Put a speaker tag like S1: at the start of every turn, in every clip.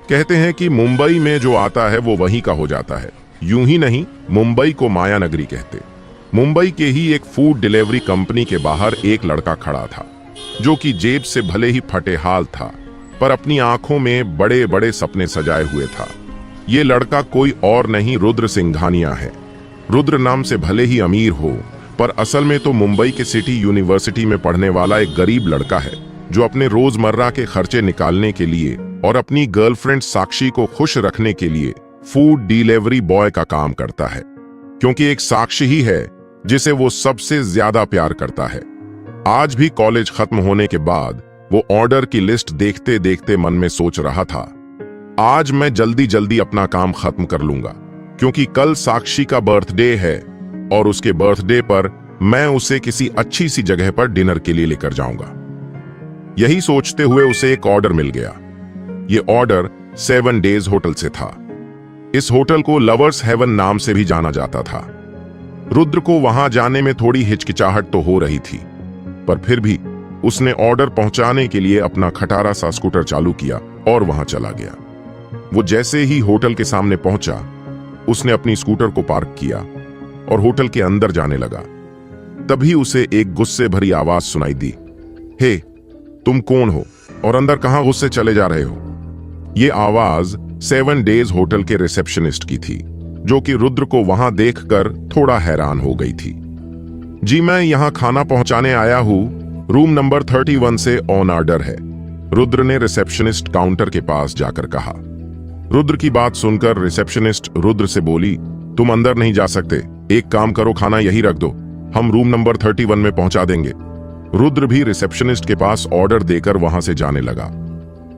S1: कहते हैं कि मुंबई में जो आता है वो वहीं का हो जाता है। यूं ही नहीं, मुंबई को माया नगरी कहते। मुंबई के ही एक फूड डिलीवरी कंपनी के बाहर एक लड़का खड़ा था, जो कि जेब से भले ही फटे हाल था, पर अपनी आंखों में बड़े बड़े सपने सजाए हुए था। ये लड़का कोई और नहीं, रुद्र सिंघानिया है। रुद्र नाम से भले ही अमीर हो, पर असल में तो मुंबई के सिटी यूनिवर्सिटी में पढ़ने वाला एक गरीब लड़का है, जो अपने रोजमर्रा के खर्चे निकालने के लिए और अपनी गर्लफ्रेंड साक्षी को खुश रखने के लिए फूड डिलीवरी बॉय का काम करता है, क्योंकि एक साक्षी ही है जिसे वो सबसे ज्यादा प्यार करता है। आज भी कॉलेज खत्म होने के बाद वो ऑर्डर की लिस्ट देखते देखते मन में सोच रहा था, आज मैं जल्दी जल्दी अपना काम खत्म कर लूंगा, क्योंकि कल साक्षी का बर्थडे है और उसके बर्थडे पर मैं उसे किसी अच्छी सी जगह पर डिनर के लिए लेकर जाऊंगा। यही सोचते हुए उसे एक ऑर्डर मिल गया। ये ऑर्डर 7 डेज होटल से था। इस होटल को लवर्स हेवन नाम से भी जाना जाता था। रुद्र को वहां जाने में थोड़ी हिचकिचाहट तो हो रही थी, पर फिर भी उसने ऑर्डर पहुंचाने के लिए अपना खटारा सा स्कूटर चालू किया और वहां चला गया। वो जैसे ही होटल के सामने पहुंचा, उसने अपनी स्कूटर को पार्क किया और होटल के अंदर जाने लगा। तभी उसे एक गुस्से भरी आवाज सुनाई दी, हे, तुम कौन हो और अंदर कहां गुस्से चले जा रहे हो? ये आवाज 7 डेज होटल के रिसेप्शनिस्ट की थी, जो कि रुद्र को वहां देखकर थोड़ा हैरान हो गई थी। जी, मैं यहां खाना पहुंचाने आया हूं, रूम नंबर 31 से ऑन ऑर्डर है, रुद्र ने रिसेप्शनिस्ट काउंटर के पास जाकर कहा। रुद्र की बात सुनकर रिसेप्शनिस्ट रुद्र से बोली, तुम अंदर नहीं जा सकते, एक काम करो, खाना यही रख दो, हम रूम नंबर 31 में पहुंचा देंगे। रुद्र भी रिसेप्शनिस्ट के पास ऑर्डर देकर वहां से जाने लगा।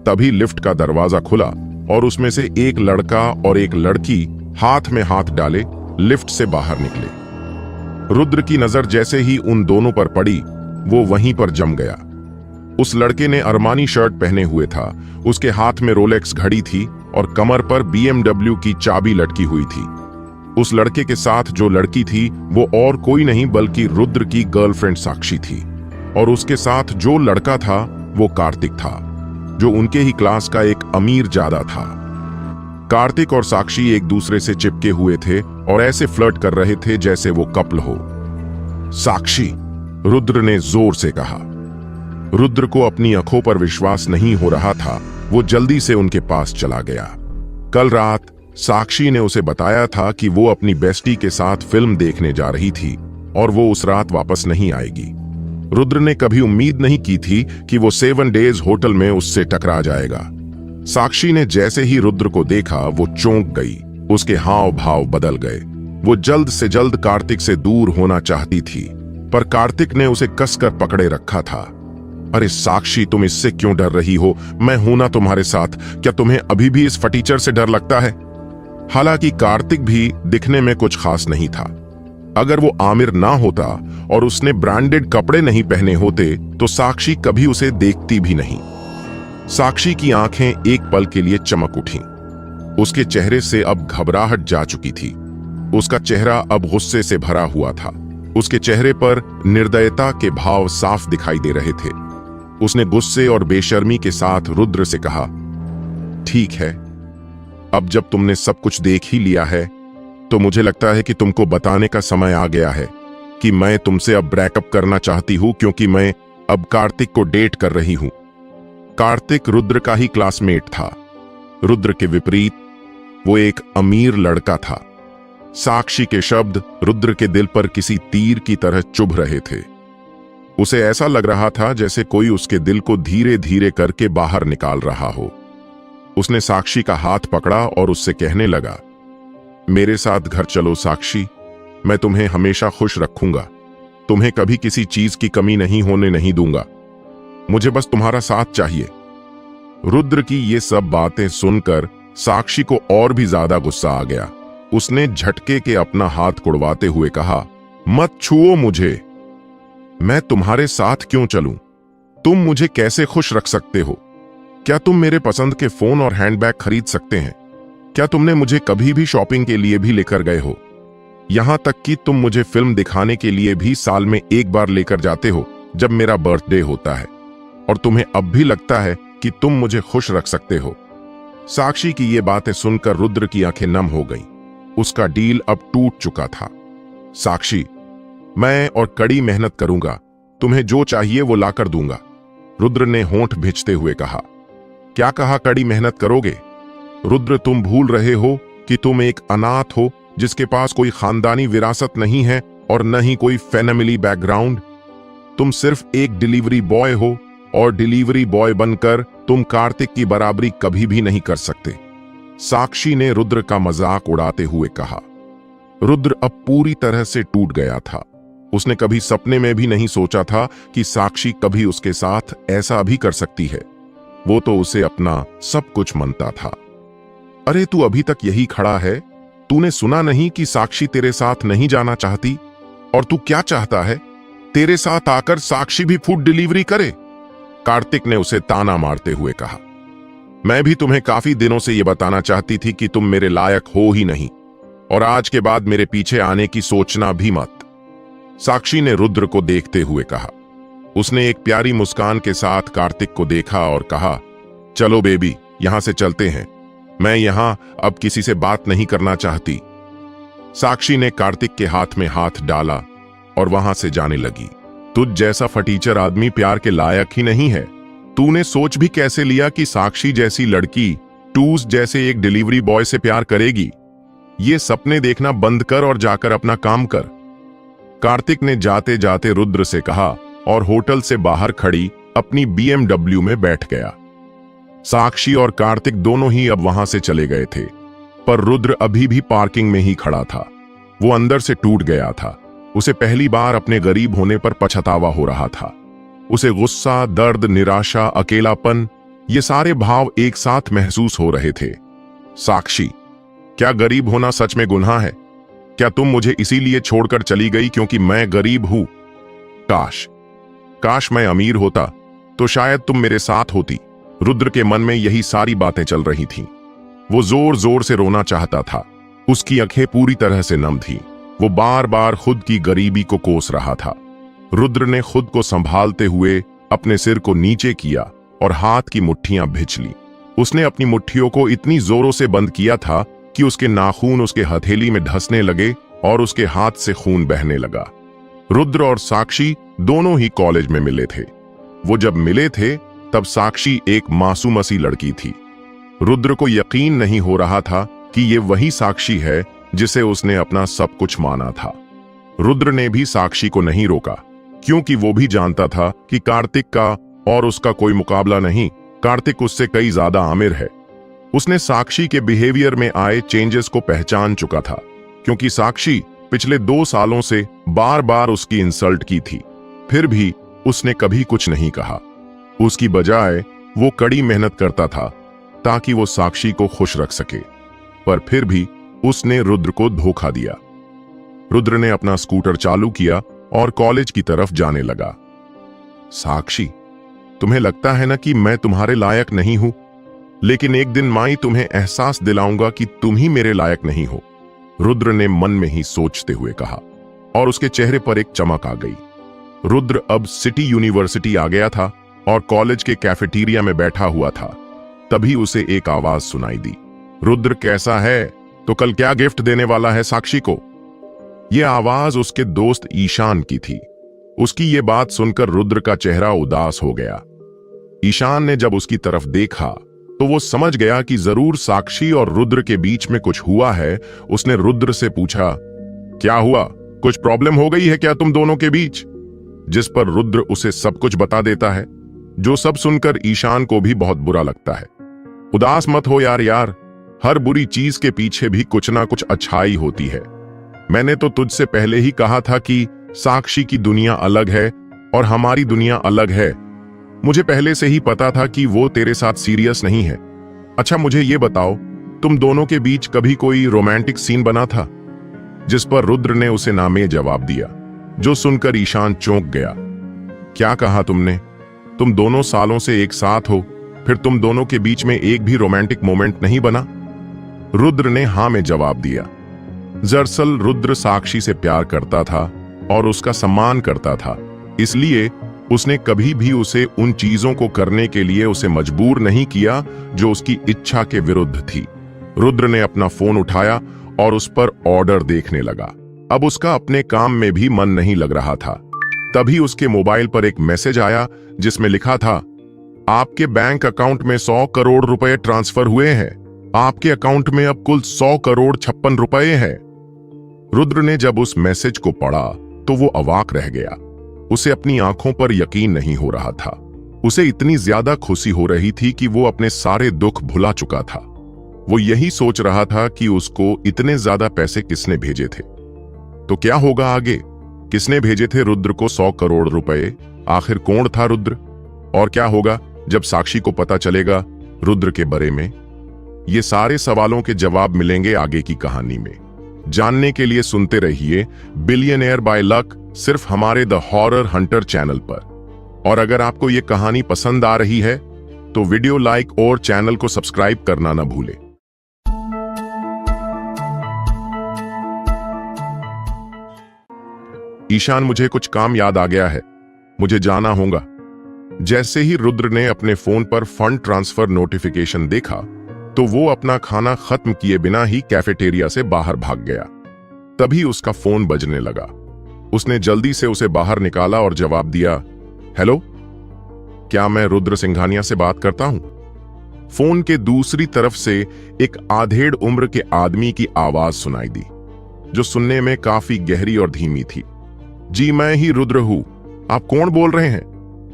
S1: तभी लिफ्ट का दरवाजा खुला और उसमें से एक लड़का और एक लड़की हाथ में हाथ डाले लिफ्ट से बाहर निकले। रुद्र की नजर जैसे ही उन दोनों पर पड़ी, वो वहीं पर जम गया। उस लड़के ने अरमानी शर्ट पहने हुए था, उसके हाथ में रोलेक्स घड़ी थी और कमर पर BMW की चाबी लटकी हुई थी। उस लड़के के साथ जो लड़की थी वो और कोई नहीं बल्कि रुद्र की गर्लफ्रेंड साक्षी थी, और उसके साथ जो लड़का था वो कार्तिक था, जो उनके ही क्लास का एक अमीर जादा था। कार्तिक और साक्षी एक दूसरे से चिपके हुए थे और ऐसे फ्लर्ट कर रहे थे जैसे वो कपल हो। साक्षी, रुद्र ने जोर से कहा। रुद्र को अपनी आंखों पर विश्वास नहीं हो रहा था। वो जल्दी से उनके पास चला गया। कल रात साक्षी ने उसे बताया था कि वो अपनी बेस्टी के साथ फिल्म देखने जा रही थी और वो उस रात वापस नहीं आएगी। रुद्र ने कभी उम्मीद नहीं की थी कि वो 7 डेज होटल में उससे टकरा जाएगा। साक्षी ने जैसे ही रुद्र को देखा, वो चौंक गई, उसके हाव भाव बदल गए। वो जल्द से जल्द कार्तिक से दूर होना चाहती थी, पर कार्तिक ने उसे कसकर पकड़े रखा था। अरे साक्षी, तुम इससे क्यों डर रही हो? मैं हूं ना तुम्हारे साथ। क्या तुम्हें अभी भी इस फटीचर से डर लगता है? हालांकि कार्तिक भी दिखने में कुछ खास नहीं था। अगर वो आमिर ना होता और उसने ब्रांडेड कपड़े नहीं पहने होते तो साक्षी कभी उसे देखती भी नहीं। साक्षी की आंखें एक पल के लिए चमक उठीं। उसके चेहरे से अब घबराहट जा चुकी थी। उसका चेहरा अब गुस्से से भरा हुआ था। उसके चेहरे पर निर्दयता के भाव साफ दिखाई दे रहे थे। उसने गुस्से और बेशर्मी के साथ रुद्र से कहा, ठीक है, अब जब तुमने सब कुछ देख ही लिया है तो मुझे लगता है कि तुमको बताने का समय आ गया है कि मैं तुमसे अब ब्रेकअप करना चाहती हूं, क्योंकि मैं अब कार्तिक को डेट कर रही हूं। कार्तिक रुद्र का ही क्लासमेट था। रुद्र के विपरीत वो एक अमीर लड़का था। साक्षी के शब्द रुद्र के दिल पर किसी तीर की तरह चुभ रहे थे। उसे ऐसा लग रहा था जैसे कोई उसके दिल को धीरे धीरे करके बाहर निकाल रहा हो। उसने साक्षी का हाथ पकड़ा और उससे कहने लगा, मेरे साथ घर चलो साक्षी, मैं तुम्हें हमेशा खुश रखूंगा, तुम्हें कभी किसी चीज की कमी नहीं होने नहीं दूंगा, मुझे बस तुम्हारा साथ चाहिए। रुद्र की ये सब बातें सुनकर साक्षी को और भी ज्यादा गुस्सा आ गया। उसने झटके के अपना हाथ कुड़वाते हुए कहा, मत छुओ मुझे, मैं तुम्हारे साथ क्यों चलूं? तुम मुझे कैसे खुश रख सकते हो? क्या तुम मेरे पसंद के फोन और हैंडबैग खरीद सकते हैं? क्या तुमने मुझे कभी भी शॉपिंग के लिए भी लेकर गए हो? यहां तक कि तुम मुझे फिल्म दिखाने के लिए भी साल में एक बार लेकर जाते हो जब मेरा बर्थडे होता है, और तुम्हें अब भी लगता है कि तुम मुझे खुश रख सकते हो। साक्षी की ये बातें सुनकर रुद्र की आंखें नम हो गईं। उसका डील अब टूट चुका था। साक्षी, मैं और कड़ी मेहनत करूंगा, तुम्हें जो चाहिए वो लाकर दूंगा, रुद्र ने होंठ भिजते हुए कहा। क्या कहा कड़ी मेहनत करोगे? रुद्र, तुम भूल रहे हो कि तुम एक अनाथ हो जिसके पास कोई खानदानी विरासत नहीं है और न ही कोई फैमिली बैकग्राउंड। तुम सिर्फ एक डिलीवरी बॉय हो और डिलीवरी बॉय बनकर तुम कार्तिक की बराबरी कभी भी नहीं कर सकते, साक्षी ने रुद्र का मजाक उड़ाते हुए कहा। रुद्र अब पूरी तरह से टूट गया था। उसने कभी सपने में भी नहीं सोचा था कि साक्षी कभी उसके साथ ऐसा भी कर सकती है। वो तो उसे अपना सब कुछ मानता था। अरे तू अभी तक यही खड़ा है? तूने सुना नहीं कि साक्षी तेरे साथ नहीं जाना चाहती? और तू क्या चाहता है? तेरे साथ आकर साक्षी भी फूड डिलीवरी करे? कार्तिक ने उसे ताना मारते हुए कहा। मैं भी तुम्हें काफी दिनों से यह बताना चाहती थी कि तुम मेरे लायक हो ही नहीं, और आज के बाद मेरे पीछे आने की सोचना भी मत, साक्षी ने रुद्र को देखते हुए कहा। उसने एक प्यारी मुस्कान के साथ कार्तिक को देखा और कहा, चलो बेबी, यहां से चलते हैं, मैं यहां अब किसी से बात नहीं करना चाहती। साक्षी ने कार्तिक के हाथ में हाथ डाला और वहां से जाने लगी। तुझ जैसा फटीचर आदमी प्यार के लायक ही नहीं है। तूने सोच भी कैसे लिया कि साक्षी जैसी लड़की टूस जैसे एक डिलीवरी बॉय से प्यार करेगी? ये सपने देखना बंद कर और जाकर अपना काम कर, कार्तिक ने जाते जाते रुद्र से कहा और होटल से बाहर खड़ी अपनी BMW में बैठ गया। साक्षी और कार्तिक दोनों ही अब वहां से चले गए थे, पर रुद्र अभी भी पार्किंग में ही खड़ा था। वो अंदर से टूट गया था। उसे पहली बार अपने गरीब होने पर पछतावा हो रहा था। उसे गुस्सा, दर्द, निराशा, अकेलापन, ये सारे भाव एक साथ महसूस हो रहे थे। साक्षी, क्या गरीब होना सच में गुनाह है? क्या तुम मुझे इसीलिए छोड़कर चली गई क्योंकि मैं गरीब हूं? काश मैं अमीर होता तो शायद तुम मेरे साथ होती। रुद्र के मन में यही सारी बातें चल रही थीं। वो जोर जोर से रोना चाहता था। उसकी आंखें पूरी तरह से नम थीं। वो बार बार खुद की गरीबी को कोस रहा था। रुद्र ने खुद को संभालते हुए अपने सिर को नीचे किया और हाथ की मुट्ठियां भींच ली। उसने अपनी मुट्ठियों को इतनी जोरों से बंद किया था कि उसके नाखून उसके हथेली में धंसने लगे और उसके हाथ से खून बहने लगा। रुद्र और साक्षी दोनों ही कॉलेज में मिले थे। वो जब मिले थे तब साक्षी एक मासूम सी लड़की थी। रुद्र को यकीन नहीं हो रहा था कि ये वही साक्षी है जिसे उसने अपना सब कुछ माना था। रुद्र ने भी साक्षी को नहीं रोका, क्योंकि वो भी जानता था कि कार्तिक का और उसका कोई मुकाबला नहीं। कार्तिक उससे कई ज्यादा आमिर है। उसने साक्षी के बिहेवियर में आए चेंजेस को पहचान चुका था, क्योंकि साक्षी पिछले 2 सालों से बार बार उसकी इंसल्ट की थी। फिर भी उसने कभी कुछ नहीं कहा। उसकी बजाय वो कड़ी मेहनत करता था ताकि वो साक्षी को खुश रख सके, पर फिर भी उसने रुद्र को धोखा दिया। रुद्र ने अपना स्कूटर चालू किया और कॉलेज की तरफ जाने लगा। साक्षी, तुम्हें लगता है ना कि मैं तुम्हारे लायक नहीं हूं, लेकिन एक दिन मैं तुम्हें एहसास दिलाऊंगा कि तुम ही मेरे लायक नहीं हो, रुद्र ने मन में ही सोचते हुए कहा, और उसके चेहरे पर एक चमक आ गई। रुद्र अब सिटी यूनिवर्सिटी आ गया था और कॉलेज के कैफेटेरिया में बैठा हुआ था। तभी उसे एक आवाज सुनाई दी। रुद्र, कैसा है? तो कल क्या गिफ्ट देने वाला है साक्षी को? यह आवाज उसके दोस्त ईशान की थी। उसकी ये बात सुनकर रुद्र का चेहरा उदास हो गया। ईशान ने जब उसकी तरफ देखा तो वो समझ गया कि जरूर साक्षी और रुद्र के बीच में कुछ हुआ है। उसने रुद्र से पूछा, क्या हुआ? कुछ प्रॉब्लम हो गई है क्या तुम दोनों के बीच? जिस पर रुद्र उसे सब कुछ बता देता है, जो सब सुनकर ईशान को भी बहुत बुरा लगता है। उदास मत हो यार, हर बुरी चीज के पीछे भी कुछ ना कुछ अच्छाई होती है। मैंने तो तुझसे पहले ही कहा था कि साक्षी की दुनिया अलग है और हमारी दुनिया अलग है। मुझे पहले से ही पता था कि वो तेरे साथ सीरियस नहीं है। अच्छा मुझे ये बताओ, तुम दोनों के बीच कभी कोई रोमांटिक सीन बना था? जिस पर रुद्र ने उसे नामे जवाब दिया, जो सुनकर ईशान चौंक गया। क्या कहा तुमने? तुम दोनों सालों से एक साथ हो, फिर तुम दोनों के बीच में एक भी रोमांटिक मोमेंट नहीं बना? रुद्र ने हाँ में जवाब दिया। दरअसल रुद्र साक्षी से प्यार करता था और उसका सम्मान करता था, इसलिए उसने कभी भी उसे उन चीजों को करने के लिए उसे मजबूर नहीं किया जो उसकी इच्छा के विरुद्ध थी। रुद्र ने अपना फोन उठाया और उस पर ऑर्डर देखने लगा। अब उसका अपने काम में भी मन नहीं लग रहा था। तभी उसके मोबाइल पर एक मैसेज आया जिसमें लिखा था, आपके बैंक अकाउंट में 100 करोड़ रुपए ट्रांसफर हुए हैं। आपके अकाउंट में अब कुल 100 करोड़ 56 रुपए हैं। रुद्र ने जब उस मैसेज को पढ़ा तो वो अवाक रह गया। उसे अपनी आंखों पर यकीन नहीं हो रहा था। उसे इतनी ज्यादा खुशी हो रही थी कि वो अपने सारे दुख भुला चुका था। वो यही सोच रहा था कि उसको इतने ज्यादा पैसे किसने भेजे थे, तो क्या होगा आगे। किसने भेजे थे रुद्र को 100 करोड़ रुपए? आखिर कौन था रुद्र? और क्या होगा जब साक्षी को पता चलेगा रुद्र के बारे में? ये सारे सवालों के जवाब मिलेंगे आगे की कहानी में। जानने के लिए सुनते रहिए बिलियनेयर बाय लक, सिर्फ हमारे द हॉरर हंटर चैनल पर। और अगर आपको ये कहानी पसंद आ रही है तो वीडियो लाइक और चैनल को सब्सक्राइब करना ना भूले। ईशान, मुझे कुछ काम याद आ गया है, मुझे जाना होगा। जैसे ही रुद्र ने अपने फोन पर फंड ट्रांसफर नोटिफिकेशन देखा तो वो अपना खाना खत्म किए बिना ही कैफेटेरिया से बाहर भाग गया। तभी उसका फोन बजने लगा। उसने जल्दी से उसे बाहर निकाला और जवाब दिया, हेलो, क्या मैं रुद्र सिंघानिया से बात करता हूं? फोन के दूसरी तरफ से एक आधेड़ उम्र के आदमी की आवाज सुनाई दी, जो सुनने में काफी गहरी और धीमी थी। जी, मैं ही रुद्र हूं। आप कौन बोल रहे हैं?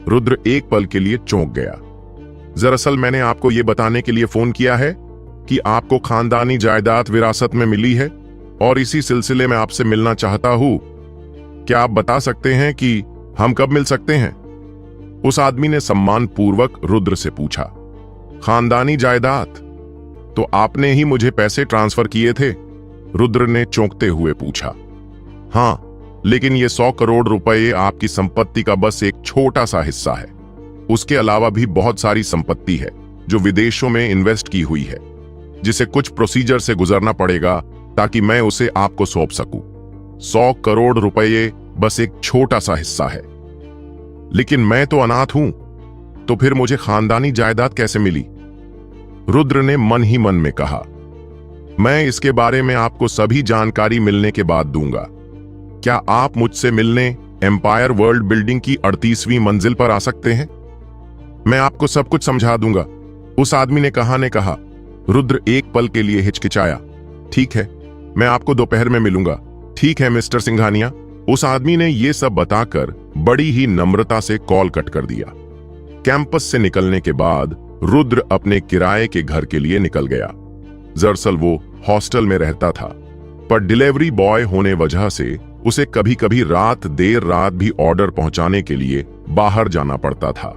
S1: रुद्र एक पल के लिए चौंक गया। दरअसल मैंने आपको यह बताने के लिए फोन किया है कि आपको खानदानी जायदाद विरासत में मिली है और इसी सिलसिले में आपसे मिलना चाहता हूं। क्या आप बता सकते हैं कि हम कब मिल सकते हैं? उस आदमी ने सम्मानपूर्वक रुद्र से पूछा। खानदानी जायदाद? तो आपने ही मुझे पैसे ट्रांसफर किए थे? रुद्र ने चौंकते हुए पूछा। हां, लेकिन ये 100 करोड़ रुपए आपकी संपत्ति का बस एक छोटा सा हिस्सा है। उसके अलावा भी बहुत सारी संपत्ति है जो विदेशों में इन्वेस्ट की हुई है, जिसे कुछ प्रोसीजर से गुजरना पड़ेगा ताकि मैं उसे आपको सौंप सकूं। 100 करोड़ रुपए बस एक छोटा सा हिस्सा है। लेकिन मैं तो अनाथ हूं, तो फिर मुझे खानदानी जायदाद कैसे मिली? रुद्र ने मन ही मन में कहा, मैं इसके बारे में आपको सभी जानकारी मिलने के बाद दूंगा। क्या आप मुझसे मिलने एम्पायर वर्ल्ड बिल्डिंग की 38वीं मंजिल पर आ सकते हैं? मैं आपको सब कुछ समझा दूंगा, उस आदमी ने कहा। रुद्र एक पल के लिए हिचकिचाया। ठीक है, मैं आपको दोपहर में मिलूंगा। ठीक है मिस्टर सिंघानिया। उस आदमी ने यह सब बताकर बड़ी ही नम्रता से कॉल कट कर दिया। कैंपस से निकलने के बाद रुद्र अपने किराए के घर के लिए निकल गया। दरअसल वो हॉस्टल में रहता था, पर डिलीवरी बॉय होने वजह से उसे कभी कभी देर रात भी ऑर्डर पहुंचाने के लिए बाहर जाना पड़ता था।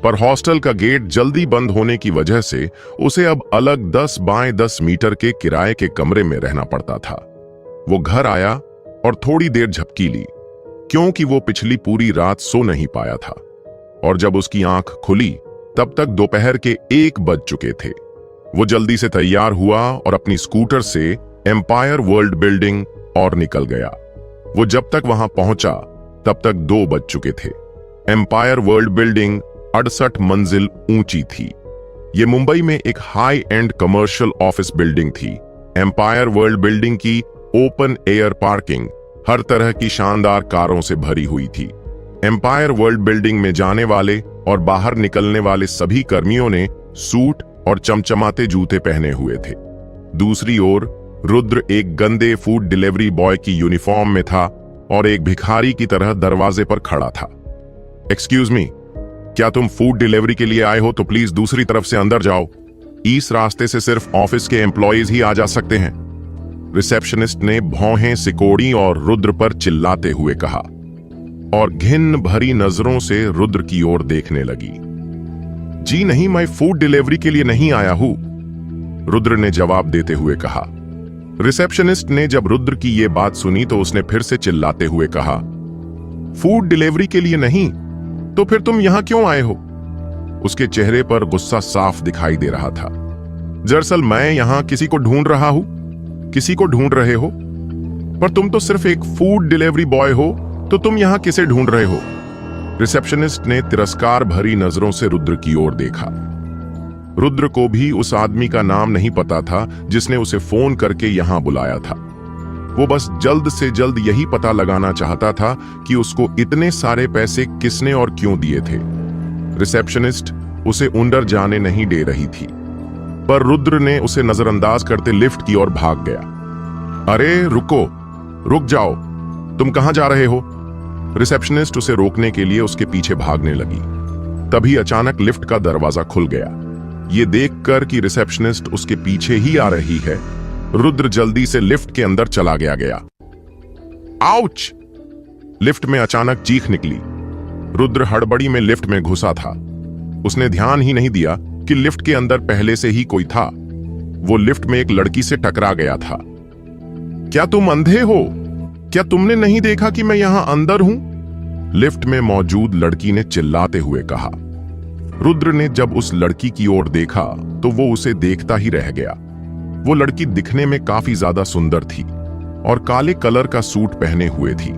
S1: पर हॉस्टल का गेट जल्दी बंद होने की वजह से उसे अब अलग 10 बाय 10 मीटर के किराए के कमरे में रहना पड़ता था। वो घर आया और थोड़ी देर झपकी ली, क्योंकि वो पिछली पूरी रात सो नहीं पाया था। और जब उसकी आंख खुली तब तक दोपहर के 1 बज चुके थे। वो जल्दी से तैयार हुआ और अपनी स्कूटर से एम्पायर वर्ल्ड बिल्डिंग और निकल गया। वो जब तक वहां पहुंचा तब तक 2 बज चुके थे। एम्पायर वर्ल्ड बिल्डिंग 68 मंजिल ऊंची थी। ये मुंबई में एक high and commercial office building थी। एम्पायर वर्ल्ड बिल्डिंग की ओपन एयर पार्किंग हर तरह की शानदार कारों से भरी हुई थी। एम्पायर वर्ल्ड बिल्डिंग में जाने वाले और बाहर निकलने वाले सभी कर्मियों ने सूट और चमचमाते जूते पहने हुए थे। दूसरी ओर रुद्र एक गंदे फूड डिलीवरी बॉय की यूनिफॉर्म में था और एक भिखारी की तरह दरवाजे पर खड़ा था। एक्सक्यूज मी, क्या तुम फूड डिलीवरी के लिए आए हो? तो प्लीज दूसरी तरफ से अंदर जाओ। इस रास्ते से सिर्फ ऑफिस के एम्प्लॉयज ही आ जा सकते हैं। रिसेप्शनिस्ट ने भौहें सिकोड़ी और रुद्र पर चिल्लाते हुए कहा और घिन भरी नजरों से रुद्र की ओर देखने लगी। जी नहीं, मैं फूड डिलीवरी के लिए नहीं आया हूं, रुद्र ने जवाब देते हुए कहा। रिसेप्शनिस्ट ने जब रुद्र की यह बात सुनी तो उसने फिर से चिल्लाते हुए कहा, फूड डिलीवरी के लिए नहीं, तो फिर तुम यहां क्यों आए हो? उसके चेहरे पर गुस्सा साफ दिखाई दे रहा था। दरअसल मैं यहां किसी को ढूंढ रहा हूं। किसी को ढूंढ रहे हो? पर तुम तो सिर्फ एक फूड डिलीवरी बॉय हो, तो तुम यहां किसे ढूंढ रहे हो? रिसेप्शनिस्ट ने तिरस्कार भरी नजरों से रुद्र की ओर देखा। रुद्र को भी उस आदमी का नाम नहीं पता था जिसने उसे फोन करके यहां बुलाया था। वो बस जल्द से जल्द यही पता लगाना चाहता था कि उसको इतने सारे पैसे किसने और क्यों दिए थे। रिसेप्शनिस्ट उसे अंदर जाने नहीं दे रही थी, पर रुद्र ने उसे नजरअंदाज करते लिफ्ट की ओर भाग गया। अरे रुको, रुक जाओ, तुम कहां जा रहे हो? रिसेप्शनिस्ट उसे रोकने के लिए उसके पीछे भागने लगी। तभी अचानक लिफ्ट का दरवाजा खुल गया। ये देखकर कि रिसेप्शनिस्ट उसके पीछे ही आ रही है, रुद्र जल्दी से लिफ्ट के अंदर चला गया। आउच! लिफ्ट में अचानक चीख निकली। रुद्र हड़बड़ी में लिफ्ट में घुसा था। उसने ध्यान ही नहीं दिया कि लिफ्ट के अंदर पहले से ही कोई था। वो लिफ्ट में एक लड़की से टकरा गया था। क्या तुम अंधे हो? क्या तुमने नहीं देखा कि मैं यहां अंदर हूं? लिफ्ट में मौजूद लड़की ने चिल्लाते हुए कहा। रुद्र ने जब उस लड़की की ओर देखा तो वो उसे देखता ही रह गया। वो लड़की दिखने में काफी ज्यादा सुंदर थी और काले कलर का सूट पहने हुए थी,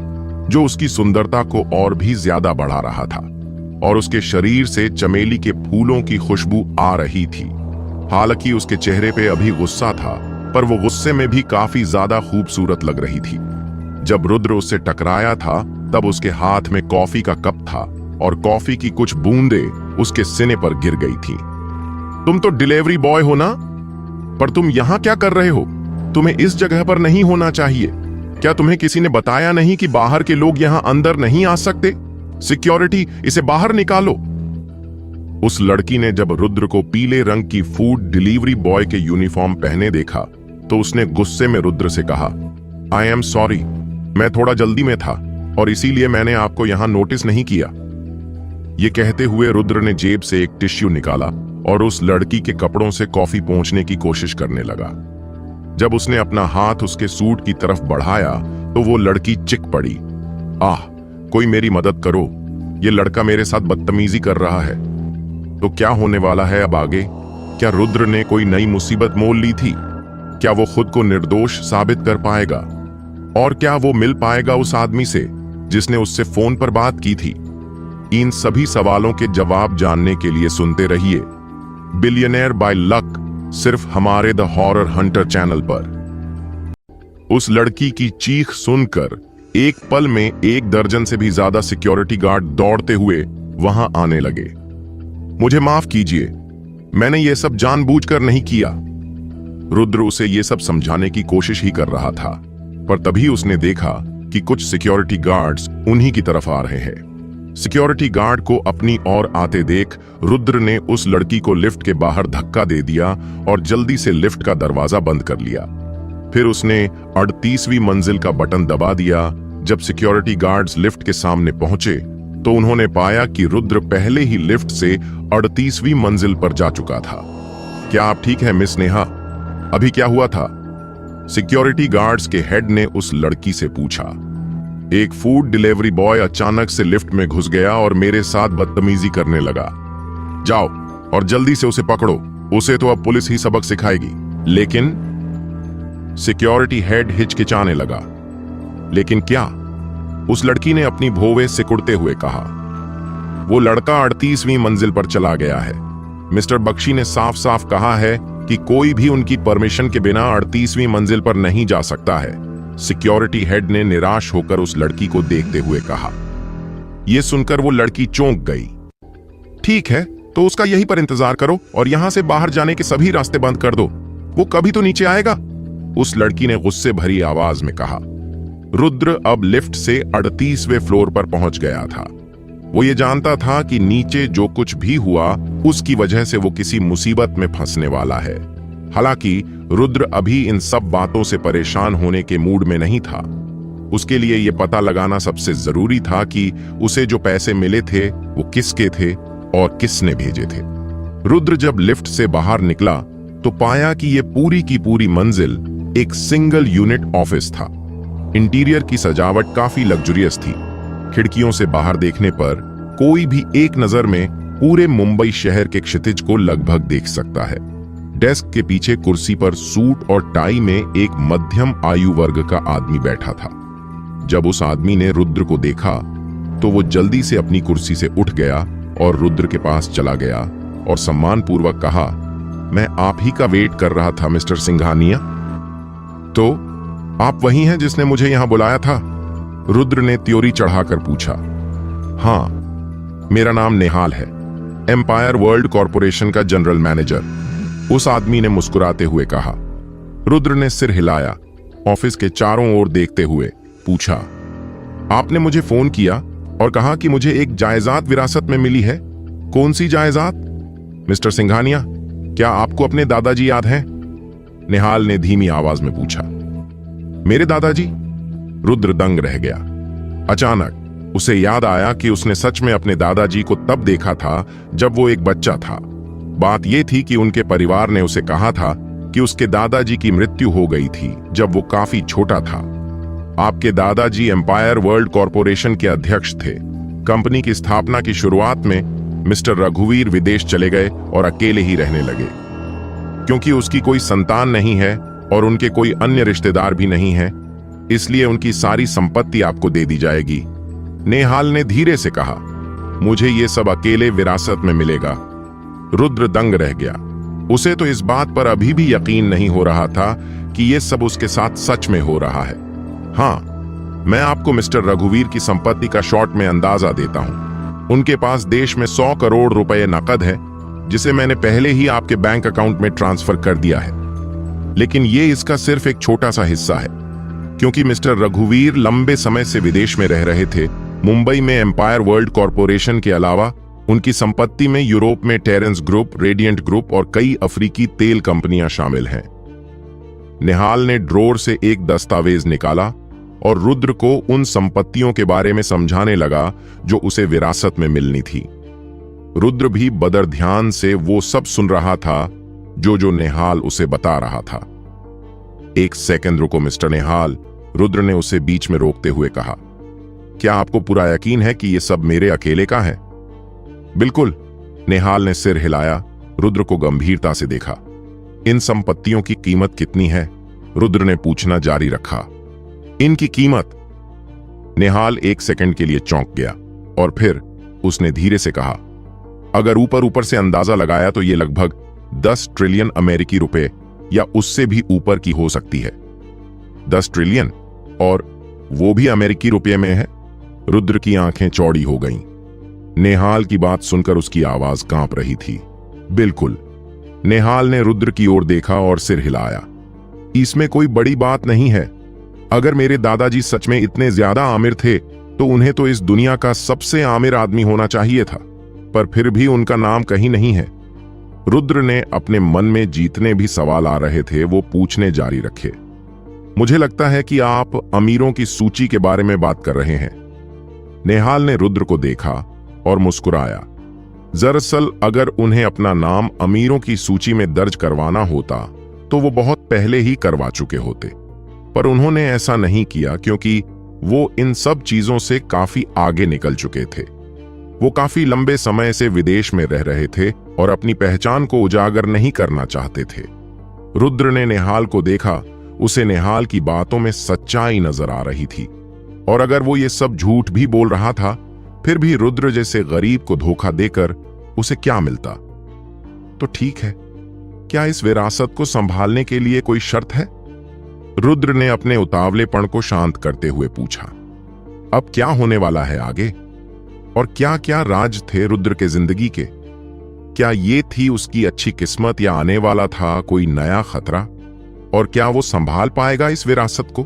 S1: जो उसकी सुंदरता को और भी ज्यादा बढ़ा रहा था। और उसके शरीर से चमेली के फूलों की खुशबू आ रही थी। हालांकि उसके चेहरे पे अभी गुस्सा था, पर वो गुस्से में भी काफी ज्यादा खूबसूरत लग रही थी। जब रुद्र उससे टकराया था तब उसके हाथ में कॉफी का कप था और कॉफी की कुछ बूंदें उसके सीने पर गिर गई थी। तुम तो डिलीवरी बॉय हो ना? पर तुम यहां क्या कर रहे हो? तुम्हें इस जगह पर नहीं होना चाहिए। क्या तुम्हें किसी ने बताया नहीं कि बाहर के लोग यहां अंदर नहीं आ सकते? सिक्योरिटी, इसे बाहर निकालो। उस लड़की ने जब रुद्र को पीले रंग की फूड डिलीवरी बॉय के यूनिफॉर्म पहने देखा तो उसने गुस्से में रुद्र से कहा, आई एम सॉरी, मैं थोड़ा जल्दी में था और इसीलिए मैंने आपको यहां नोटिस नहीं किया। ये कहते हुए रुद्र ने जेब से एक टिश्यू निकाला और उस लड़की के कपड़ों से कॉफी पोंछने की कोशिश करने लगा। जब उसने अपना हाथ उसके सूट की तरफ बढ़ाया तो वो लड़की चिक पड़ी। आह, कोई मेरी मदद करो, ये लड़का मेरे साथ बदतमीजी कर रहा है। तो क्या होने वाला है अब आगे? क्या रुद्र ने कोई नई मुसीबत मोल ली थी? क्या वो खुद को निर्दोष साबित कर पाएगा? और क्या वो मिल पाएगा उस आदमी से जिसने उससे फोन पर बात की थी? इन सभी सवालों के जवाब जानने के लिए सुनते रहिए बिलियनेयर बाय लक, सिर्फ हमारे द हॉरर हंटर चैनल पर। उस लड़की की चीख सुनकर एक पल में 1 दर्जन से भी ज्यादा सिक्योरिटी गार्ड दौड़ते हुए वहां आने लगे। मुझे माफ कीजिए, मैंने ये सब जानबूझकर नहीं किया। रुद्र उसे ये सब समझाने की कोशिश ही कर रहा था, पर तभी उसने देखा कि कुछ सिक्योरिटी गार्ड्स उन्हीं की तरफ आ रहे हैं। सिक्योरिटी गार्ड को अपनी ओर आते देख रुद्र ने उस लड़की को लिफ्ट के बाहर धक्का दे दिया और जल्दी से लिफ्ट का दरवाजा बंद कर लिया। फिर उसने 38वीं मंजिल का बटन दबा दिया। जब सिक्योरिटी गार्ड्स लिफ्ट के सामने पहुंचे तो उन्होंने पाया कि रुद्र पहले ही लिफ्ट से 38वीं मंजिल पर जा चुका था। क्या आप ठीक है मिस नेहा? अभी क्या हुआ था? सिक्योरिटी गार्ड्स के हेड ने उस लड़की से पूछा। एक फूड डिलीवरी बॉय अचानक से लिफ्ट में घुस गया और मेरे साथ बदतमीजी करने लगा। जाओ और जल्दी से उसे पकड़ो, उसे तो अब पुलिस ही सबक सिखाएगी। लेकिन सिक्योरिटी हेड हिचकिचाने लगा। लेकिन क्या? उस लड़की ने अपनी भौवें सिकुड़ते हुए कहा। वो लड़का 38वीं मंजिल पर चला गया है। मिस्टर बख्शी ने साफ साफ कहा है कि कोई भी उनकी परमिशन के बिना 38वीं मंजिल पर नहीं जा सकता है। सिक्योरिटी हेड ने निराश होकर उस लड़की को देखते हुए कहा। यह सुनकर वो लड़की चौंक गई। ठीक है, तो उसका यहीं पर इंतजार करो और यहां से बाहर जाने के सभी रास्ते बंद कर दो। वो कभी तो नीचे आएगा, उस लड़की ने गुस्से भरी आवाज में कहा। रुद्र अब लिफ्ट से 38वें फ्लोर पर पहुंच गया था। वो ये जानता था कि नीचे जो कुछ भी हुआ उसकी वजह से वो किसी मुसीबत में फंसने वाला है। हालांकि रुद्र अभी इन सब बातों से परेशान होने के मूड में नहीं था। उसके लिए यह पता लगाना सबसे जरूरी था कि उसे जो पैसे मिले थे वो किसके थे और किसने भेजे थे। रुद्र जब लिफ्ट से बाहर निकला तो पाया कि यह पूरी की पूरी मंजिल एक सिंगल यूनिट ऑफिस था। इंटीरियर की सजावट काफी लग्जरियस थी। खिड़कियों से बाहर देखने पर कोई भी एक नजर में पूरे मुंबई शहर के क्षितिज को लगभग देख सकता है। डेस्क के पीछे कुर्सी पर सूट और टाई में एक मध्यम आयु वर्ग का आदमी बैठा था। जब उस आदमी ने रुद्र को देखा तो वो जल्दी से अपनी कुर्सी से उठ गया और रुद्र के पास चला गया और सम्मानपूर्वक कहा, मैं आप ही का वेट कर रहा था मिस्टर सिंघानिया। तो आप वही हैं जिसने मुझे यहां बुलाया था? रुद्र ने त्योरी चढ़ाकर पूछा। हाँ, मेरा नाम नेहाल है, एम्पायर वर्ल्ड कॉरपोरेशन का जनरल मैनेजर, उस आदमी ने मुस्कुराते हुए कहा। रुद्र ने सिर हिलाया, ऑफिस के चारों ओर देखते हुए पूछा, आपने मुझे फोन किया और कहा कि मुझे एक जायदाद विरासत में मिली है। कौन सी जायदाद? मिस्टर सिंघानिया, क्या आपको अपने दादाजी याद हैं? नेहाल ने धीमी आवाज में पूछा। मेरे दादाजी? रुद्र दंग रह गया। अचानक उसे याद आया कि उसने सच में अपने दादाजी को तब देखा था जब वो एक बच्चा था। बात यह थी कि उनके परिवार ने उसे कहा था कि उसके दादाजी की मृत्यु हो गई थी जब वो काफी छोटा था। आपके दादाजी एम्पायर वर्ल्ड कॉरपोरेशन के अध्यक्ष थे। कंपनी की स्थापना की शुरुआत में मिस्टर रघुवीर विदेश चले गए और अकेले ही रहने लगे। क्योंकि उसकी कोई संतान नहीं है और उनके कोई अन्य रिश्तेदार भी नहीं है, इसलिए उनकी सारी संपत्ति आपको दे दी जाएगी। नेहाल ने धीरे से कहा, मुझे ये सब अकेले विरासत में मिलेगा। रुद्र दंग रह गया। उसे तो इस बात पर अभी भी यकीन नहीं हो रहा था कि ये सब उसके साथ सच में हो रहा है। हाँ, मैं आपको मिस्टर रघुवीर की संपत्ति का शॉर्ट में अंदाजा देता हूं। उनके पास देश में 100 करोड़ रुपए नकद है, जिसे मैंने पहले ही आपके बैंक अकाउंट में ट्रांसफर कर दिया है। लेकिन ये इसका सिर्फ एक छोटा सा हिस्सा है, क्योंकि मिस्टर रघुवीर लंबे समय से विदेश में रह रहे थे। मुंबई में एम्पायर वर्ल्ड कॉरपोरेशन के अलावा उनकी संपत्ति में यूरोप में टेरेंस ग्रुप, रेडियंट ग्रुप और कई अफ्रीकी तेल कंपनियां शामिल हैं। नेहाल ने ड्रॉर से एक दस्तावेज निकाला और रुद्र को उन संपत्तियों के बारे में समझाने लगा जो उसे विरासत में मिलनी थी। रुद्र भी बदर ध्यान से वो सब सुन रहा था जो नेहाल उसे बता रहा था। एक सेकंड रुको मिस्टर नेहाल, रुद्र ने उसे बीच में रोकते हुए कहा। क्या आपको पूरा यकीन है कि ये सब मेरे अकेले का है? बिल्कुल, नेहाल ने सिर हिलाया। रुद्र को गंभीरता से देखा। इन संपत्तियों की कीमत कितनी है? रुद्र ने पूछना जारी रखा। इनकी कीमत? नेहाल एक सेकंड के लिए चौंक गया और फिर उसने धीरे से कहा, अगर ऊपर से अंदाजा लगाया तो ये लगभग 10 ट्रिलियन अमेरिकी रुपए या उससे भी ऊपर की हो सकती है। 10 ट्रिलियन? और वो भी अमेरिकी रुपये में है? रुद्र की आंखें चौड़ी हो गईं। नेहाल की बात सुनकर उसकी आवाज कांप रही थी। बिल्कुल। नेहाल ने रुद्र की ओर देखा और सिर हिलाया। इसमें कोई बड़ी बात नहीं है। अगर मेरे दादाजी सच में इतने ज्यादा आमिर थे तो उन्हें तो इस दुनिया का सबसे आमिर आदमी होना चाहिए था, पर फिर भी उनका नाम कहीं नहीं है। रुद्र ने अपने मन में जितने भी सवाल आ रहे थे वो पूछने जारी रखे। मुझे लगता है कि आप अमीरों की सूची के बारे में बात कर रहे हैं। नेहाल ने रुद्र को देखा और मुस्कुराया। दरअसल अगर उन्हें अपना नाम अमीरों की सूची में दर्ज करवाना होता तो वो बहुत पहले ही करवा चुके होते, पर उन्होंने ऐसा नहीं किया क्योंकि वो इन सब चीजों से काफी आगे निकल चुके थे। वो काफी लंबे समय से विदेश में रह रहे थे और अपनी पहचान को उजागर नहीं करना चाहते थे। रुद्र ने नेहाल को देखा। उसे नेहाल की बातों में सच्चाई नजर आ रही थी, और अगर वो ये सब झूठ भी बोल रहा था फिर भी रुद्र जैसे गरीब को धोखा देकर उसे क्या मिलता? तो ठीक है, क्या इस विरासत को संभालने के लिए कोई शर्त है? रुद्र ने अपने उतावलेपन को शांत करते हुए पूछा। अब क्या होने वाला है आगे? और क्या क्या राज थे रुद्र के जिंदगी के? क्या ये थी उसकी अच्छी किस्मत या आने वाला था कोई नया खतरा? और क्या वो संभाल पाएगा इस विरासत को?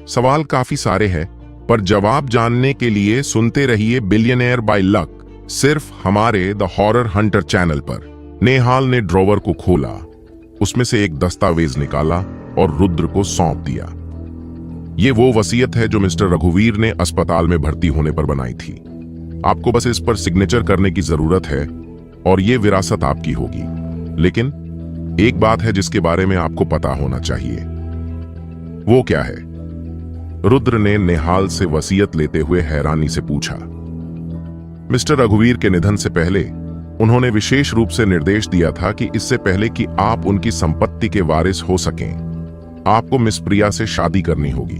S1: सवाल काफी सारे हैं, पर जवाब जानने के लिए सुनते रहिए बिलियनेयर बाय लक, सिर्फ हमारे द हॉरर हंटर चैनल पर। नेहाल ने ड्रॉवर को खोला, उसमें से एक दस्तावेज निकाला और रुद्र को सौंप दिया। ये वो वसीयत है जो मिस्टर रघुवीर ने अस्पताल में भर्ती होने पर बनाई थी। आपको बस इस पर सिग्नेचर करने की जरूरत है और ये विरासत आपकी होगी। लेकिन एक बात है जिसके बारे में आपको पता होना चाहिए। वो क्या है? रुद्र ने नेहाल से वसीयत लेते हुए हैरानी से पूछा। मिस्टर रघुवीर के निधन से पहले उन्होंने विशेष रूप से निर्देश दिया था कि इससे पहले कि आप उनकी संपत्ति के वारिस हो सकें, आपको मिस प्रिया से शादी करनी होगी,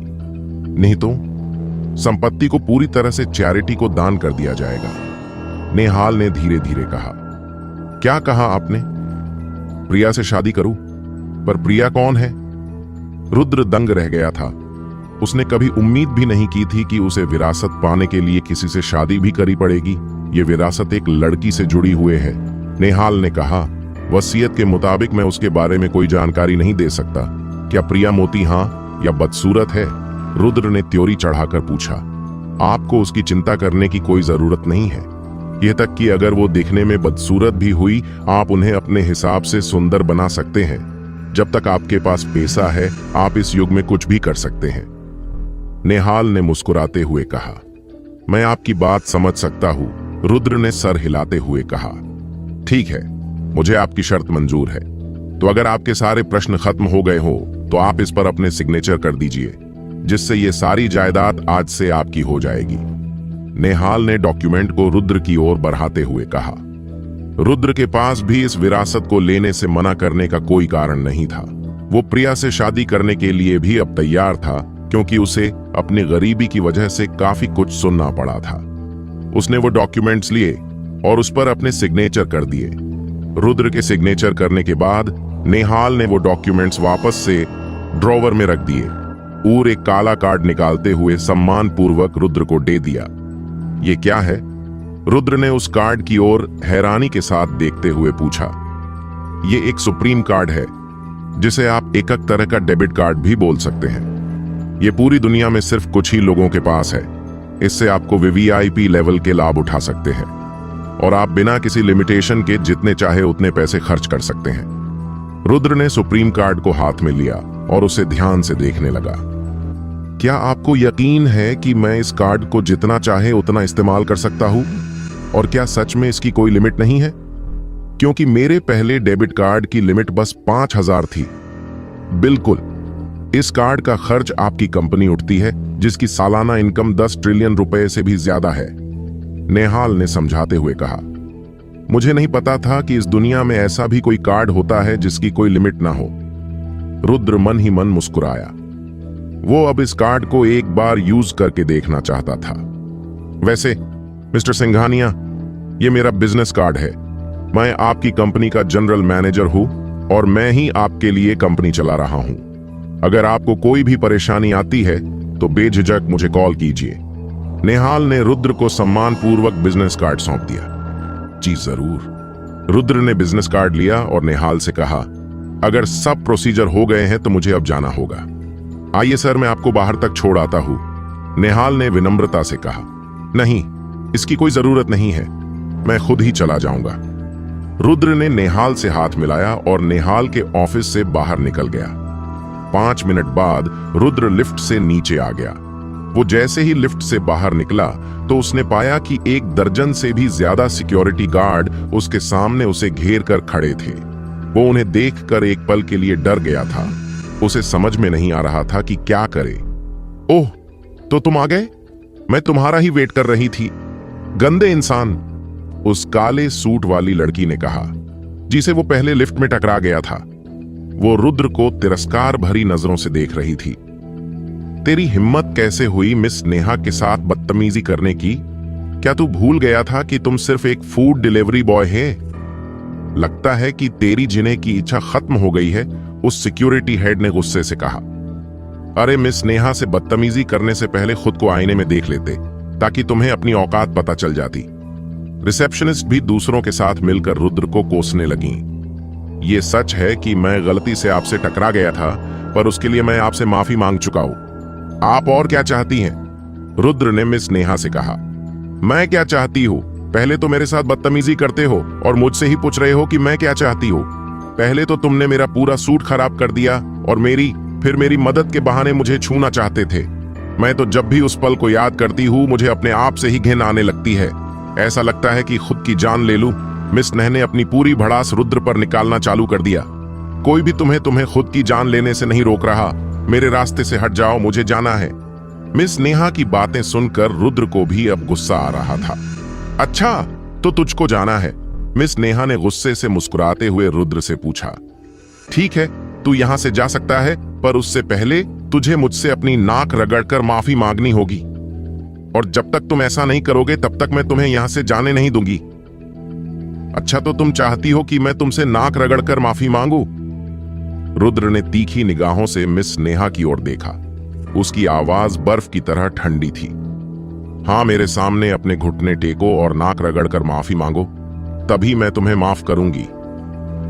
S1: नहीं तो संपत्ति को पूरी तरह से चैरिटी को दान कर दिया जाएगा। नेहाल ने धीरे धीरे कहा। क्या कहा आपने? प्रिया से शादी करूं? पर प्रिया कौन है? रुद्र दंग रह गया था। उसने कभी उम्मीद भी नहीं की थी कि उसे विरासत पाने के लिए किसी से शादी भी करनी पड़ेगी। ये विरासत एक लड़की से जुड़ी हुई है। नेहाल ने कहा, वसीयत के मुताबिक मैं उसके बारे में कोई जानकारी नहीं दे सकता। क्या प्रिया मोती हां या बदसूरत है? रुद्र ने त्योरी चढ़ाकर पूछा। आपको उसकी चिंता करने की कोई जरूरत नहीं है। यह तक कि अगर वो दिखने में बदसूरत भी हुई, आप उन्हें अपने हिसाब से सुंदर बना सकते हैं। जब तक आपके पास पैसा है, आप इस युग में कुछ भी कर सकते हैं। नेहाल ने मुस्कुराते हुए कहा। मैं आपकी बात समझ सकता हूं, रुद्र ने सर हिलाते हुए कहा। ठीक है, मुझे आपकी शर्त मंजूर है। तो अगर आपके सारे प्रश्न खत्म हो गए हो तो आप इस पर अपने सिग्नेचर कर दीजिए, जिससे ये सारी जायदाद आज से आपकी हो जाएगी। नेहाल ने डॉक्यूमेंट को रुद्र की ओर बढ़ाते हुए कहा। रुद्र के पास भी इस विरासत को लेने से मना करने का कोई कारण नहीं था। वो प्रिया से शादी करने के लिए भी अब तैयार था, क्योंकि उसे अपनी गरीबी की वजह से काफी कुछ सुनना पड़ा था। उसने वो डॉक्यूमेंट्स लिए और उस पर अपने सिग्नेचर कर दिए। रुद्र के सिग्नेचर करने के बाद नेहाल ने वो डॉक्यूमेंट्स वापस से ड्रॉवर में रख दिए और एक काला कार्ड निकालते हुए सम्मान पूर्वक रुद्र को दे दिया। ये क्या है? रुद्र ने उस कार्ड की ओर हैरानी के साथ देखते हुए पूछा। ये एक सुप्रीम कार्ड है, जिसे आप एक तरह का डेबिट कार्ड भी बोल सकते हैं। ये पूरी दुनिया में सिर्फ कुछ ही लोगों के पास है। इससे आपको वीवीआईपी लेवल के लाभ उठा सकते हैं और आप बिना किसी लिमिटेशन के जितने चाहे उतने पैसे खर्च कर सकते हैं। रुद्र ने सुप्रीम कार्ड को हाथ में लिया और उसे ध्यान से देखने लगा। क्या आपको यकीन है कि मैं इस कार्ड को जितना चाहे उतना इस्तेमाल कर सकता हूं? और क्या सच में इसकी कोई लिमिट नहीं है? क्योंकि मेरे पहले डेबिट कार्ड की लिमिट बस 5,000 थी। बिल्कुल, इस कार्ड का खर्च आपकी कंपनी उठती है, जिसकी सालाना इनकम 10 ट्रिलियन रुपए से भी ज्यादा है। नेहाल ने समझाते हुए कहा। मुझे नहीं पता था कि इस दुनिया में ऐसा भी कोई कार्ड होता है जिसकी कोई लिमिट ना हो। रुद्र मन ही मन मुस्कुराया। वो अब इस कार्ड को एक बार यूज करके देखना चाहता था। वैसे मिस्टर सिंघानिया, ये मेरा बिजनेस कार्ड है। मैं आपकी कंपनी का जनरल मैनेजर हूं और मैं ही आपके लिए कंपनी चला रहा हूं। अगर आपको कोई भी परेशानी आती है तो बेझिझक मुझे कॉल कीजिए। नेहाल ने रुद्र को सम्मान पूर्वक बिजनेस कार्ड सौंप दिया। जी जरूर। रुद्र ने बिजनेस कार्ड लिया और नेहाल से कहा, अगर सब प्रोसीजर हो गए हैं तो मुझे अब जाना होगा। आइए सर, मैं आपको बाहर तक छोड़ आता हूं। नेहाल ने विनम्रता से कहा। नहीं, इसकी कोई जरूरत नहीं है, मैं खुद ही चला जाऊंगा। रुद्र ने नेहाल से हाथ मिलाया और नेहाल के ऑफिस से बाहर निकल गया। 5 मिनट बाद रुद्र लिफ्ट से नीचे आ गया। वो जैसे ही लिफ्ट से बाहर निकला तो उसने पाया कि 1 दर्जन से भी ज्यादा सिक्योरिटी गार्ड उसके सामने उसे घेर कर खड़े थे। वो उन्हें देखकर एक पल के लिए डर गया था। उसे समझ में नहीं आ रहा था कि क्या करे। ओह, तो तुम आ गए? मैं तुम्हारा ही वेट कर रही थी। गंदे इंसान, उस काले सूट वाली लड़की ने कहा, जिसे वो पहले लिफ्ट में टकरा गया था। वो रुद्र को तिरस्कार भरी नजरों से देख रही थी। तेरी हिम्मत कैसे हुई मिस नेहा के साथ बदतमीजी करने की? क्या तू भूल गया था कि तुम सिर्फ एक फूड डिलीवरी बॉय है? लगता है कि तेरी जीने की इच्छा खत्म हो गई है, उस सिक्योरिटी हेड ने गुस्से से कहा। अरे मिस नेहा से बदतमीजी करने से पहले खुद को आईने में देख लेते, ताकि तुम्हें अपनी औकात पता चल जाती। रिसेप्शनिस्ट भी दूसरों के साथ मिलकर रुद्र को कोसने लगी। ये सच है कि मैं गलती से आपसे टकरा गया था, पर उसके लिए मैं आपसे माफी मांग चुका हूं। आप और क्या चाहती हैं? रुद्र ने मिस नेहा से कहा। मैं क्या चाहती हूं? पहले तो मेरे साथ बदतमीजी करते हो और मुझसे ही पूछ रहे हो कि मैं क्या चाहती हूं। पहले तो तुमने मेरा पूरा सूट खराब कर दिया और फिर मेरी मदद के बहाने मुझे छूना चाहते थे। मैं तो जब भी उस पल को याद करती हूँ मुझे अपने आप से ही घिन आने लगती है। ऐसा लगता है कि खुद की जान ले लूं। मिस नेहा ने अपनी पूरी भड़ास रुद्र पर निकालना चालू कर दिया। कोई भी तुम्हें खुद की जान लेने से नहीं रोक रहा। मेरे रास्ते से हट जाओ, मुझे जाना है। मिस नेहा की बातें सुनकर रुद्र को भी अब गुस्सा आ रहा था। अच्छा, तो तुझको जाना है? मिस नेहा ने गुस्से से मुस्कुराते हुए रुद्र से पूछा। ठीक है, तू यहां से जा सकता है, पर उससे पहले तुझे मुझसे अपनी नाक रगड़कर माफी मांगनी होगी। और जब तक तुम ऐसा नहीं करोगे तब तक मैं तुम्हें यहां से जाने नहीं दूंगी। अच्छा, तो तुम चाहती हो कि मैं तुमसे नाक रगड़कर माफी मांगू? रुद्र ने तीखी निगाहों से मिस नेहा की ओर देखा। उसकी आवाज बर्फ की तरह ठंडी थी। हाँ, मेरे सामने अपने घुटने टेको और नाक रगड़कर माफी मांगो, तभी मैं तुम्हें माफ करूंगी।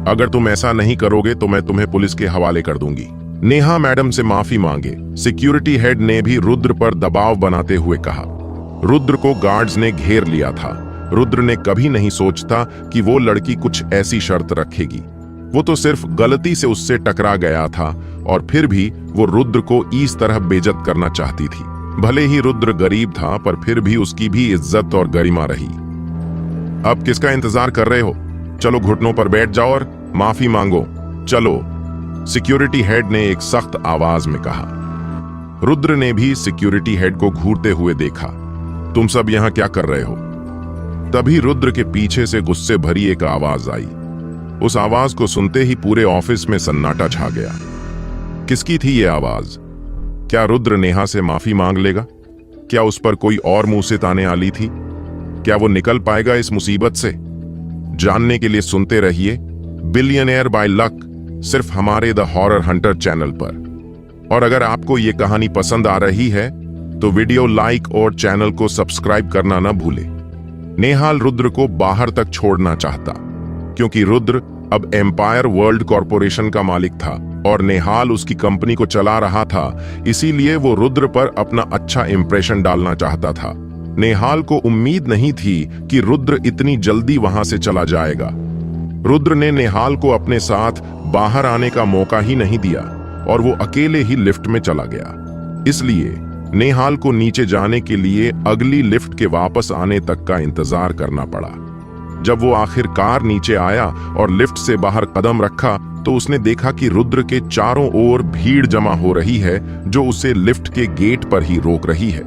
S1: अगर तुम ऐसा नहीं करोगे तो मैं तुम्हें पुलिस के हवाले कर दूंगी। नेहा मैडम से माफी मांगे, सिक्योरिटी हेड ने भी रुद्र पर दबाव बनाते हुए कहा। रुद्र को गार्ड्स ने घेर लिया था। रुद्र ने कभी नहीं सोचता कि वो लड़की कुछ ऐसी शर्त रखेगी। वो तो सिर्फ गलती से उससे टकरा गया था और फिर भी वो रुद्र को इस तरह बेइज्जत करना चाहती थी। भले ही रुद्र गरीब था, पर फिर भी उसकी भी इज्जत और गरिमा रही। अब किसका इंतजार कर रहे हो? चलो घुटनों पर बैठ जाओ और माफी मांगो। चलो, सिक्योरिटी हेड ने एक सख्त आवाज में कहा। रुद्र ने भी सिक्योरिटी हेड को घूरते हुए देखा। तुम सब यहां क्या कर रहे हो? तभी रुद्र के पीछे से गुस्से भरी एक आवाज आई। उस आवाज को सुनते ही पूरे ऑफिस में सन्नाटा छा गया। किसकी थी ये आवाज? क्या रुद्र नेहा से माफी मांग लेगा? क्या उस पर कोई और मुंह से ताने आली थी? क्या वो निकल पाएगा इस मुसीबत से? जानने के लिए सुनते रहिए बिलियनेयर बाय लक, सिर्फ हमारे द हॉरर हंटर चैनल पर। और अगर आपको ये कहानी पसंद आ रही है तो वीडियो लाइक और चैनल को सब्सक्राइब करना ना भूले। नेहाल रुद्र को बाहर तक छोड़ना चाहता, क्योंकि रुद्र अब एम्पायर वर्ल्ड कॉरपोरेशन का मालिक था और नेहाल उसकी कंपनी को चला रहा था। इसीलिए वो रुद्र पर अपना अच्छा इंप्रेशन डालना चाहता था। नेहाल को उम्मीद नहीं थी कि रुद्र इतनी जल्दी वहां से चला जाएगा। रुद्र ने नेहाल को अपने साथ बाहर आने का मौका ही नहीं दिया और वो अकेले ही लिफ्ट में चला गया। इसलिए नेहाल को नीचे जाने के लिए अगली लिफ्ट के वापस आने तक का इंतजार करना पड़ा। जब वो आखिरकार नीचे आया और लिफ्ट से बाहर कदम रखा तो उसने देखा कि रुद्र के चारों ओर भीड़ जमा हो रही है, जो उसे लिफ्ट के गेट पर ही रोक रही है।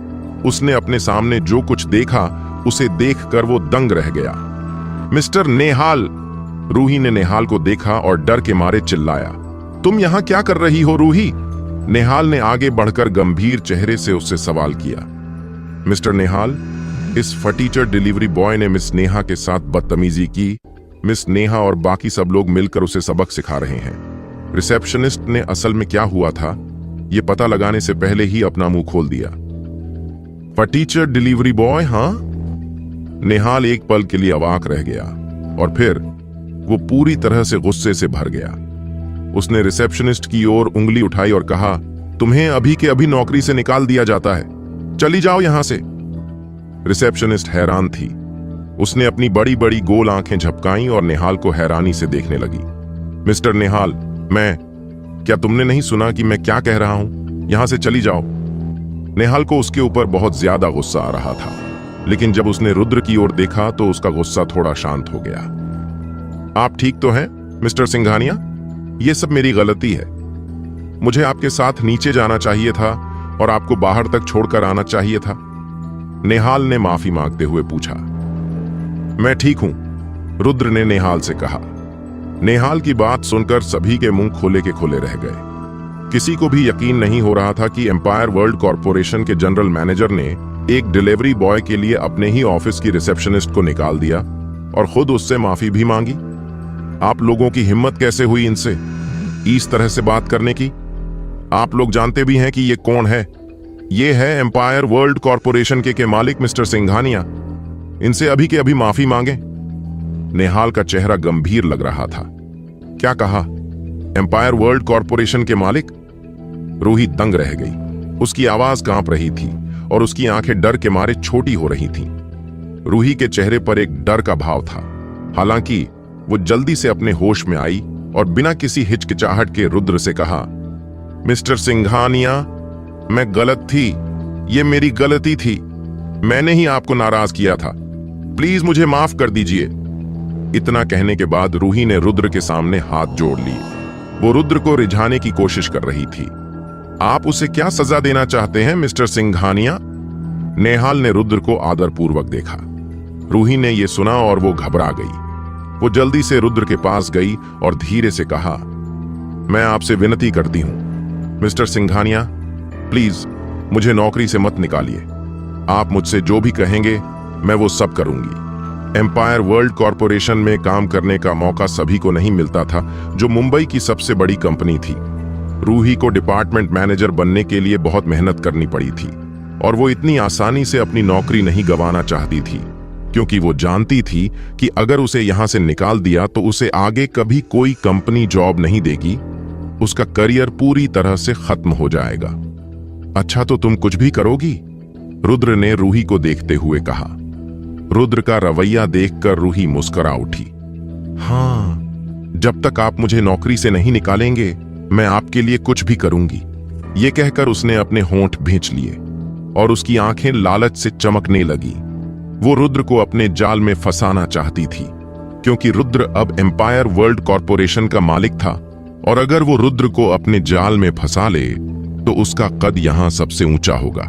S1: उसने अपने सामने जो कुछ देखा उसे देखकर वो दंग रह गया। मिस्टर नेहाल! रूही ने नेहाल को देखा और डर के मारे चिल्लाया। तुम यहां क्या कर रही हो रूही? नेहाल ने आगे बढ़कर गंभीर चेहरे से उससे सवाल किया। मिस्टर नेहाल, इस फटीचर डिलीवरी बॉय ने मिस नेहा के साथ बदतमीजी की। मिस नेहा और बाकी सब लोग मिलकर उसे सबक सिखा रहे हैं। रिसेप्शनिस्ट ने असल में क्या हुआ था ये पता लगाने से पहले ही अपना मुंह खोल दिया। फटीचर डिलीवरी बॉय? हाँ? नेहाल एक पल के लिए अवाक रह गया और फिर वो पूरी तरह से गुस्से से भर गया। उसने रिसेप्शनिस्ट की ओर उंगली उठाई और कहा, तुम्हें अभी के अभी नौकरी से निकाल दिया जाता है, चली जाओ यहां से। रिसेप्शनिस्ट हैरान थी। उसने अपनी बड़ी बड़ी गोल आंखें झपकाईं और नेहाल को हैरानी से देखने लगी। मिस्टर नेहाल, क्या तुमने नहीं सुना कि मैं क्या कह रहा हूं? यहां से चली जाओ। नेहाल को उसके ऊपर बहुत ज्यादा गुस्सा आ रहा था, लेकिन जब उसने रुद्र की ओर देखा तो उसका गुस्सा थोड़ा शांत हो गया। आप ठीक तो हैं मिस्टर सिंघानिया? ये सब मेरी गलती है। मुझे आपके साथ नीचे जाना चाहिए था और आपको बाहर तक छोड़कर आना चाहिए था। नेहाल ने माफी मांगते हुए पूछा। मैं ठीक हूं, रुद्र ने नेहाल से कहा। नेहाल की बात सुनकर सभी के मुंह खोले के खोले रह गए। किसी को भी यकीन नहीं हो रहा था कि एम्पायर वर्ल्ड कॉरपोरेशन के जनरल मैनेजर ने एक डिलीवरी बॉय के लिए अपने ही ऑफिस की रिसेप्शनिस्ट को निकाल दिया और खुद उससे माफी भी मांगी। आप लोगों की हिम्मत कैसे हुई इनसे इस तरह से बात करने की? आप लोग जानते भी हैं कि ये कौन है? ये है एम्पायर वर्ल्ड कॉरपोरेशन के मालिक मिस्टर सिंघानिया। इनसे अभी के अभी माफी मांगे। नेहाल का चेहरा गंभीर लग रहा था। क्या कहा? एम्पायर वर्ल्ड कॉरपोरेशन के मालिक? रूही दंग रह गई। उसकी आवाज कांप रही थी और उसकी आंखें डर के मारे छोटी हो रही थीं। रूही के चेहरे पर एक डर का भाव था। हालांकि वो जल्दी से अपने होश में आई और बिना किसी हिचकिचाहट के रुद्र से कहा, मिस्टर सिंघानिया, मैं गलत थी, ये मेरी गलती थी। मैंने ही आपको नाराज किया था, प्लीज मुझे माफ कर दीजिए। इतना कहने के बाद रूही ने रुद्र के सामने हाथ जोड़ लिए। वो रुद्र को रिझाने की कोशिश कर रही थी। आप उसे क्या सजा देना चाहते हैं मिस्टर सिंघानिया? नेहाल ने रुद्र को आदरपूर्वक देखा। रूही ने यह सुना और वो घबरा गई। वो जल्दी से रुद्र के पास गई और धीरे से कहा, मैं आपसे विनती करती हूं मिस्टर सिंघानिया, प्लीज मुझे नौकरी से मत निकालिए। आप मुझसे जो भी कहेंगे मैं वो सब करूंगी। एम्पायर वर्ल्ड कॉरपोरेशन में काम करने का मौका सभी को नहीं मिलता था, जो मुंबई की सबसे बड़ी कंपनी थी। रूही को डिपार्टमेंट मैनेजर बनने के लिए बहुत मेहनत करनी पड़ी थी और वो इतनी आसानी से अपनी नौकरी नहीं गंवाना चाहती थी, क्योंकि वो जानती थी कि अगर उसे यहां से निकाल दिया तो उसे आगे कभी कोई कंपनी जॉब नहीं देगी, उसका करियर पूरी तरह से खत्म हो जाएगा। अच्छा, तो तुम कुछ भी करोगी? रुद्र ने रूही को देखते हुए कहा। रुद्र का रवैया देखकर रूही मुस्कुरा उठी। हाँ, जब तक आप मुझे नौकरी से नहीं निकालेंगे मैं आपके लिए कुछ भी करूंगी। ये कहकर उसने अपने होंठ भींच लिए और उसकी आंखें लालच से चमकने लगी। वो रुद्र को अपने जाल में फंसाना चाहती थी, क्योंकि रुद्र अब एम्पायर वर्ल्ड कॉरपोरेशन का मालिक था और अगर वो रुद्र को अपने जाल में फंसा ले तो उसका कद यहां सबसे ऊंचा होगा।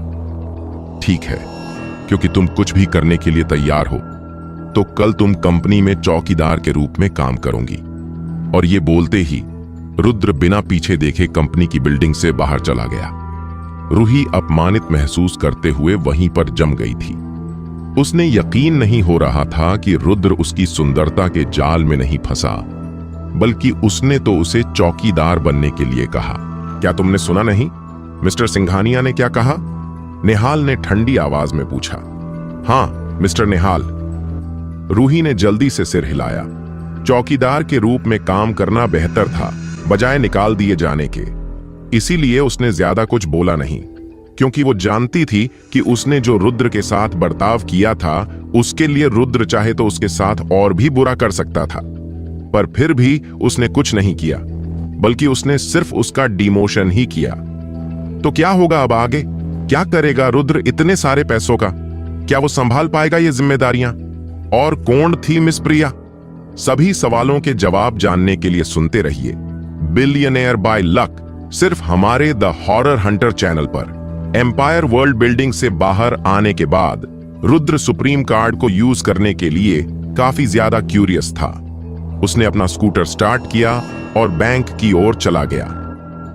S1: ठीक है, क्योंकि तुम कुछ भी करने के लिए तैयार हो तो कल तुम कंपनी में चौकीदार के रूप में काम करोगी। और ये बोलते ही रुद्र बिना पीछे देखे कंपनी की बिल्डिंग से बाहर चला गया। रूही अपमानित महसूस करते हुए वहीं पर जम गई थी। उसने यकीन नहीं हो रहा था कि रुद्र उसकी सुंदरता के जाल में नहीं फंसा, बल्कि उसने तो उसे चौकीदार बनने के लिए कहा। क्या तुमने सुना नहीं? मिस्टर सिंघानिया ने क्या कहा? निहाल ने ठंडी आवाज में पूछा। हाँ मिस्टर निहाल। रूही ने जल्दी से सिर हिलाया। चौकीदार के रूप में काम करना बेहतर था बजाय निकाल दिए जाने के। इसीलिए उसने ज्यादा कुछ बोला नहीं, क्योंकि वो जानती थी कि उसने जो रुद्र के साथ बर्ताव किया था उसके लिए रुद्र चाहे तो उसके साथ और भी बुरा कर सकता था। पर फिर भी उसने कुछ नहीं किया, बल्कि उसने सिर्फ उसका डिमोशन ही किया। तो क्या होगा अब आगे? क्या करेगा रुद्र इतने सारे पैसों का? क्या वो संभाल पाएगा ये जिम्मेदारियां? और कौन थी मिस प्रिया? सभी सवालों के जवाब जानने के लिए सुनते रहिए बिलियनेयर बाय लक, सिर्फ हमारे द हॉरर हंटर चैनल पर। एम्पायर वर्ल्ड बिल्डिंग से बाहर आने के बाद रुद्र सुप्रीम कार्ड को यूज करने के लिए काफी ज्यादा क्यूरियस था। उसने अपना स्कूटर स्टार्ट किया और बैंक की ओर चला गया।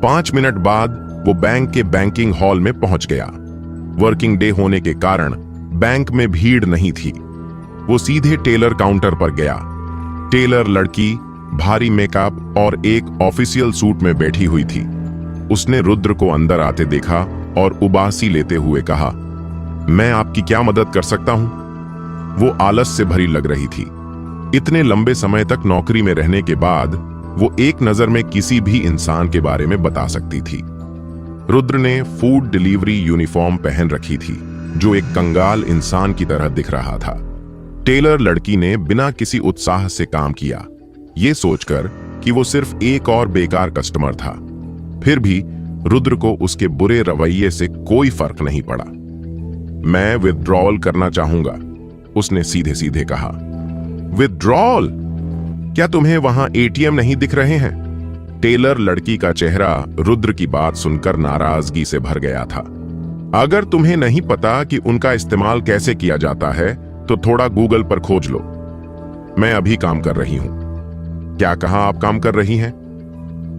S1: 5 मिनट बाद वो बैंक के बैंकिंग हॉल में पहुंच गया। वर्किंग डे होने के कारण बैंक में भीड़ नहीं थी। वो सीधे टेलर काउंटर पर गया। टेलर लड़की भारी मेकअप और एक ऑफिशियल सूट में बैठी हुई थी। उसने रुद्र को अंदर आते देखा और उबासी लेते हुए कहा, मैं आपकी क्या मदद कर सकता हूं? वो आलस से भरी लग रही थी। इतने लंबे समय तक नौकरी में रहने के बाद वो एक नजर में किसी भी इंसान के बारे में बता सकती थी। रुद्र ने फूड डिलीवरी यूनिफॉर्म पहन रखी थी, जो एक कंगाल इंसान की तरह दिख रहा था। टेलर लड़की ने बिना किसी उत्साह से काम किया, ये सोचकर कि वो सिर्फ एक और बेकार कस्टमर था। फिर भी रुद्र को उसके बुरे रवैये से कोई फर्क नहीं पड़ा। मैं विथड्रॉल करना चाहूंगा, उसने सीधे सीधे कहा। विथड्रॉल? क्या तुम्हें वहां एटीएम नहीं दिख रहे हैं? टेलर लड़की का चेहरा रुद्र की बात सुनकर नाराजगी से भर गया था। अगर तुम्हें नहीं पता कि उनका इस्तेमाल कैसे किया जाता है तो थोड़ा गूगल पर खोज लो। मैं अभी काम कर रही हूं। क्या कहा आप काम कर रही हैं?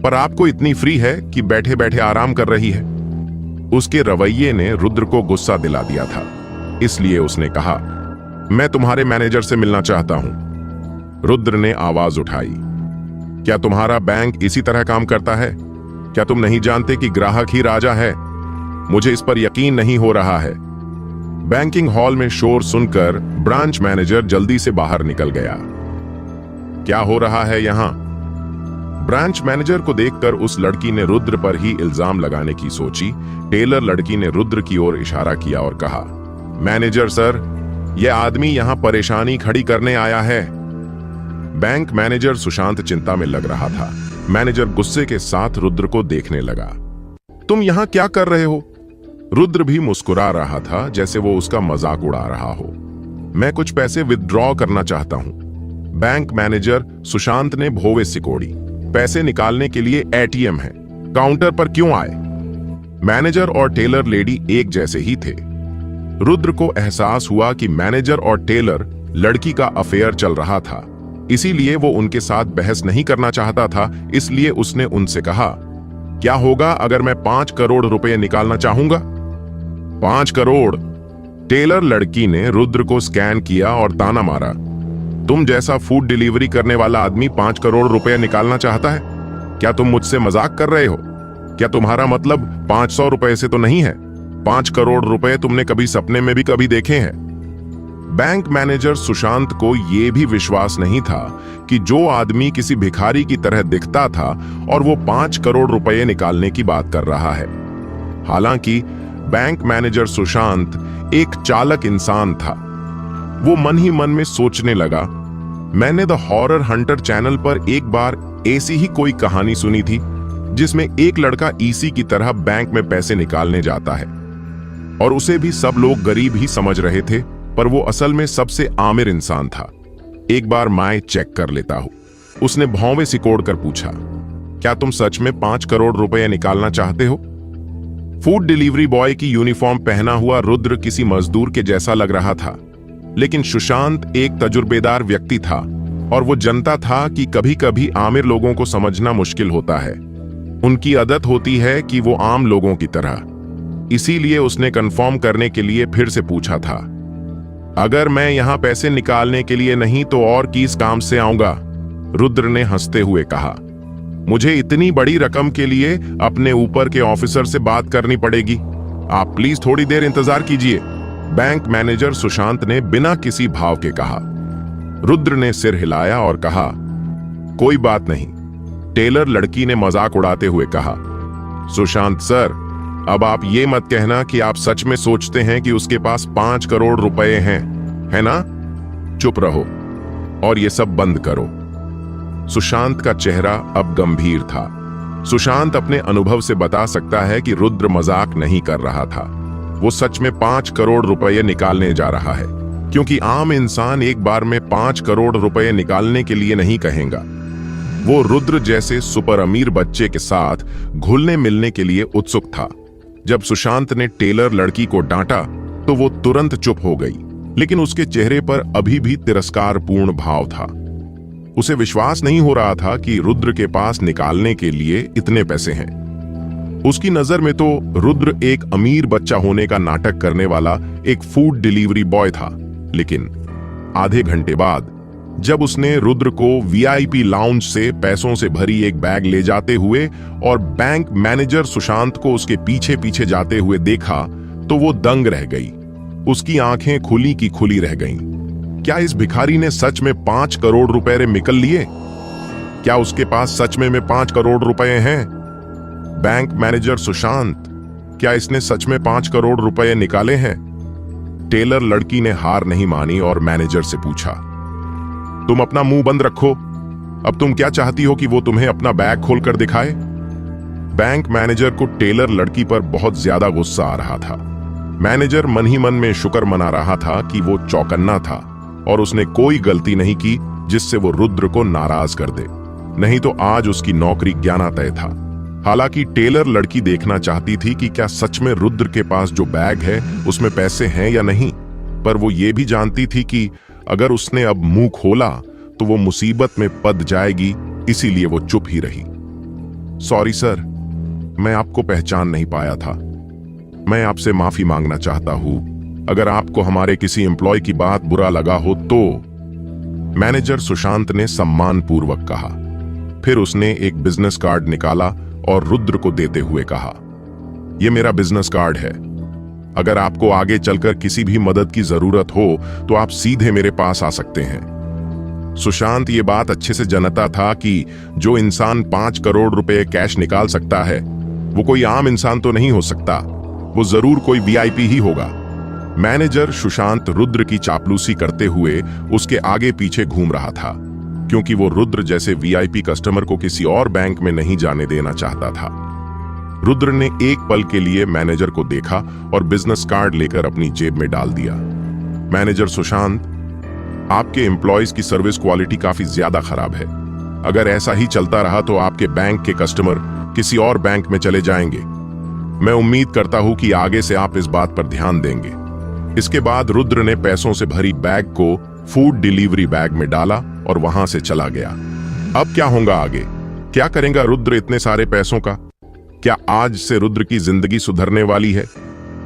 S1: पर आपको इतनी फ्री है कि बैठे बैठे आराम कर रही है। उसके रवैये ने रुद्र को गुस्सा दिला दिया था, इसलिए उसने कहा, मैं तुम्हारे मैनेजर से मिलना चाहता हूं। रुद्र ने आवाज उठाई। क्या तुम्हारा बैंक इसी तरह काम करता है? क्या तुम नहीं जानते कि ग्राहक ही राजा है? मुझे इस पर यकीन नहीं हो रहा है। बैंकिंग हॉल में शोर सुनकर ब्रांच मैनेजर जल्दी से बाहर निकल गया। क्या हो रहा है यहां? ब्रांच मैनेजर को देखकर उस लड़की ने रुद्र पर ही इल्जाम लगाने की सोची। टेलर लड़की ने रुद्र की ओर इशारा किया और कहा, मैनेजर सर, यह आदमी यहां परेशानी खड़ी करने आया है। बैंक मैनेजर सुशांत चिंता में लग रहा था। मैनेजर गुस्से के साथ रुद्र को देखने लगा। तुम यहां क्या कर रहे हो? रुद्र भी मुस्कुरा रहा था, जैसे वो उसका मजाक उड़ा रहा हो। मैं कुछ पैसे विथड्रॉ करना चाहता हूं। बैंक मैनेजर सुशांत ने भौवे सिकोड़ी। पैसे निकालने के लिए एटीएम है, काउंटर पर क्यों आए? मैनेजर और टेलर लेडी एक जैसे ही थे। रुद्र को एहसास हुआ कि मैनेजर और टेलर लड़की का अफेयर चल रहा था, इसीलिए वो उनके साथ बहस नहीं करना चाहता था। इसलिए उसने उनसे कहा, क्या होगा अगर मैं 5 करोड़ रुपए निकालना चाहूंगा? 5 करोड़? टेलर लड़की ने रुद्र को स्कैन किया और ताना मारा, तुम जैसा फूड डिलीवरी करने वाला आदमी 5 करोड़ रुपए निकालना चाहता है? क्या तुम मुझसे मजाक कर रहे हो? क्या तुम्हारा मतलब 500 रुपए से तो नहीं है? 5 करोड़ रुपए तुमने कभी सपने में भी कभी देखे हैं? बैंक मैनेजर सुशांत को यह भी विश्वास नहीं था कि जो आदमी किसी भिखारी की तरह दिखता था और वो 5 करोड़ रुपए निकालने की बात कर रहा है। हालांकि बैंक मैनेजर सुशांत एक चालाक इंसान था। वो मन ही मन में सोचने लगा, मैंने द हॉरर हंटर चैनल पर एक बार ऐसी ही कोई कहानी सुनी थी जिसमें एक लड़का ईसी की तरह बैंक में पैसे निकालने जाता है और उसे भी सब लोग गरीब ही समझ रहे थे, पर वो असल में सबसे आमिर इंसान था। एक बार मैं चेक कर लेता हूं, उसने भौंवे सिकोड़ कर पूछा, क्या तुम सच में 5 करोड़ रुपए निकालना चाहते हो? फूड डिलीवरी बॉय की यूनिफॉर्म पहना हुआ रुद्र किसी मजदूर के जैसा लग रहा था, लेकिन सुशांत एक तजुर्बेदार व्यक्ति था और वो जानता था कि कभी कभी आमिर लोगों को समझना मुश्किल होता है। उनकी आदत होती है कि वो आम लोगों की तरह। इसीलिए उसने कंफर्म करने के लिए फिर से पूछा था, अगर मैं यहां पैसे निकालने के लिए नहीं तो और किस काम से आऊंगा? रुद्र ने हंसते हुए कहा, मुझे इतनी बड़ी रकम के लिए अपने ऊपर के ऑफिसर से बात करनी पड़ेगी। आप प्लीज थोड़ी देर इंतजार कीजिए, बैंक मैनेजर सुशांत ने बिना किसी भाव के कहा। रुद्र ने सिर हिलाया और कहा, कोई बात नहीं। टेलर लड़की ने मजाक उड़ाते हुए कहा, सुशांत सर, अब आप ये मत कहना कि आप सच में सोचते हैं कि उसके पास 5 करोड़ रुपए हैं, है ना? चुप रहो और ये सब बंद करो। सुशांत का चेहरा अब गंभीर था। सुशांत अपने अनुभव से बता सकता है कि रुद्र मजाक नहीं कर रहा था। वो सच में 5 करोड़ रुपए निकालने जा रहा है, क्योंकि आम इंसान एक बार में 5 करोड़ रुपए निकालने के लिए नहीं कहेगा। वो रुद्र जैसे सुपर अमीर बच्चे के साथ घुलने मिलने के लिए उत्सुक था। जब सुशांत ने टेलर लड़की को डांटा तो वो तुरंत चुप हो गई, लेकिन उसके चेहरे पर अभी भी तिरस्कारपूर्ण भाव था। उसे विश्वास नहीं हो रहा था कि रुद्र के पास निकालने के लिए इतने पैसे हैं। उसकी नजर में तो रुद्र एक अमीर बच्चा होने का नाटक करने वाला एक फूड डिलीवरी बॉय था। लेकिन आधे घंटे बाद जब उसने रुद्र को वीआईपी लाउंज से पैसों से भरी एक बैग ले जाते हुए और बैंक मैनेजर सुशांत को उसके पीछे पीछे जाते हुए देखा तो वो दंग रह गई। उसकी आंखें खुली की खुली रह गईं। क्या इस भिखारी ने सच में 5 करोड़ रुपए निकल लिए? क्या उसके पास सच में 5 करोड़ रुपए हैं? बैंक मैनेजर सुशांत, क्या इसने सच में 5 करोड़ रुपए निकाले हैं? टेलर लड़की ने हार नहीं मानी और मैनेजर से पूछा, तुम अपना मुंह बंद रखो। अब तुम क्या चाहती हो कि वो तुम्हें अपना बैग खोलकर दिखाए? बैंक मैनेजर को टेलर लड़की पर बहुत ज्यादा गुस्सा आ रहा था। मैनेजर मन ही मन में शुक्र मना रहा था कि वो चौकन्ना था और उसने कोई गलती नहीं की जिससे वो रुद्र को नाराज कर दे, नहीं तो आज उसकी नौकरी ज्ञाना तय था। हालांकि टेलर लड़की देखना चाहती थी कि क्या सच में रुद्र के पास जो बैग है उसमें पैसे हैं या नहीं, पर वो ये भी जानती थी कि अगर उसने अब मुंह खोला तो वो मुसीबत में पड़ जाएगी, इसीलिए वो चुप ही रही। सॉरी सर, मैं आपको पहचान नहीं पाया था। मैं आपसे माफी मांगना चाहता हूं। अगर आपको हमारे किसी एम्प्लॉय की बात बुरा लगा हो तो, मैनेजर सुशांत ने सम्मानपूर्वक कहा। फिर उसने एक बिजनेस कार्ड निकाला और रुद्र को देते हुए कहा, यह मेरा बिजनेस कार्ड है। अगर आपको आगे चलकर किसी भी मदद की जरूरत हो तो आप सीधे मेरे पास आ सकते हैं। सुशांत ये बात अच्छे से जानता था कि जो इंसान 5 करोड़ रुपए कैश निकाल सकता है वो कोई आम इंसान तो नहीं हो सकता, वो जरूर कोई वीआईपी ही होगा। मैनेजर सुशांत रुद्र की चापलूसी करते हुए उसके आगे पीछे घूम रहा था, क्योंकि वो रुद्र जैसे वीआईपी कस्टमर को किसी और बैंक में नहीं जाने देना चाहता था। रुद्र ने एक पल के लिए मैनेजर को देखा और बिजनेस कार्ड लेकर अपनी जेब में डाल दिया। मैनेजर सुशांत, आपके एम्प्लॉयज की सर्विस क्वालिटी काफी ज्यादा खराब है। अगर ऐसा ही चलता रहा तो आपके बैंक के कस्टमर किसी और बैंक में चले जाएंगे। मैं उम्मीद करता हूं कि आगे से आप इस बात पर ध्यान देंगे। इसके बाद रुद्र ने पैसों से भरी बैग को फूड डिलीवरी बैग में डाला और वहां से चला गया। अब क्या होगा आगे? क्या करेगा रुद्र इतने सारे पैसों का? क्या आज से रुद्र की जिंदगी सुधरने वाली है?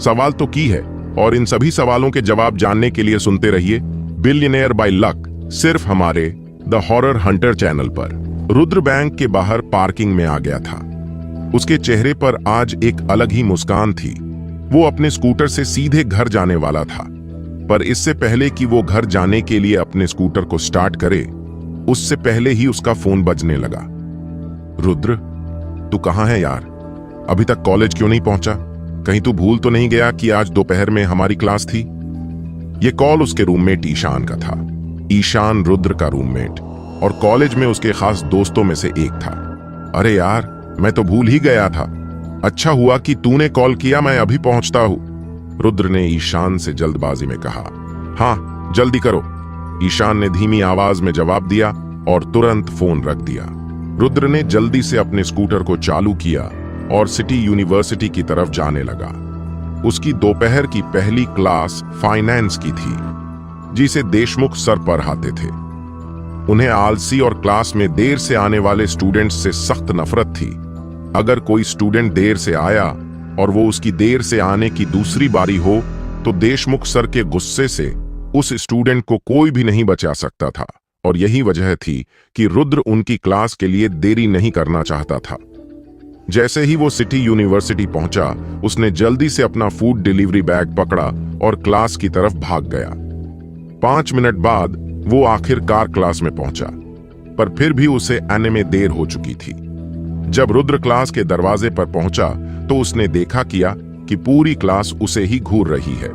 S1: सवाल तो की है, और इन सभी सवालों के जवाब जानने के लिए सुनते रहिए बिलियनेयर बाय लक, सिर्फ हमारे द हॉरर हंटर चैनल पर। रुद्र बैंक के बाहर पार्किंग में आ गया था। उसके चेहरे पर आज एक अलग ही मुस्कान थी। वो अपने स्कूटर से सीधे घर जाने वाला था, पर इससे पहले कि वो घर जाने के लिए अपने स्कूटर को स्टार्ट करे, उससे पहले ही उसका फोन बजने लगा। रुद्र, तू कहाँ है यार? अभी तक कॉलेज क्यों नहीं पहुंचा? कहीं तू भूल तो नहीं गया कि आज दोपहर में हमारी क्लास थी? ये कॉल उसके रूममेट ईशान का था। ईशान रुद्र का रूममेट और कॉलेज में उसके खास दोस्तों में से एक था। अरे यार, मैं तो भूल ही गया था। अच्छा हुआ कि तूने कॉल किया, मैं अभी पहुंचता हूं। रुद्र ने ईशान से जल्दबाजी में कहा। हाँ, जल्दी करो, ईशान ने धीमी आवाज में जवाब दिया और तुरंत फोन रख दिया। रुद्र ने जल्दी से अपने स्कूटर को चालू किया और सिटी यूनिवर्सिटी की तरफ जाने लगा। उसकी दोपहर की पहली क्लास फाइनेंस की थी, जिसे देशमुख सर पढ़ाते थे। उन्हें आलसी और क्लास में देर से आने वाले स्टूडेंट्स से सख्त नफरत थी। अगर कोई स्टूडेंट देर से आया और वो उसकी देर से आने की दूसरी बारी हो, तो देशमुख सर के गुस्से से उस स्टूडेंट को कोई भी नहीं बचा सकता था। और यही वजह थी कि रुद्र उनकी क्लास के लिए देरी नहीं करना चाहता था। जैसे ही वो सिटी यूनिवर्सिटी पहुंचा, उसने जल्दी से अपना फूड डिलीवरी बैग पकड़ा और क्लास की तरफ भाग गया। 5 मिनट बाद वो आखिरकार क्लास में पहुंचा, पर फिर भी उसे आने में देर हो चुकी थी। जब रुद्र क्लास के दरवाजे पर पहुंचा तो उसने देखा किया कि पूरी क्लास उसे ही घूर रही है।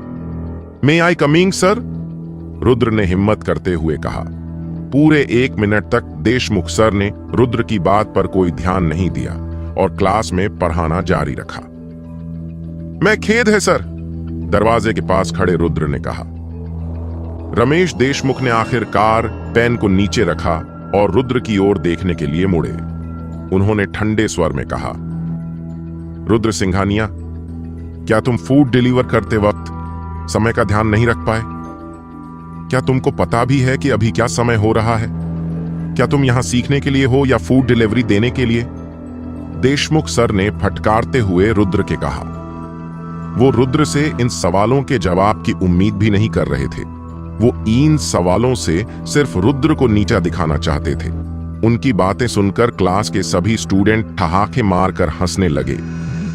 S1: मे आई कमिंग सर? रुद्र ने हिम्मत करते हुए कहा। पूरे 1 मिनट तक देशमुख सर ने रुद्र की बात पर कोई ध्यान नहीं दिया और क्लास में पढ़ाना जारी रखा। मैं खेद है सर, दरवाजे के पास खड़े रुद्र ने कहा। रमेश देशमुख ने आखिरकार पेन को नीचे रखा और रुद्र की ओर देखने के लिए मुड़े। उन्होंने ठंडे स्वर में कहा, रुद्र सिंघानिया, क्या तुम फूड डिलीवर करते वक्त समय का ध्यान नहीं रख पाए? क्या तुमको पता भी है कि अभी क्या समय हो रहा है? क्या तुम यहां सीखने के लिए हो या फूड डिलीवरी देने के लिए? देशमुख सर ने फटकारते हुए रुद्र के कहा। वो रुद्र से इन सवालों के जवाब की उम्मीद भी नहीं कर रहे थे। वो इन सवालों से सिर्फ रुद्र को नीचा दिखाना चाहते थे। उनकी बातें सुनकर क्लास के सभी स्टूडेंट ठहाके मारकर हंसने लगे।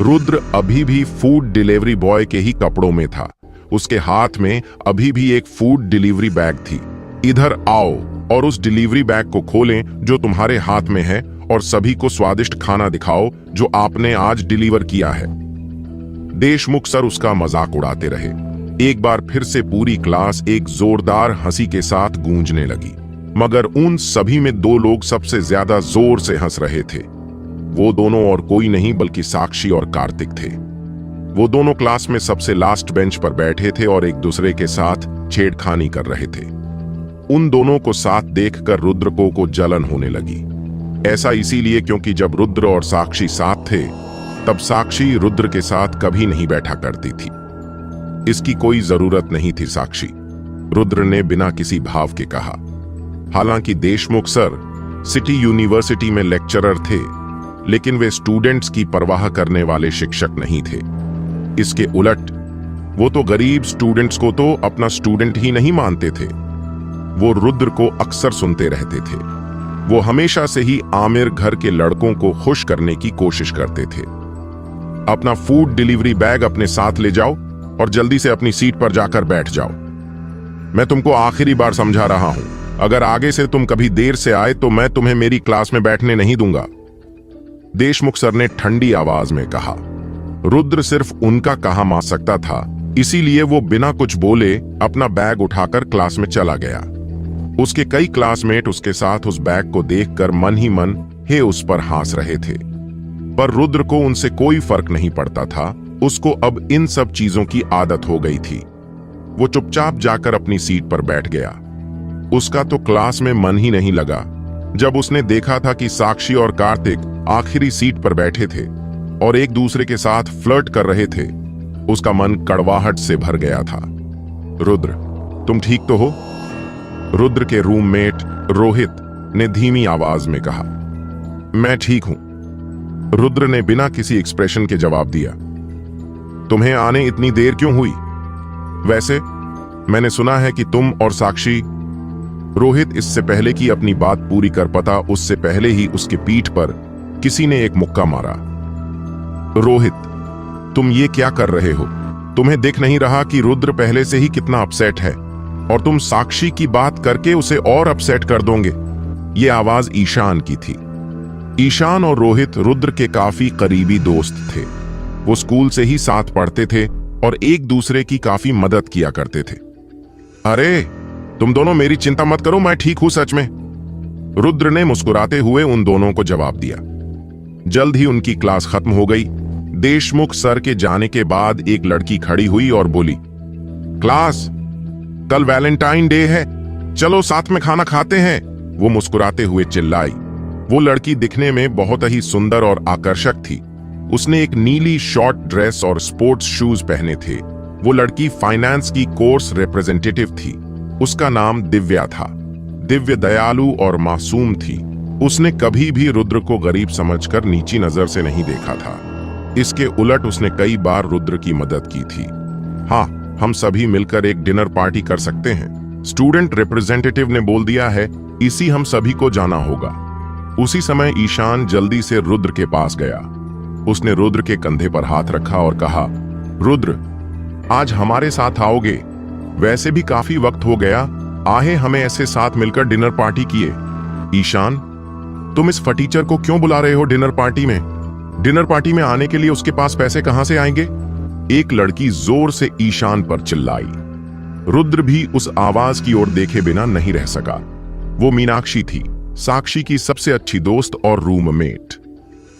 S1: रुद्र अभी भी फूड डिलीवरी बॉय के ही कपड़ों में था। उसके हाथ में अभी भी एक फूड डिलीवरी बैग थी। इधर आओ और उस डिलीवरी बैग को खोलें जो तुम्हारे हाथ में है और सभी को स्वादिष्ट खाना दिखाओ जो आपने आज डिलीवर किया है। देशमुख सर उसका मजाक उड़ाते रहे। एक बार फिर से पूरी क्लास एक जोरदार हंसी के साथ गूंजने लगी, मगर उन सभी में 2 लोग सबसे ज्यादा जोर से हंस रहे थे। वो दोनों और कोई नहीं बल्कि साक्षी और कार्तिक थे। वो दोनों क्लास में सबसे लास्ट बेंच पर बैठे थे और एक दूसरे के साथ छेड़खानी कर रहे थे। उन दोनों को साथ देखकर रुद्र को जलन होने लगी। ऐसा इसीलिए क्योंकि जब रुद्र और साक्षी साथ थे, तब साक्षी रुद्र के साथ कभी नहीं बैठा करती थी। इसकी कोई जरूरत नहीं थी साक्षी, रुद्र ने बिना किसी भाव के कहा। हालांकि देशमुख सर सिटी यूनिवर्सिटी में लेक्चरर थे, लेकिन वे स्टूडेंट्स की परवाह करने वाले शिक्षक नहीं थे। इसके उलट वो तो गरीब स्टूडेंट्स को तो अपना स्टूडेंट ही नहीं मानते थे। वो रुद्र को अक्सर सुनते रहते थे। वो हमेशा से ही आमिर घर के लड़कों को खुश करने की कोशिश करते थे। अपना फूड डिलीवरी बैग अपने साथ ले जाओ और जल्दी से अपनी सीट पर जाकर बैठ जाओ। मैं तुमको आखिरी बार समझा रहा हूं, अगर आगे से तुम कभी देर से आए तो मैं तुम्हें मेरी क्लास में बैठने नहीं दूंगा, देशमुख सर ने ठंडी आवाज में कहा। रुद्र सिर्फ उनका कहा मान सकता था, इसीलिए वो बिना कुछ बोले अपना बैग उठाकर क्लास में चला गया। उसके कई क्लासमेट उसके साथ उस बैग को देखकर मन ही मन हे उस पर हंस रहे थे, पर रुद्र को उनसे कोई फर्क नहीं पड़ता था। उसको अब इन सब चीजों की आदत हो गई थी। वो चुपचाप जाकर अपनी सीट पर बैठ गया। उसका तो क्लास में मन ही नहीं लगा। जब उसने देखा था कि साक्षी और कार्तिक आखिरी सीट पर बैठे थे और एक दूसरे के साथ फ्लर्ट कर रहे थे, उसका मन कड़वाहट से भर गया था। रुद्र, तुम ठीक तो हो? रुद्र के रूममेट रोहित ने धीमी आवाज में कहा। मैं ठीक हूं, रुद्र ने बिना किसी एक्सप्रेशन के जवाब दिया। तुम्हें आने इतनी देर क्यों हुई? वैसे मैंने सुना है कि तुम और साक्षी। रोहित इससे पहले कि अपनी बात पूरी कर पाता उससे पहले ही उसके पीठ पर किसी ने एक मुक्का मारा। रोहित, तुम ये क्या कर रहे हो? तुम्हें दिख नहीं रहा कि रुद्र पहले से ही कितना अपसेट है और तुम साक्षी की बात करके उसे और अपसेट कर दोगे। ये आवाज ईशान की थी। ईशान और रोहित रुद्र के काफी करीबी दोस्त थे। वो स्कूल से ही साथ पढ़ते थे और एक दूसरे की काफी मदद किया करते थे। अरे तुम दोनों मेरी चिंता मत करो, मैं ठीक हूं सच में, रुद्र ने मुस्कुराते हुए उन दोनों को जवाब दिया। जल्द ही उनकी क्लास खत्म हो गई। देशमुख सर के जाने के बाद एक लड़की खड़ी हुई और बोली, क्लास, कल वैलेंटाइन डे है, चलो साथ में खाना खाते हैं। वो मुस्कुराते हुए चिल्लाई। वो लड़की दिखने में बहुत ही सुंदर और आकर्षक थी। उसने एक नीली शॉर्ट ड्रेस और स्पोर्ट्स शूज पहने थे। वो लड़की फाइनेंस की कोर्स रिप्रेजेंटेटिव थी। उसका नाम दिव्या था। दिव्या दयालु और मासूम थी। उसने कभी भी रुद्र को गरीब समझकर नीची नजर से नहीं देखा था। इसके उलट उसने कई बार रुद्र की मदद की थी। हाँ, हम सभी मिलकर एक डिनर पार्टी कर सकते हैं, स्टूडेंट रिप्रेजेंटेटिव ने बोल दिया है, इसी हम सभी को जाना होगा। उसी समय ईशान जल्दी से रुद्र के पास गया। उसने रुद्र के कंधे पर हाथ रखा और कहा, रुद्र, आज हमारे साथ आओगे? वैसे भी काफी वक्त हो गया, आहे हमें ऐसे साथ मिलकर डिनर पार्टी किए। ईशान, तुम इस फटीचर को क्यों बुला रहे हो डिनर पार्टी में? डिनर पार्टी में आने के लिए उसके पास पैसे कहां से आएंगे? एक लड़की जोर से ईशान पर चिल्लाई। रुद्र भी उस आवाज की ओर देखे बिना नहीं रह सका। वो मीनाक्षी थी, साक्षी की सबसे अच्छी दोस्त और रूममेट।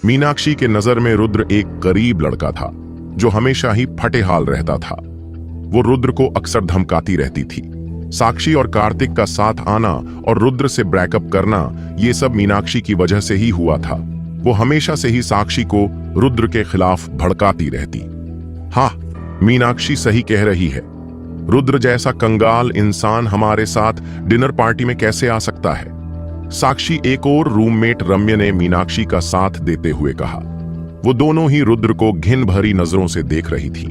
S1: मीनाक्षी के नजर में रुद्र एक गरीब लड़का था जो हमेशा ही फटेहाल रहता था। वो रुद्र को अक्सर धमकाती रहती थी। साक्षी और कार्तिक का साथ आना और रुद्र से ब्रेकअप करना, ये सब मीनाक्षी की वजह से ही हुआ था। वो हमेशा से ही साक्षी को रुद्र के खिलाफ भड़काती रहती। हाँ, मीनाक्षी सही कह रही है। रुद्र जैसा कंगाल इंसान हमारे साथ डिनर पार्टी में कैसे आ सकता है? साक्षी एक और रूममेट रम्य ने मीनाक्षी का साथ देते हुए कहा। वो दोनों ही रुद्र को घिन भरी नजरों से देख रही थी।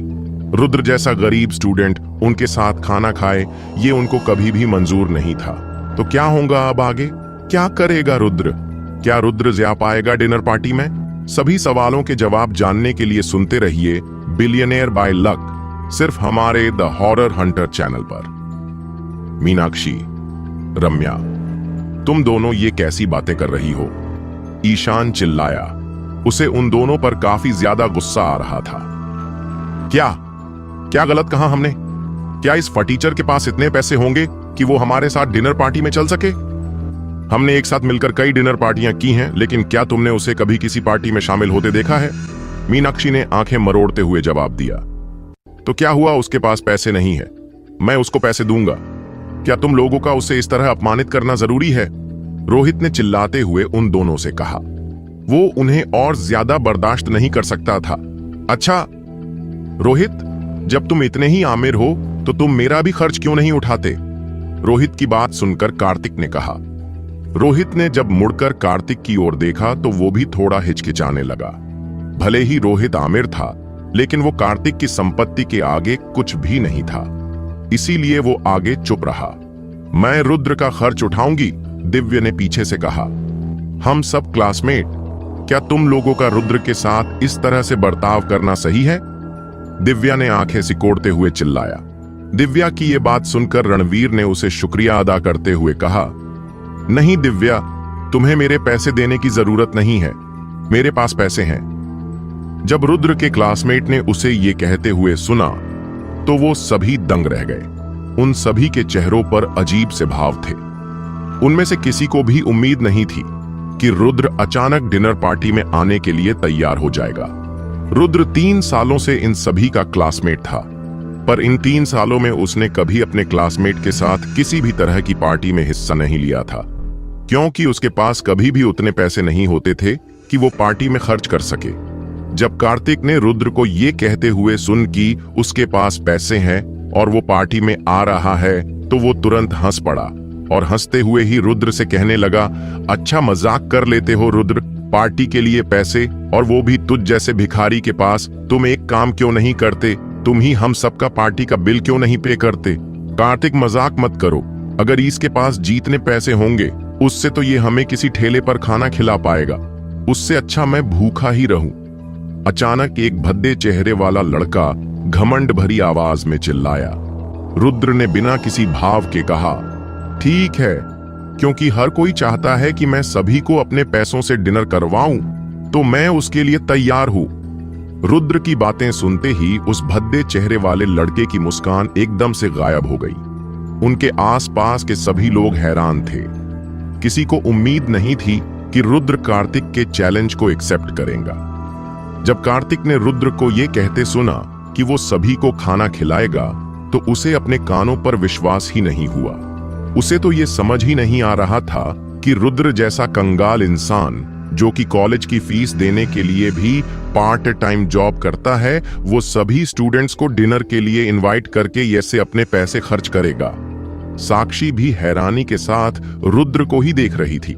S1: रुद्र जैसा गरीब स्टूडेंट उनके साथ खाना खाए, ये उनको कभी भी मंजूर नहीं था। तो क्या होगा अब आगे? क्या करेगा रुद्र? क्या रुद्र जा पाएगा डिनर पार्टी में? सभी सवालों के जवाब जानने के लिए सुनते रहिए बिलियनेयर बाय लक, सिर्फ हमारे द हॉरर हंटर चैनल पर। मीनाक्षी, रम्या, तुम दोनों ये कैसी बातें कर रही हो? ईशान चिल्लाया। उसे उन दोनों पर काफी ज्यादा गुस्सा आ रहा था। क्या गलत कहा हमने? क्या इस फटीचर के पास इतने पैसे होंगे कि वो हमारे साथ डिनर पार्टी में चल सके? हमने एक साथ मिलकर कई डिनर पार्टियां की हैं, लेकिन क्या तुमने उसे कभी किसी पार्टी में शामिल होते देखा है? मीनाक्षी ने आंखें मरोड़ते हुए जवाब दिया। तो क्या हुआ, उसके पास पैसे नहीं है, मैं उसको पैसे दूंगा। क्या तुम लोगों का उसे इस तरह अपमानित करना जरूरी है? रोहित ने चिल्लाते हुए उन दोनों से कहा। वो उन्हें और ज्यादा बर्दाश्त नहीं कर सकता था। अच्छा रोहित, जब तुम इतने ही आमिर हो तो तुम मेरा भी खर्च क्यों नहीं उठाते? रोहित की बात सुनकर कार्तिक ने कहा। रोहित ने जब मुड़कर कार्तिक की ओर देखा तो वो भी थोड़ा हिचकिचाने लगा। भले ही रोहित आमिर था, लेकिन वो कार्तिक की संपत्ति के आगे कुछ भी नहीं था, इसीलिए वो आगे चुप रहा। मैं रुद्र का खर्च उठाऊंगी, दिव्या ने पीछे से कहा। हम सब क्लासमेट, क्या तुम लोगों का रुद्र के साथ इस तरह से बर्ताव करना सही है? दिव्या ने आंखें सिकोड़ते हुए चिल्लाया। दिव्या की ये बात सुनकर रणवीर ने उसे शुक्रिया अदा करते हुए कहा, नहीं दिव्या, तुम्हें मेरे पैसे देने की जरूरत नहीं है, मेरे पास पैसे हैं। जब रुद्र के क्लासमेट ने उसे ये कहते हुए सुना तो वो सभी दंग रह गए। उन सभी के चेहरों पर अजीब से भाव थे। उनमें से किसी को भी उम्मीद नहीं थी कि रुद्र अचानक डिनर पार्टी में आने के लिए तैयार हो जाएगा। रुद्र 3 सालों से इन सभी का क्लासमेट था, पर इन 3 सालों में उसने कभी अपने क्लासमेट के साथ किसी भी तरह की पार्टी में हिस्सा नहीं लिया था, क्योंकि उसके पास कभी भी उतने पैसे नहीं होते थे कि वो पार्टी में खर्च कर सके। जब कार्तिक ने रुद्र को ये कहते हुए सुन कि उसके पास पैसे हैं और वो पार्टी में आ रहा है, तो वो तुरंत हंस पड़ा और हंसते हुए ही रुद्र से कहने लगा, अच्छा मजाक कर लेते हो रुद्र, पार्टी के लिए पैसे, और वो भी तुझ जैसे भिखारी के पास। तुम एक काम क्यों नहीं करते, तुम ही हम सबका पार्टी का बिल क्यों नहीं पे करते? कार्तिक मजाक मत करो, अगर इसके पास जीतने पैसे होंगे उससे तो ये हमें किसी ठेले पर खाना खिला पाएगा, उससे अच्छा मैं भूखा ही रहूं। अचानक एक भद्दे चेहरे वाला लड़का घमंड भरी आवाज में चिल्लाया। रुद्र ने बिना किसी भाव के कहा, ठीक है, क्योंकि हर कोई चाहता है कि मैं सभी को अपने पैसों से डिनर करवाऊं, तो मैं उसके लिए तैयार हूं। रुद्र की बातें सुनते ही उस भद्दे चेहरे वाले लड़के की मुस्कान एकदम से गायब हो गई। उनके आसपास के सभी लोग हैरान थे। किसी को उम्मीद नहीं थी कि रुद्र कार्तिक के चैलेंज को एक्सेप्ट करेगा। जब कार्तिक ने रुद्र को यह कहते सुना कि वो सभी को खाना खिलाएगा, तो उसे अपने कानों पर विश्वास ही नहीं हुआ। उसे तो ये समझ ही नहीं आ रहा था कि रुद्र जैसा कंगाल इंसान, जो कि कॉलेज की फीस देने के लिए भी पार्ट टाइम जॉब करता है, वो सभी स्टूडेंट्स को डिनर के लिए इनवाइट करके ऐसे अपने पैसे खर्च करेगा। साक्षी भी हैरानी के साथ रुद्र को ही देख रही थी।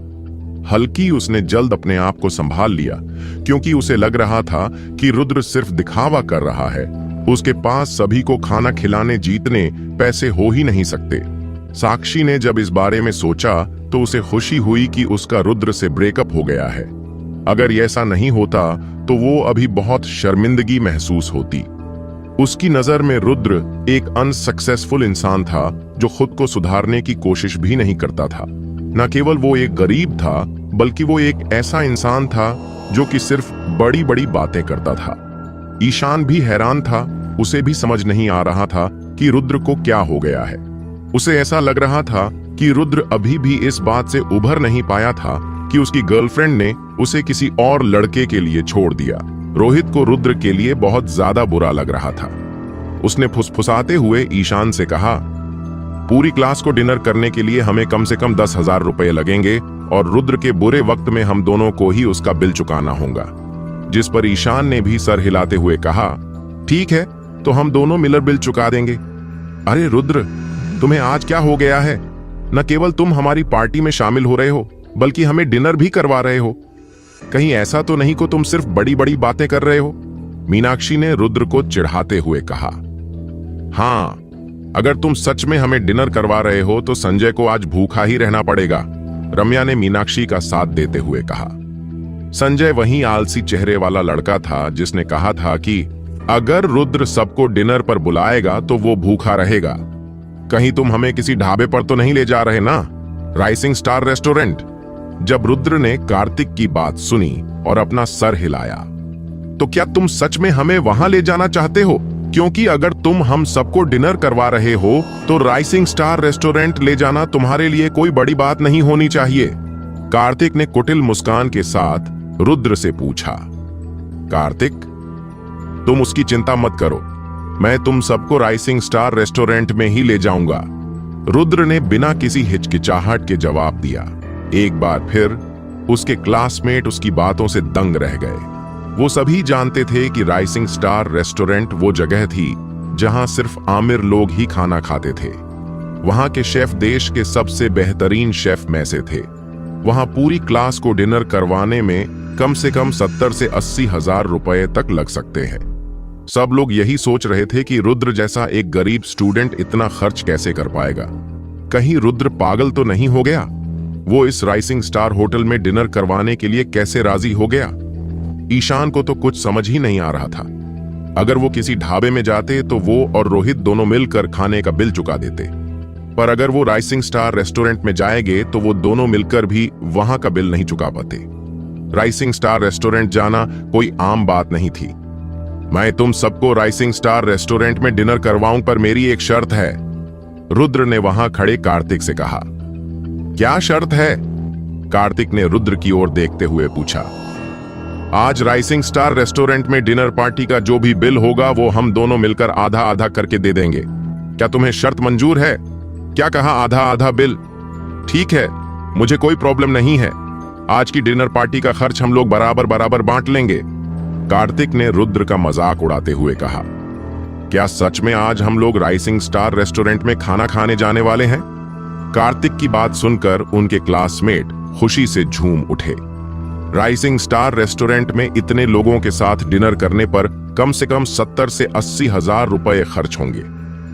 S1: हल्की उसने जल्द अपने आप को संभाल लिया, क्योंकि उसे लग रहा था कि रुद्र सिर्फ दिखावा कर रहा है। उसके पास सभी को खाना खिलाने जीतने पैसे हो ही नहीं सकते। साक्षी ने जब इस बारे में सोचा तो उसे खुशी हुई कि उसका रुद्र से ब्रेकअप हो गया है। अगर ऐसा नहीं होता तो वो अभी बहुत शर्मिंदगी महसूस होती। उसकी नजर में रुद्र एक अनसक्सेसफुल इंसान था, जो खुद को सुधारने की कोशिश भी नहीं करता था। न केवल वो एक गरीब था, बल्कि वो एक ऐसा इंसान था जो कि सिर्फ बड़ी बड़ी बातें करता था। ईशान भी हैरान था, उसे भी समझ नहीं आ रहा था कि रुद्र को क्या हो गया है। उसे ऐसा लग रहा था कि रुद्र अभी भी इस बात से उभर नहीं पाया था कि उसकी गर्लफ्रेंड ने उसे किसी और लड़के के लिए छोड़ दिया। रोहित को रुद्र के लिए बहुत ज्यादा बुरा लग रहा था। उसने फुसफुसाते हुए ईशान से कहा, पूरी क्लास को डिनर करने के लिए हमें कम से कम 10,000 रुपए लगेंगे और रुद्र के बुरे वक्त में हम दोनों को ही उसका बिल चुकाना होगा। जिस पर ईशान ने भी सर हिलाते हुए कहा, ठीक है, तो हम दोनों मिलकर बिल चुका देंगे। अरे रुद्र, तुम्हें आज क्या हो गया है? न केवल तुम हमारी पार्टी में शामिल हो रहे हो, बल्कि हमें डिनर भी करवा रहे हो। कहीं ऐसा तो नहीं कि तुम सिर्फ बड़ी बड़ी बातें कर रहे हो? मीनाक्षी ने रुद्र को चिढ़ाते हुए कहा। हाँ, अगर तुम सच में हमें डिनर करवा रहे हो तो संजय को आज भूखा ही रहना पड़ेगा, रम्या ने मीनाक्षी का साथ देते हुए कहा। संजय वही आलसी चेहरे वाला लड़का था जिसने कहा था कि अगर रुद्र सबको डिनर पर बुलाएगा तो वो भूखा रहेगा। कहीं तुम हमें किसी ढाबे पर तो नहीं ले जा रहे ना, राइसिंग स्टार रेस्टोरेंट? जब रुद्र ने कार्तिक की बात सुनी और अपना सर हिलाया, तो क्या तुम सच में हमें वहां ले जाना चाहते हो? क्योंकि अगर तुम हम सबको डिनर करवा रहे हो तो राइसिंग स्टार रेस्टोरेंट ले जाना तुम्हारे लिए कोई बड़ी बात नहीं होनी चाहिए। कार्तिक ने कुटिल मुस्कान के साथ रुद्र से पूछा। कार्तिक, तुम उसकी चिंता मत करो, मैं तुम सबको राइसिंग स्टार रेस्टोरेंट में ही ले जाऊंगा, रुद्र ने बिना किसी हिचकिचाहट के जवाब दिया। एक बार फिर उसके क्लासमेट उसकी बातों से दंग रह गए। वो सभी जानते थे कि राइसिंग स्टार रेस्टोरेंट वो जगह थी जहां सिर्फ आमिर लोग ही खाना खाते थे। वहां के शेफ देश के सबसे बेहतरीन शेफ में से थे। वहां पूरी क्लास को डिनर करवाने में कम से कम 70 से 80 हजार रुपए तक लग सकते हैं। सब लोग यही सोच रहे थे कि रुद्र जैसा एक गरीब स्टूडेंट इतना खर्च कैसे कर पाएगा। कहीं रुद्र पागल तो नहीं हो गया? वो इस राइसिंग स्टार होटल में डिनर करवाने के लिए कैसे राजी हो गया? ईशान को तो कुछ समझ ही नहीं आ रहा था। अगर वो किसी ढाबे में जाते तो वो और रोहित दोनों मिलकर खाने का बिल चुका देते, पर अगर वो राइसिंग स्टार रेस्टोरेंट में जाएंगे तो वो दोनों मिलकर भी वहां का बिल नहीं चुका पाते। राइसिंग स्टार रेस्टोरेंट जाना कोई आम बात नहीं थी। मैं तुम सबको राइसिंग स्टार रेस्टोरेंट में डिनर करवाऊं, पर मेरी एक शर्त है, रुद्र ने वहां खड़े कार्तिक से कहा। क्या शर्त है? कार्तिक ने रुद्र की ओर देखते हुए पूछा। आज राइसिंग स्टार रेस्टोरेंट में डिनर पार्टी का जो भी बिल होगा वो हम दोनों मिलकर आधा आधा करके दे देंगे। क्या तुम्हें शर्त मंजूर है? क्या कहा, आधा आधा बिल? ठीक है, मुझे कोई प्रॉब्लम नहीं है। आज की डिनर पार्टी का खर्च हम लोग बराबर बराबर बांट लेंगे, कार्तिक ने रुद्र का मजाक उड़ाते हुए कहा। क्या सच में आज हम लोग राइसिंग स्टार रेस्टोरेंट में खाना खाने जाने वाले हैं? कार्तिक की बात सुनकर उनके क्लासमेट खुशी से झूम उठे। राइसिंग स्टार रेस्टोरेंट में इतने लोगों के साथ डिनर करने पर कम से कम 70 से 80 हजार रुपए खर्च होंगे।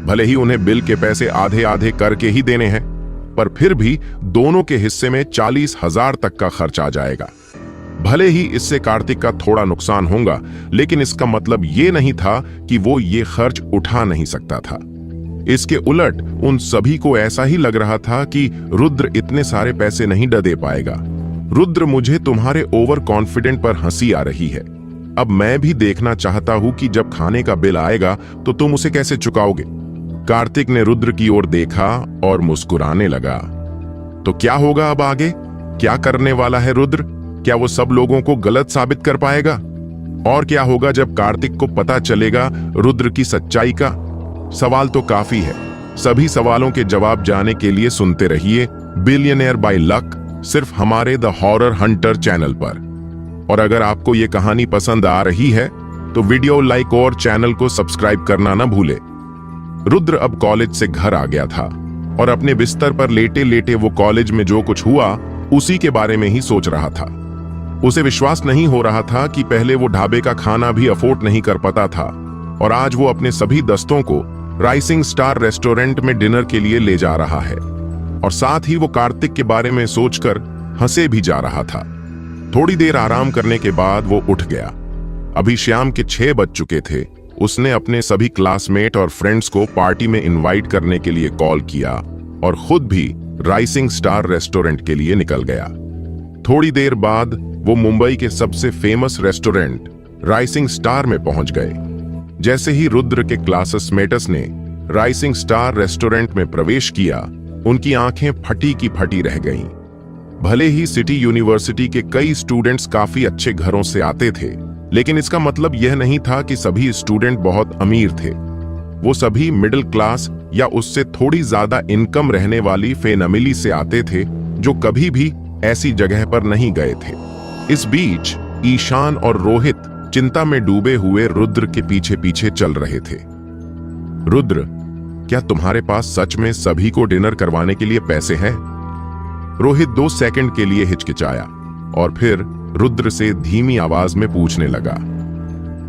S1: भले ही उन्हें बिल के पैसे आधे आधे करके ही देने हैं, पर फिर भी दोनों के हिस्से में 40 हजार तक का खर्च आ जाएगा। भले ही इससे कार्तिक का थोड़ा नुकसान होगा, लेकिन इसका मतलब ये नहीं था कि वो ये खर्च उठा नहीं सकता था। इसके उलट उन सभी को ऐसा ही लग रहा था कि रुद्र इतने सारे पैसे नहीं दे पाएगा। रुद्र, मुझे तुम्हारे ओवर कॉन्फिडेंट पर हंसी आ रही है। अब मैं भी देखना चाहता हूं कि जब खाने का बिल आएगा तो तुम उसे कैसे चुकाओगे। कार्तिक ने रुद्र की ओर देखा और मुस्कुराने लगा। तो क्या होगा अब आगे? क्या करने वाला है रुद्र? क्या वो सब लोगों को गलत साबित कर पाएगा? और क्या होगा जब कार्तिक को पता चलेगा रुद्र की सच्चाई का? सवाल तो काफी है। सभी सवालों के जवाब जानने के लिए सुनते रहिए बिलियनेयर बाय लक, सिर्फ हमारे द हॉरर हंटर चैनल पर। और अगर आपको ये कहानी पसंद आ रही है तो वीडियो लाइक और चैनल को सब्सक्राइब करना ना भूले। रुद्र अब कॉलेज से घर आ गया था और अपने बिस्तर पर लेटे लेटे वो कॉलेज में जो कुछ हुआ उसी के बारे में ही सोच रहा था। उसे विश्वास नहीं हो रहा था कि पहले वो ढाबे का खाना भी अफोर्ड नहीं कर पाता था और आज वो अपने सभी दोस्तों को राइजिंग स्टार रेस्टोरेंट में डिनर के लिए ले जा रहा है। और साथ ही वो कार्तिक के बारे में सोचकर हंसे भी जा रहा था। थोड़ी देर आराम करने के बाद वो उठ गया। अभी शाम के 6 बज चुके थे। उसने अपने सभी क्लासमेट और फ्रेंड्स को पार्टी में इनवाइट करने के लिए कॉल किया और खुद भी राइजिंग स्टार रेस्टोरेंट के लिए निकल गया। थोड़ी देर बाद वो मुंबई के सबसे फेमस रेस्टोरेंट राइजिंग स्टार में पहुंच गए। जैसे ही रुद्र के क्लासमेट्स ने राइजिंग स्टार रेस्टोरेंट में प्रवेश किया, उनकी आंखें फटी की फटी रह गईं। भले ही सिटी यूनिवर्सिटी के कई स्टूडेंट्स काफी अच्छे घरों से आते थे, लेकिन इसका मतलब यह नहीं था कि सभी स्टूडेंट बहुत अमीर थे। वो सभी मिडिल क्लास या उससे थोड़ी ज्यादा इनकम रहने वाली फैमिली से आते थे जो कभी भी ऐसी जगह पर नहीं गए थे। इस बीच ईशान और रोहित चिंता में डूबे हुए रुद्र के पीछे पीछे चल रहे थे। रुद्र, क्या तुम्हारे पास सच में सभी को डिनर करवाने के लिए पैसे हैं? रोहित 2 सेकंड के लिए हिचकिचाया और फिर रुद्र से धीमी आवाज में पूछने लगा।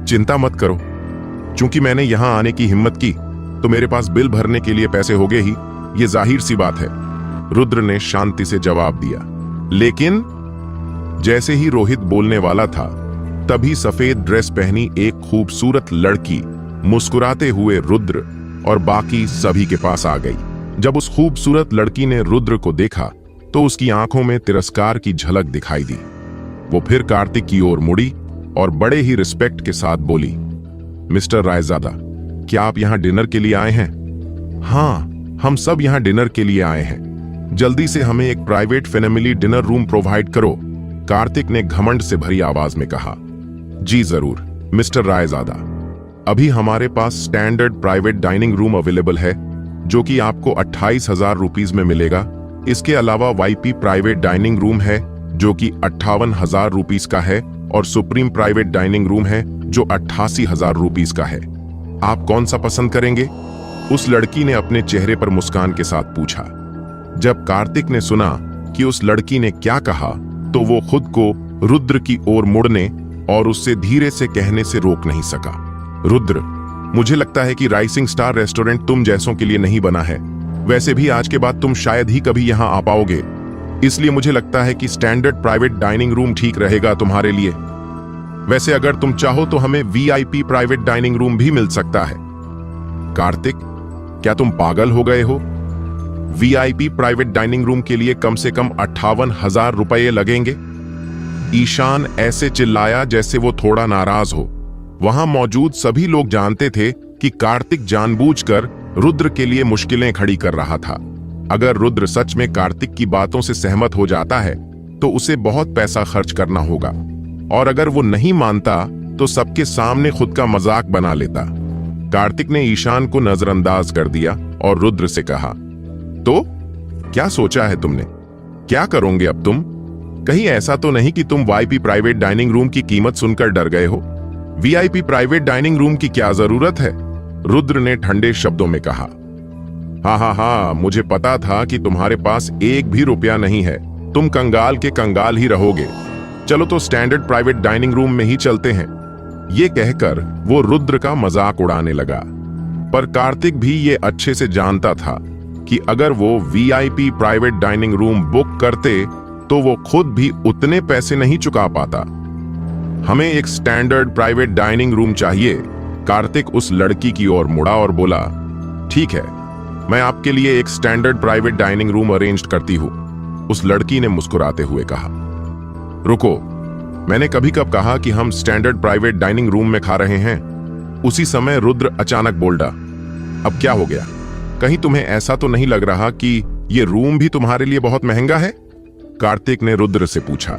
S1: चिंता मत करो, चूंकि मैंने यहां आने की हिम्मत की तो मेरे पास बिल भरने के लिए पैसे होंगे ही, ये जाहिर सी बात है, रुद्र ने शांति से जवाब दिया। लेकिन जैसे ही रोहित बोलने वाला था, तभी सफेद ड्रेस पहनी एक खूबसूरत लड़की मुस्कुराते हुए रुद्र और बाकी सभी के पास आ गई। जब उस खूबसूरत लड़की ने रुद्र को देखा तो उसकी आंखों में तिरस्कार की झलक दिखाई दी। वो फिर कार्तिक की ओर मुड़ी और बड़े ही रिस्पेक्ट के साथ बोली, मिस्टर रायजादा, क्या आप यहाँ डिनर के लिए आए हैं? हाँ, हम सब यहाँ डिनर के लिए आए हैं। जल्दी से हमें एक private family dinner room provide करो, कार्तिक ने घमंड से भरी आवाज में कहा। जी जरूर मिस्टर रायजादा, अभी हमारे पास standard private dining room available है जो कि आपको 28,000 रुपीज में मिलेगा। इसके अलावा वाईपी प्राइवेट डाइनिंग रूम है जो कि 58,000 रुपीज का है और सुप्रीम प्राइवेट डाइनिंग रूम है जो 88,000 रुपीज का है। आप कौन सा पसंद करेंगे? उस लड़की ने अपने चेहरे पर मुस्कान के साथ पूछा। जब कार्तिक ने सुना कि उस लड़की ने क्या कहा तो वो खुद को रुद्र की ओर मुड़ने और उससे धीरे से कहने से रोक नहीं सका। रुद्र, मुझे लगता है कि राइजिंग स्टार रेस्टोरेंट तुम जैसों के लिए नहीं बना है। वैसे भी आज के बाद तुम शायद ही कभी यहाँ आ पाओगे, इसलिए मुझे लगता है कि स्टैंडर्ड प्राइवेट डाइनिंग रूम ठीक रहेगा तुम्हारे लिए। वैसे अगर तुम चाहो तो हमें वीआईपी प्राइवेट डाइनिंग रूम भी मिल सकता है। कार्तिक, क्या तुम पागल हो गए हो? वीआईपी प्राइवेट डाइनिंग रूम के लिए कम से कम 58,000 रुपये लगेंगे। ईशान ऐसे चिल्लाया जैसे वो थोड़ा नाराज हो। वहां मौजूद सभी लोग जानते थे कि कार्तिक जानबूझकर रुद्र के लिए मुश्किलें खड़ी कर रहा था। अगर रुद्र सच में कार्तिक की बातों से सहमत हो जाता है तो उसे बहुत पैसा खर्च करना होगा, और अगर वो नहीं मानता तो सबके सामने खुद का मजाक बना लेता। कार्तिक ने ईशान को नजरअंदाज कर दिया और रुद्र से कहा, तो क्या सोचा है तुमने? क्या करोगे अब तुम? कहीं ऐसा तो नहीं कि तुम वीआईपी प्राइवेट डाइनिंग रूम की कीमत सुनकर डर गए हो? वीआईपी प्राइवेट डाइनिंग रूम की क्या जरूरत है? रुद्र ने ठंडे शब्दों में कहा। हाँ, मुझे पता था कि तुम्हारे पास एक भी रुपया नहीं है। तुम कंगाल के कंगाल ही रहोगे। चलो तो स्टैंडर्ड प्राइवेट डाइनिंग रूम में ही चलते हैं। ये कहकर वो रुद्र का मजाक उड़ाने लगा। पर कार्तिक भी ये अच्छे से जानता था कि अगर वो VIP private dining room book करते तो वो खुद भी उतने पैसे नहीं चुका पाता। हमें एक स्टैंडर्ड प्राइवेट डाइनिंग रूम चाहिए। कार्तिक उस लड़की की ओर मुड़ा और बोला, ठीक है, मैं आपके लिए एक standard private dining room arrange करती हूं। उस लड़की ने मुस्कुराते हुए कहा। रुको, मैंने कभी कब कहा कि हम स्टैंडर्ड प्राइवेट डाइनिंग रूम में खा रहे हैं? उसी समय रुद्र अचानक बोला, अब क्या हो गया? कहीं तुम्हें ऐसा तो नहीं लग रहा कि ये रूम भी तुम्हारे लिए बहुत महंगा है? कार्तिक ने रुद्र से पूछा।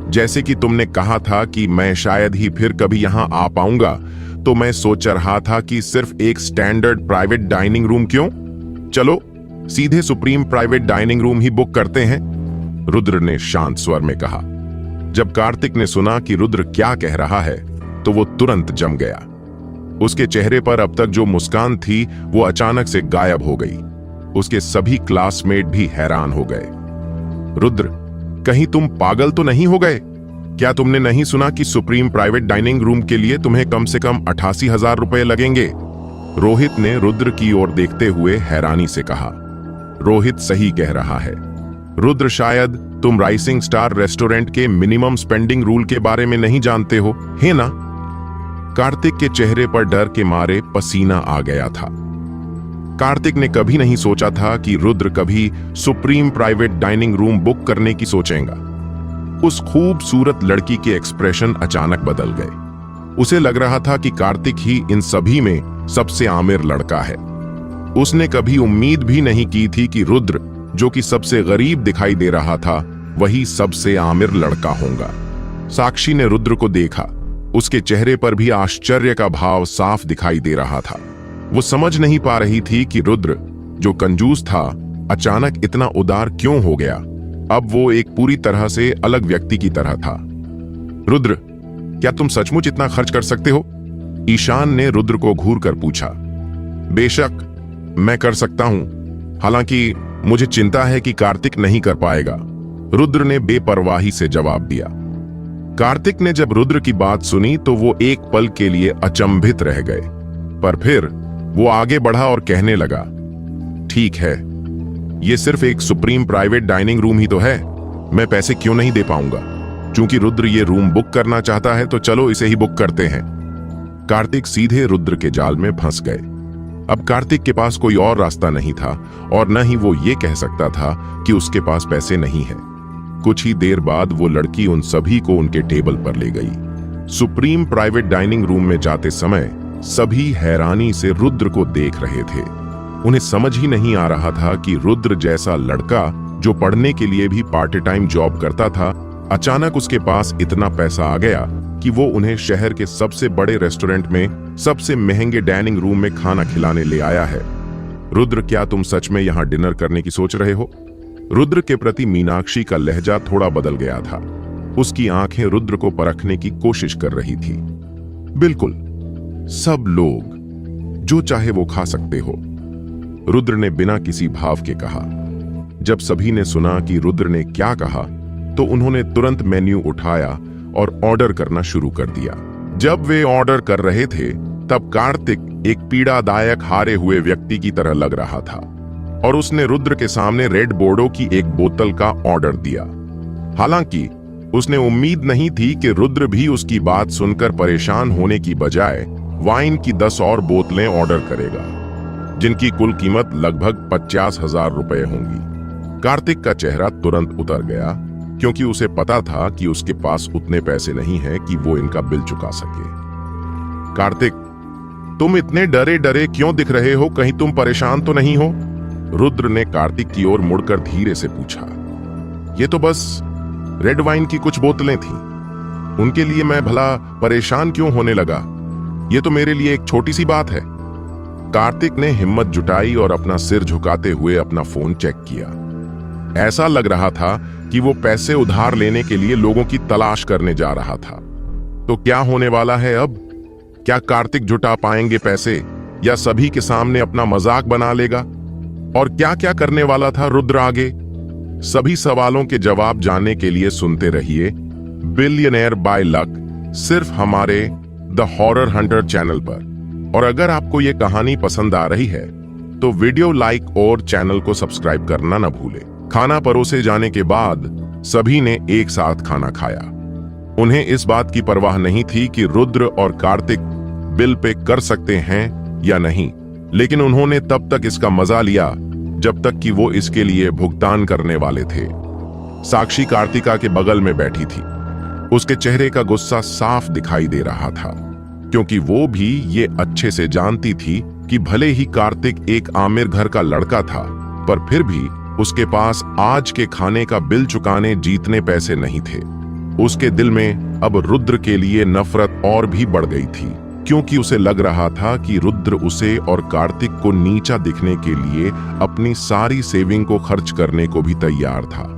S1: जैसे कि तुमने कहा था कि मैं शायद ही फिर कभी यहां आ पाऊंगा, तो मैं सोच रहा था कि सिर्फ एक स्टैंडर्ड प्राइवेट डाइनिंग रूम क्यों? चलो सीधे सुप्रीम प्राइवेट डाइनिंग रूम ही बुक करते हैं, रुद्र ने शांत स्वर में कहा। जब कार्तिक ने सुना कि रुद्र क्या कह रहा है तो वो तुरंत जम गया। उसके चेहरे पर अब तक जो मुस्कान थी वो अचानक से गायब हो गई। उसके सभी क्लासमेट भी हैरान हो गए। रुद्र, कहीं तुम पागल तो नहीं हो गए? क्या तुमने नहीं सुना कि सुप्रीम प्राइवेट डाइनिंग रूम के लिए तुम्हें कम से कम 88,000 रुपए लगेंगे? रोहित ने रुद्र की ओर देखते हुए हैरानी से कहा। रोहित सही कह रहा है रुद्र, शायद तुम राइजिंग स्टार रेस्टोरेंट के मिनिमम स्पेंडिंग रूल के बारे में नहीं जानते हो, है ना? कार्तिक के चेहरे पर डर के मारे पसीना आ गया था। कार्तिक ने कभी नहीं सोचा था कि रुद्र कभी supreme private dining room book करने की सोचेगा। उस खूबसूरत लड़की के एक्सप्रेशन अचानक बदल गए। उसे लग रहा था कि कार्तिक ही इन सभी में सबसे आमिर लड़का है। उसने कभी उम्मीद भी नहीं की थी कि रुद्र, जो कि सबसे गरीब दिखाई दे रहा था, वही सबसे आमिर लड़का होगा। साक्षी ने रुद्र को देखा। उसके चेहरे पर भी आश्चर्य का भाव साफ दिखाई दे रहा था। वो समझ नहीं पा रही थी कि रुद्र, जो कंजूस था, अचानक इतना उदार क्यों हो गया। अब वो एक पूरी तरह से अलग व्यक्ति की तरह था। रुद्र, क्या तुम सचमुच इतना खर्च कर सकते हो? ईशान ने रुद्र को घूर कर पूछा। बेशक मैं कर सकता हूं, हालांकि मुझे चिंता है कि कार्तिक नहीं कर पाएगा, रुद्र ने बेपरवाही से जवाब दिया। कार्तिक ने जब रुद्र की बात सुनी तो वो एक पल के लिए अचंभित रह गए, पर फिर वो आगे बढ़ा और कहने लगा, ठीक है, ये सिर्फ एक सुप्रीम प्राइवेट डाइनिंग रूम ही तो है, मैं पैसे क्यों नहीं दे पाऊंगा? चूंकि रुद्र ये रूम बुक करना चाहता है तो चलो इसे ही बुक करते हैं। कार्तिक सीधे रुद्र के जाल में फंस गए। अब कार्तिक के पास कोई और रास्ता नहीं था और न ही वो ये कह सकता था कि उसके पास पैसे नहीं है। कुछ ही देर बाद वो लड़की उन सभी को उनके टेबल पर ले गई। सुप्रीम प्राइवेट डाइनिंग रूम में जाते समय सभी हैरानी से रुद्र को देख रहे थे। उन्हें समझ ही नहीं आ रहा था कि रुद्र जैसा लड़का, जो पढ़ने के लिए भी पार्ट टाइम जॉब करता था, अचानक उसके पास इतना पैसा आ गया कि वो उन्हें शहर के सबसे बड़े रेस्टोरेंट में सबसे महंगे डाइनिंग रूम में खाना खिलाने ले आया है। रुद्र, क्या तुम सच में यहाँ डिनर करने की सोच रहे हो? रुद्र के प्रति मीनाक्षी का लहजा थोड़ा बदल गया था। उसकी आंखें रुद्र को परखने की कोशिश कर रही थी। बिल्कुल, सब लोग जो चाहे वो खा सकते हो, रुद्र ने बिना किसी भाव के कहा। जब सभी ने सुना कि रुद्र ने क्या कहा तो उन्होंने तुरंत मेन्यू उठाया और ऑर्डर करना शुरू कर दिया। जब वे ऑर्डर कर रहे थे तब कार्तिक एक पीड़ादायक हारे हुए व्यक्ति की तरह लग रहा था और उसने रुद्र के सामने रेड बोर्डो की एक बोतल का ऑर्डर दिया। हालांकि उसने उम्मीद नहीं थी कि रुद्र भी उसकी बात सुनकर परेशान होने की बजाय वाइन की 10 और बोतलें ऑर्डर करेगा, जिनकी कुल कीमत लगभग 50,000 रुपए होंगी। कार्तिक का चेहरा तुरंत उतर गया, क्योंकि उसे पता था कि उसके पास उतने पैसे नहीं हैं कि वो इनका बिल चुका सके। कार्तिक, तुम इतने डरे डरे क्यों दिख रहे हो? कहीं तुम परेशान तो नहीं हो? रुद्र ने कार्तिक की ओर मुड़कर धीरे से पूछा। ये तो बस रेड वाइन की कुछ बोतलें थीं, उनके लिए मैं भला परेशान क्यों होने लगा? ये तो मेरे लिए एक छोटी सी बात है। कार्तिक ने हिम्मत जुटाई और अपना सिर झुकाते हुए अपना फोन चेक किया। ऐसा लग रहा था कि वो पैसे उधार लेने के लिए लोगों की तलाश करने जा रहा था। तो क्या होने वाला है अब? क्या कार्तिक जुटा पाएंगे पैसे या सभी के सामने अपना मजाक बना लेगा? और क्या क्या करने वाला था रुद्र आगे? सभी सवालों के जवाब जानने के लिए सुनते रहिए बिलियनेयर बाय लक, सिर्फ हमारे द हॉरर हंटर चैनल पर। और अगर आपको ये कहानी पसंद आ रही है तो वीडियो लाइक और चैनल को सब्सक्राइब करना न भूले। खाना परोसे जाने के बाद सभी ने एक साथ खाना खाया। उन्हें इस बात की परवाह नहीं थी कि रुद्र और कार्तिक बिल पे कर सकते हैं या नहीं, लेकिन उन्होंने तब तक इसका मजा लिया जब तक कि वो इसके लिए भुगतान करने वाले थे। साक्षी कार्तिका के बगल में बैठी थी। उसके चेहरे का गुस्सा साफ दिखाई दे रहा था, क्योंकि वो भी ये अच्छे से जानती थी कि भले ही कार्तिक एक आमिर घर का लड़का था, पर फिर भी उसके पास आज के खाने का बिल चुकाने जीतने पैसे नहीं थे। उसके दिल में अब रुद्र के लिए नफरत और भी बढ़ गई थी, क्योंकि उसे लग रहा था कि रुद्र उसे और कार्तिक को नीचा दिखने के लिए अपनी सारी सेविंग को खर्च करने को भी तैयार था।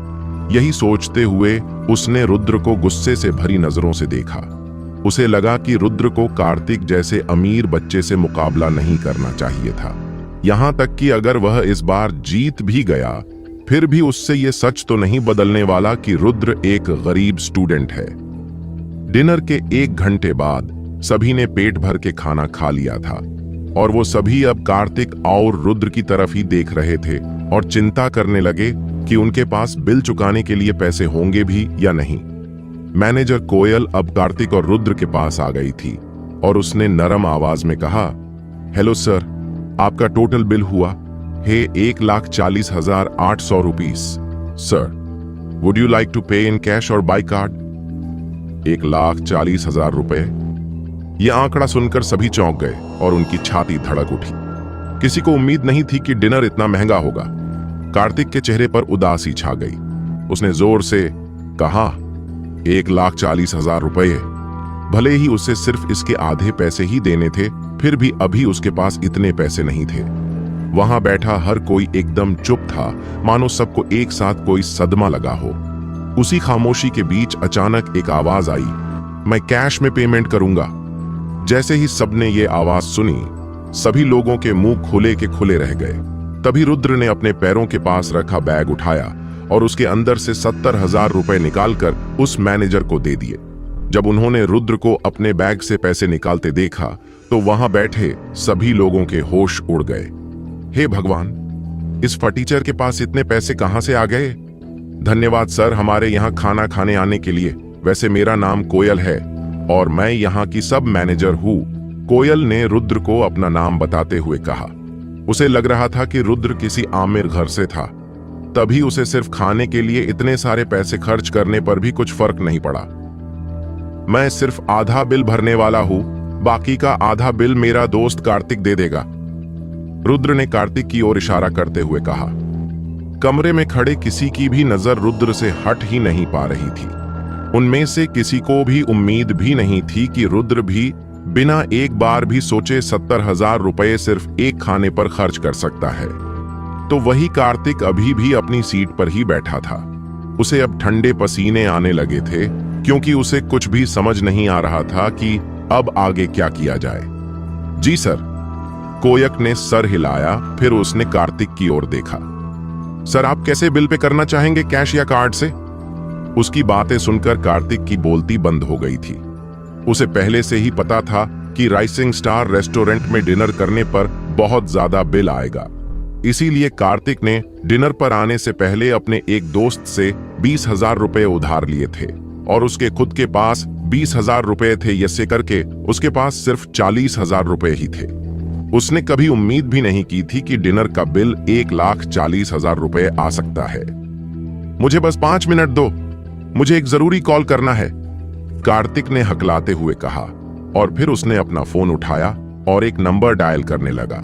S1: यही सोचते हुए उसने रुद्र को गुस्से से भरी नजरों से देखा। उसे लगा कि रुद्र को कार्तिक जैसे अमीर बच्चे से मुकाबला नहीं करना चाहिए था। यहां तक कि अगर वह इस बार जीत भी गया, फिर भी उससे यह सच तो नहीं बदलने वाला कि रुद्र एक गरीब स्टूडेंट है। डिनर के 1 घंटे बाद सभी ने पेट भर के खाना खा लिया था और वो सभी अब कार्तिक और रुद्र की तरफ ही देख रहे थे और चिंता करने लगे कि उनके पास बिल चुकाने के लिए पैसे होंगे भी या नहीं। मैनेजर कोयल अब कार्तिक और रुद्र के पास आ गई थी और उसने नरम आवाज में कहा, हेलो सर, आपका टोटल बिल हुआ है 1,40,800 rupees. Sir, would you like to pay in cash और बाय कार्ड? 1,40,000 रुपए। यह आंकड़ा सुनकर सभी चौंक गए और उनकी छाती धड़क उठी। किसी को उम्मीद नहीं थी कि डिनर इतना महंगा होगा। कार्तिक के चेहरे पर उदासी छा गई। उसने जोर से कहा, 1,40,000 रुपए। भले ही उसे सिर्फ इसके आधे पैसे ही देने थे, फिर भी अभी उसके पास इतने पैसे नहीं थे। वहां बैठा हर कोई एकदम चुप था, मानो सबको एक साथ कोई सदमा लगा हो। उसी खामोशी के बीच अचानक एक आवाज आई, मैं कैश में पेमेंट करूंगा। जैसे ही सबने ये आवाज सुनी, सभी लोगों के मुंह खुले के खुले रह गए। तभी रुद्र ने अपने पैरों के पास रखा बैग उठाया और उसके अंदर से 70,000 रुपए निकालकर उस मैनेजर को दे दिए। जब उन्होंने रुद्र को अपने बैग से पैसे निकालते देखा तो वहां बैठे सभी लोगों के होश उड़ गए। हे भगवान, इस फटीचर के पास इतने पैसे कहां से आ गए? धन्यवाद सर, हमारे यहाँ खाना खाने आने के लिए। वैसे मेरा नाम कोयल है और मैं यहाँ की सब मैनेजर हूँ। कोयल ने रुद्र को अपना नाम बताते हुए कहा। उसे लग रहा था कि रुद्र किसी आमिर घर से था, तभी उसे सिर्फ खाने के लिए इतने सारे पैसे खर्च करने पर भी कुछ फर्क नहीं पड़ा। मैं सिर्फ आधा बिल भरने वाला हूँ, बाकी का आधा बिल मेरा दोस्त कार्तिक दे देगा। रुद्र ने कार्तिक की ओर इशारा करते हुए कहा। कमरे में खड़े किसी की भी नजर रुद्र से हट ही नहीं पा रही थी। उनमें से किसी को भी उम्मीद भी नहीं थी कि रुद्र भी बिना एक बार भी सोचे 70,000 रुपए सिर्फ एक खाने पर खर्च कर सकता है। तो वही कार्तिक अभी भी अपनी सीट पर ही बैठा था। उसे अब ठंडे पसीने आने लगे थे, क्योंकि उसे कुछ भी समझ नहीं आ रहा था कि अब आगे क्या किया जाए। जी सर, कोयक ने सर हिलाया, फिर उसने कार्तिक की ओर देखा। सर, आप कैसे बिल पे करना चाहेंगे, कैश या कार्ड से? उसकी बातें सुनकर कार्तिक की बोलती बंद हो गई थी। उसे पहले से ही पता था कि राइजिंग स्टार रेस्टोरेंट में डिनर करने पर बहुत ज्यादा बिल आएगा। इसीलिए कार्तिक ने डिनर पर आने से पहले अपने एक दोस्त से 20,000 रुपए उधार लिए थे और उसके खुद के पास 20,000 रुपए थे। ऐसे करके उसके पास सिर्फ 40,000 रुपए ही थे। उसने कभी उम्मीद भी नहीं की थी कि डिनर का बिल 1,40,000 रुपए आ सकता है। मुझे बस 5 मिनट दो, मुझे एक जरूरी कॉल करना है, कार्तिक ने हकलाते हुए कहा और फिर उसने अपना फोन उठाया और एक नंबर डायल करने लगा।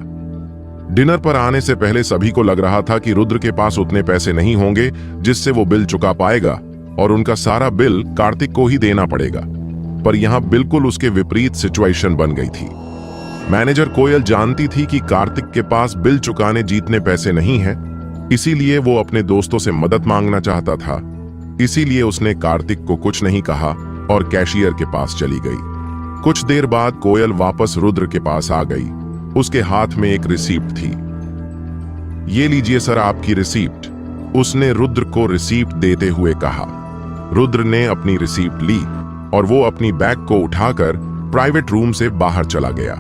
S1: डिनर पर आने से पहले सभी को लग रहा था कि रुद्र के पास उतने पैसे नहीं होंगे जिससे वो बिल चुका पाएगा और उनका सारा बिल कार्तिक को ही देना पड़ेगा। पर यहां बिल्कुल उसके विपरीत सिचुएशन बन गई थी। मैनेजर कोयल जानती थी कि कार्तिक के पास बिल चुकाने जीतने पैसे नहीं हैं, इसीलिए वो अपने दोस्तों से मदद मांगना चाहता था। इसीलिए उसने कार्तिक को कुछ नहीं कहा और कैशियर के पास चली गई। कुछ देर बाद कोयल वापस रुद्र के पास आ गई। उसके हाथ में एक रिसीप्ट थी। ये लीजिए सर, आपकी रिसीप्ट, उसने रुद्र को रिसीप्ट देते हुए कहा। रुद्र ने अपनी रिसीप्ट ली और वो अपनी बैग को उठाकर प्राइवेट रूम से बाहर चला गया।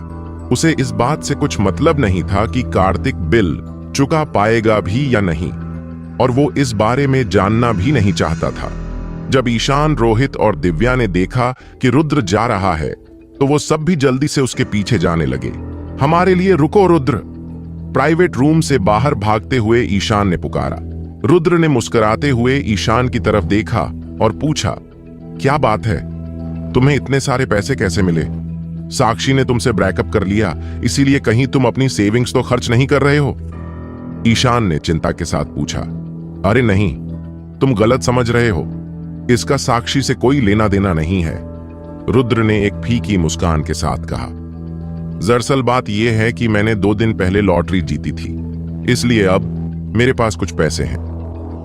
S1: उसे इस बात से कुछ मतलब नहीं था कि कार्तिक बिल चुका पाएगा भी या नहीं, और वो इस बारे में जानना भी नहीं चाहता था। जब ईशान, रोहित और दिव्या ने देखा कि रुद्र जा रहा है तो वो सब भी जल्दी से उसके पीछे जाने लगे। हमारे लिए रुको रुद्र, प्राइवेट रूम से बाहर भागते हुए ईशान ने पुकारा। रुद्र ने मुस्कुराते हुए ईशान की तरफ देखा और पूछा, क्या बात है, तुम्हें इतने सारे पैसे कैसे मिले? साक्षी ने तुमसे ब्रेकअप कर लिया, इसीलिए कहीं तुम अपनी सेविंग्स तो खर्च नहीं कर रहे हो? ईशान ने चिंता के साथ पूछा। अरे नहीं, तुम गलत समझ रहे हो, इसका साक्षी से कोई लेना देना नहीं है, रुद्र ने एक फीकी मुस्कान के साथ कहा। दरअसल बात यह है कि मैंने 2 दिन पहले लॉटरी जीती थी, इसलिए अब मेरे पास कुछ पैसे हैं।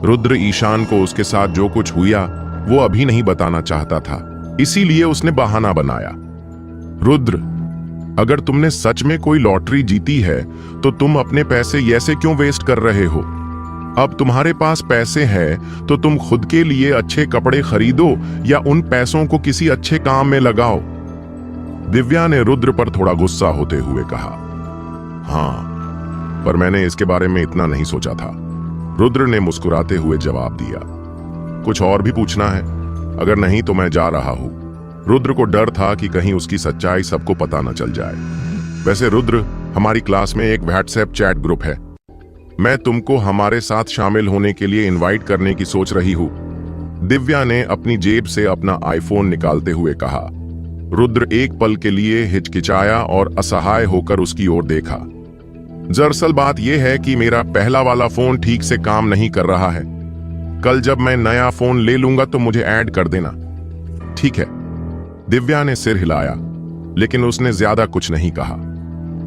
S1: रुद्र ईशान को उसके साथ जो कुछ हुआ वो अभी नहीं बताना चाहता था, इसीलिए उसने बहाना बनाया। रुद्र, अगर तुमने सच में कोई लॉटरी जीती है तो तुम अपने पैसे ऐसे क्यों वेस्ट कर रहे हो? अब तुम्हारे पास पैसे हैं तो तुम खुद के लिए अच्छे कपड़े खरीदो या उन पैसों को किसी अच्छे काम में लगाओ। दिव्या ने रुद्र पर थोड़ा गुस्सा होते हुए कहा। हाँ, पर मैंने इसके बारे में इतना नहीं सोचा था, रुद्र ने मुस्कुराते हुए जवाब दिया। कुछ और भी पूछना है? अगर नहीं तो मैं जा रहा हूं। रुद्र को डर था कि कहीं उसकी सच्चाई सबको पता न चल जाए। वैसे रुद्र, हमारी क्लास में एक व्हाट्सएप चैट ग्रुप है, मैं तुमको हमारे साथ शामिल होने के लिए इनवाइट करने की सोच रही हूं। दिव्या ने अपनी जेब से अपना आईफोन निकालते हुए कहा। रुद्र एक पल के लिए हिचकिचाया और असहाय होकर उसकी ओर देखा। दरअसल बात यह है कि मेरा पहला वाला फोन ठीक से काम नहीं कर रहा है, कल जब मैं नया फोन ले लूंगा तो मुझे ऐड कर देना, ठीक है? दिव्या ने सिर हिलाया, लेकिन उसने ज्यादा कुछ नहीं कहा।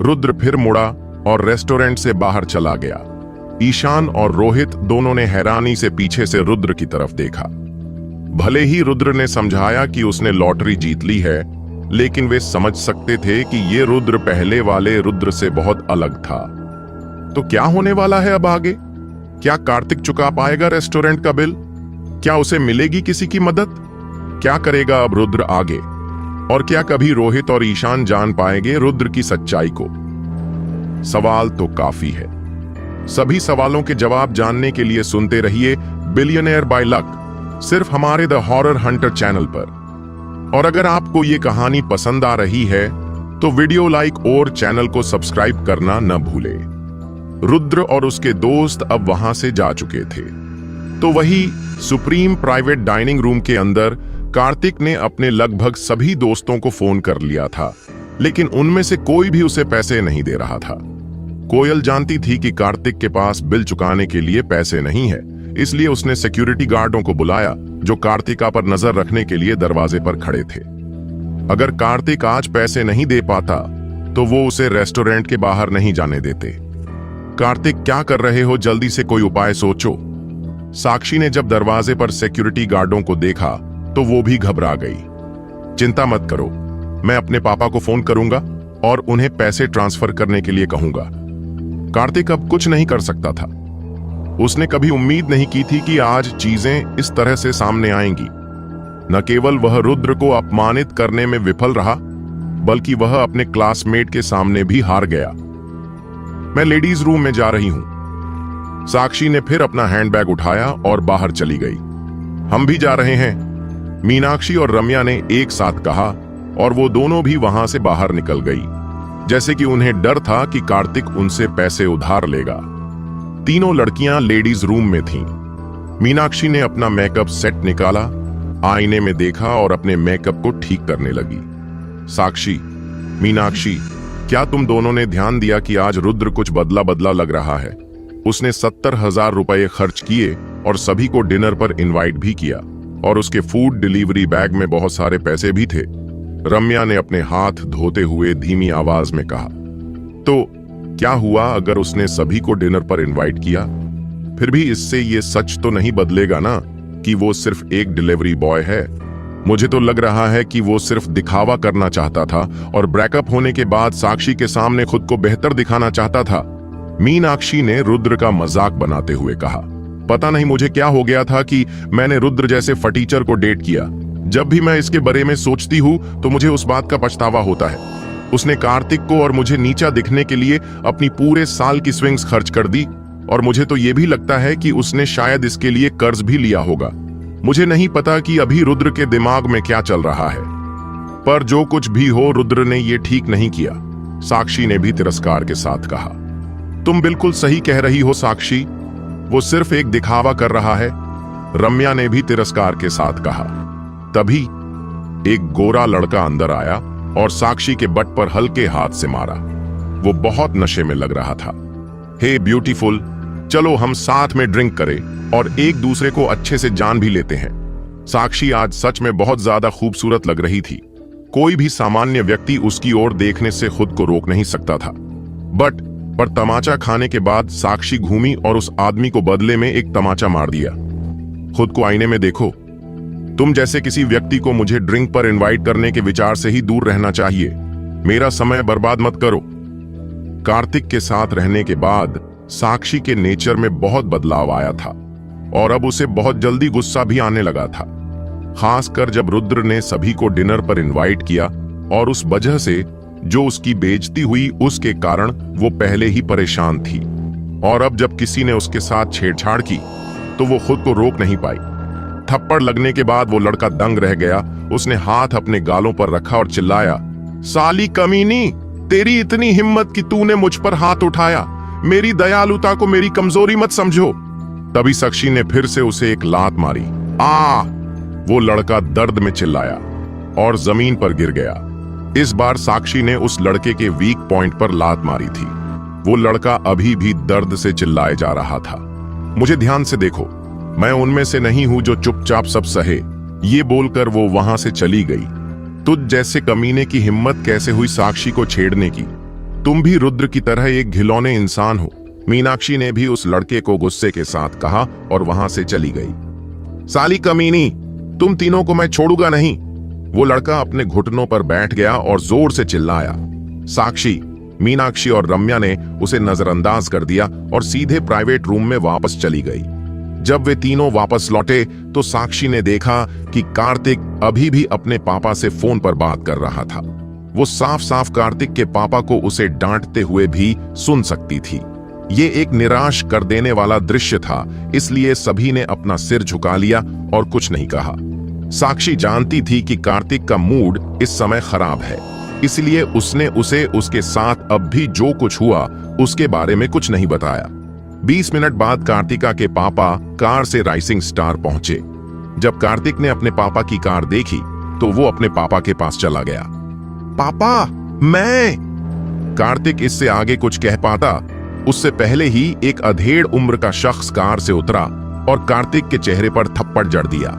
S1: रुद्र फिर मुड़ा और रेस्टोरेंट से बाहर चला गया। ईशान और रोहित दोनों ने हैरानी से पीछे से रुद्र की तरफ देखा। भले ही रुद्र ने समझाया कि उसने लॉटरी जीत ली है, लेकिन वे समझ सकते थे कि ये रुद्र पहले वाले रुद्र से बहुत अलग था। तो क्या होने वाला है अब आगे? क्या कार्तिक चुका पाएगा रेस्टोरेंट का बिल? क्या उसे मिलेगी किसी की मदद? क्या करेगा अब रुद्र आगे? और क्या कभी रोहित और ईशान जान पाएंगे रुद्र की सच्चाई को? सवाल तो काफी है। सभी सवालों के जवाब जानने के लिए सुनते रहिए बिलियनेयर बाय लक, सिर्फ हमारे द हॉरर हंटर चैनल पर। और अगर आपको ये कहानी पसंद आ रही है तो वीडियो लाइक और चैनल को सब्सक्राइब करना न भूले। रुद्र और उसके दोस्त अब वहां से जा चुके थे, तो वही सुप्रीम प्राइवेट डाइनिंग रूम के अंदर कार्तिक ने अपने लगभग सभी दोस्तों को फोन कर लिया था, लेकिन उनमें से कोई भी उसे पैसे नहीं दे रहा था। कोयल जानती थी कि कार्तिक के पास बिल चुकाने के लिए पैसे नहीं है, इसलिए उसने सिक्योरिटी गार्डों को बुलाया जो कार्तिका पर नजर रखने के लिए दरवाजे पर खड़े थे। अगर कार्तिक आज पैसे नहीं दे पाता तो वो उसे रेस्टोरेंट के बाहर नहीं जाने देते। कार्तिक, क्या कर रहे हो? जल्दी से कोई उपाय सोचो। साक्षी ने जब दरवाजे पर सिक्योरिटी गार्डों को देखा तो वो भी घबरा गई। चिंता मत करो, मैं अपने पापा को फोन करूंगा और उन्हें पैसे ट्रांसफर करने के लिए कहूंगा। कार्तिक अब कुछ नहीं कर सकता था। उसने कभी उम्मीद नहीं की थी कि आज चीजें इस तरह से सामने आएंगी। न केवल वह रुद्र को अपमानित करने में विफल रहा, बल्कि वह अपने क्लासमेट के सामने भी हार गया। मैं लेडीज रूम में जा रही हूं। साक्षी ने फिर अपना हैंडबैग उठाया और बाहर चली गई। हम भी जा रहे हैं, मीनाक्षी और रम्या ने एक साथ कहा, और वो दोनों भी वहां से बाहर निकल गई, जैसे कि उन्हें डर था कि कार्तिक उनसे पैसे उधार लेगा। तीनों लड़कियां लेडीज रूम में थीं। मीनाक्षी ने अपना मेकअप सेट निकाला, आईने में देखा और अपने मेकअप को ठीक करने लगी। साक्षी, मीनाक्षी, क्या तुम दोनों ने ध्यान दिया कि आज रुद्र कुछ बदला बदला लग रहा है? उसने 70,000 रुपए खर्च किए और सभी को डिनर पर इनवाइट भी किया, और उसके फूड डिलीवरी बैग में बहुत सारे पैसे भी थे। रम्या ने अपने हाथ धोते हुए धीमी आवाज में कहा। तो क्या हुआ अगर उसने सभी को डिनर पर इनवाइट किया? फिर भी इससे ये सच तो नहीं बदलेगा ना कि वो सिर्फ एक डिलीवरी बॉय है। मुझे तो लग रहा है कि वो सिर्फ दिखावा करना चाहता था और ब्रेकअप होने के बाद साक्षी के सामने खुद को बेहतर दिखाना चाहता था। मीनाक्षी ने रुद्र का मजाक बनाते हुए कहा। पता नहीं मुझे क्या हो गया था कि मैंने रुद्र जैसे फटीचर को डेट किया। जब भी मैं इसके बारे में सोचती हूँ तो मुझे उस बात का पछतावा होता है। उसने कार्तिक को और मुझे नीचा दिखने के लिए अपनी पूरे साल की स्विंग्स खर्च कर दी, और मुझे तो ये भी लगता है कि उसने शायद इसके लिए कर्ज भी लिया होगा। मुझे नहीं पता कि अभी रुद्र के दिमाग में क्या चल रहा है, पर जो कुछ भी हो रुद्र ने ये ठीक नहीं किया। साक्षी ने भी तिरस्कार के साथ कहा, तुम बिल्कुल सही कह रही हो साक्षी, वो सिर्फ एक दिखावा कर रहा है। रम्या ने भी तिरस्कार के साथ कहा। तभी एक गोरा लड़का अंदर आया और साक्षी के बट पर हल्के हाथ से मारा। वो बहुत नशे में लग रहा था। हे ब्यूटीफुल, चलो हम साथ में ड्रिंक करें और एक दूसरे को अच्छे से जान भी लेते हैं। साक्षी आज सच में बहुत ज्यादा खूबसूरत लग रही थी। कोई भी सामान्य व्यक्ति उसकी ओर देखने से खुद को रोक नहीं सकता था। पर तमाचा खाने के बाद साक्षी घूमी और उस आदमी को बदले में एक तमाचा मार दिया। खुद को आईने में देखो। तुम जैसे किसी व्यक्ति को मुझे ड्रिंक पर इनवाइट करने के विचार से ही दूर रहना चाहिए। मेरा समय बर्बाद मत करो। कार्तिक के साथ रहने के बाद साक्षी के नेचर में बहुत बदलाव आया था और अब उसे बहुत जल्दी गुस्सा भी आने लगा था, खासकर जब रुद्र ने सभी को डिनर पर इनवाइट किया और उस वजह से जो उसकी बेइज्जती हुई उसके कारण वो पहले ही परेशान थी। और अब जब किसी ने उसके साथ छेड़छाड़ की तो वो खुद को रोक नहीं पाई। थप्पड़ लगने के बाद वो लड़का दंग रह गया। उसने हाथ अपने गालों पर रखा और चिल्लाया, साली कमीनी, तेरी इतनी हिम्मत कि तूने मुझ पर हाथ उठाया। मेरी दयालुता को मेरी कमजोरी मत समझो। तभी साक्षी ने फिर से उसे एक लात मारी। वो लड़का दर्द में चिल्लाया और जमीन पर गिर गया। इस बार साक्षी ने उस लड़के के वीक पॉइंट पर लात मारी थी। वो लड़का अभी भी दर्द से चिल्लाए जा रहा था। मुझे ध्यान से देखो, मैं उनमें से नहीं हूं जो चुपचाप सब सहे। ये बोलकर वो वहां से चली गई। तुझ जैसे कमीने की हिम्मत कैसे हुई साक्षी को छेड़ने की? तुम भी रुद्र की तरह एक घिलौने इंसान हो। मीनाक्षी ने भी उस लड़के को गुस्से के साथ कहा और वहां से चली गई। साली कमीनी, तुम तीनों को मैं छोड़ूंगा नहीं। वो लड़का अपने घुटनों पर बैठ गया और जोर से चिल्लाया। साक्षी, मीनाक्षी और रम्या ने उसे नजरअंदाज कर दिया और सीधे प्राइवेट रूम में वापस चली गई। जब वे तीनों वापस लौटे तो साक्षी ने देखा कि कार्तिक अभी भी अपने पापा से फोन पर बात कर रहा था। वो साफ साफ कार्तिक के पापा को उसे डांटते हुए भी सुन सकती थी। ये एक निराश कर देने वाला दृश्य था, इसलिए सभी ने अपना सिर झुका लिया और कुछ नहीं कहा। साक्षी जानती थी कि कार्तिक का मूड इस समय खराब है, इसलिए उसने उसे उसके साथ अब भी जो कुछ हुआ उसके बारे में कुछ नहीं बताया। 20 मिनट बाद कार्तिका के पापा कार से राइजिंग स्टार पहुंचे। जब कार्तिक ने अपने पापा की कार देखी तो वो अपने पापा के पास चला गया। पापा, मैं। कार्तिक इससे आगे कुछ कह पाता उससे पहले ही एक अधेड़ उम्र का शख्स कार से उतरा और कार्तिक के चेहरे पर थप्पड़ जड़ दिया।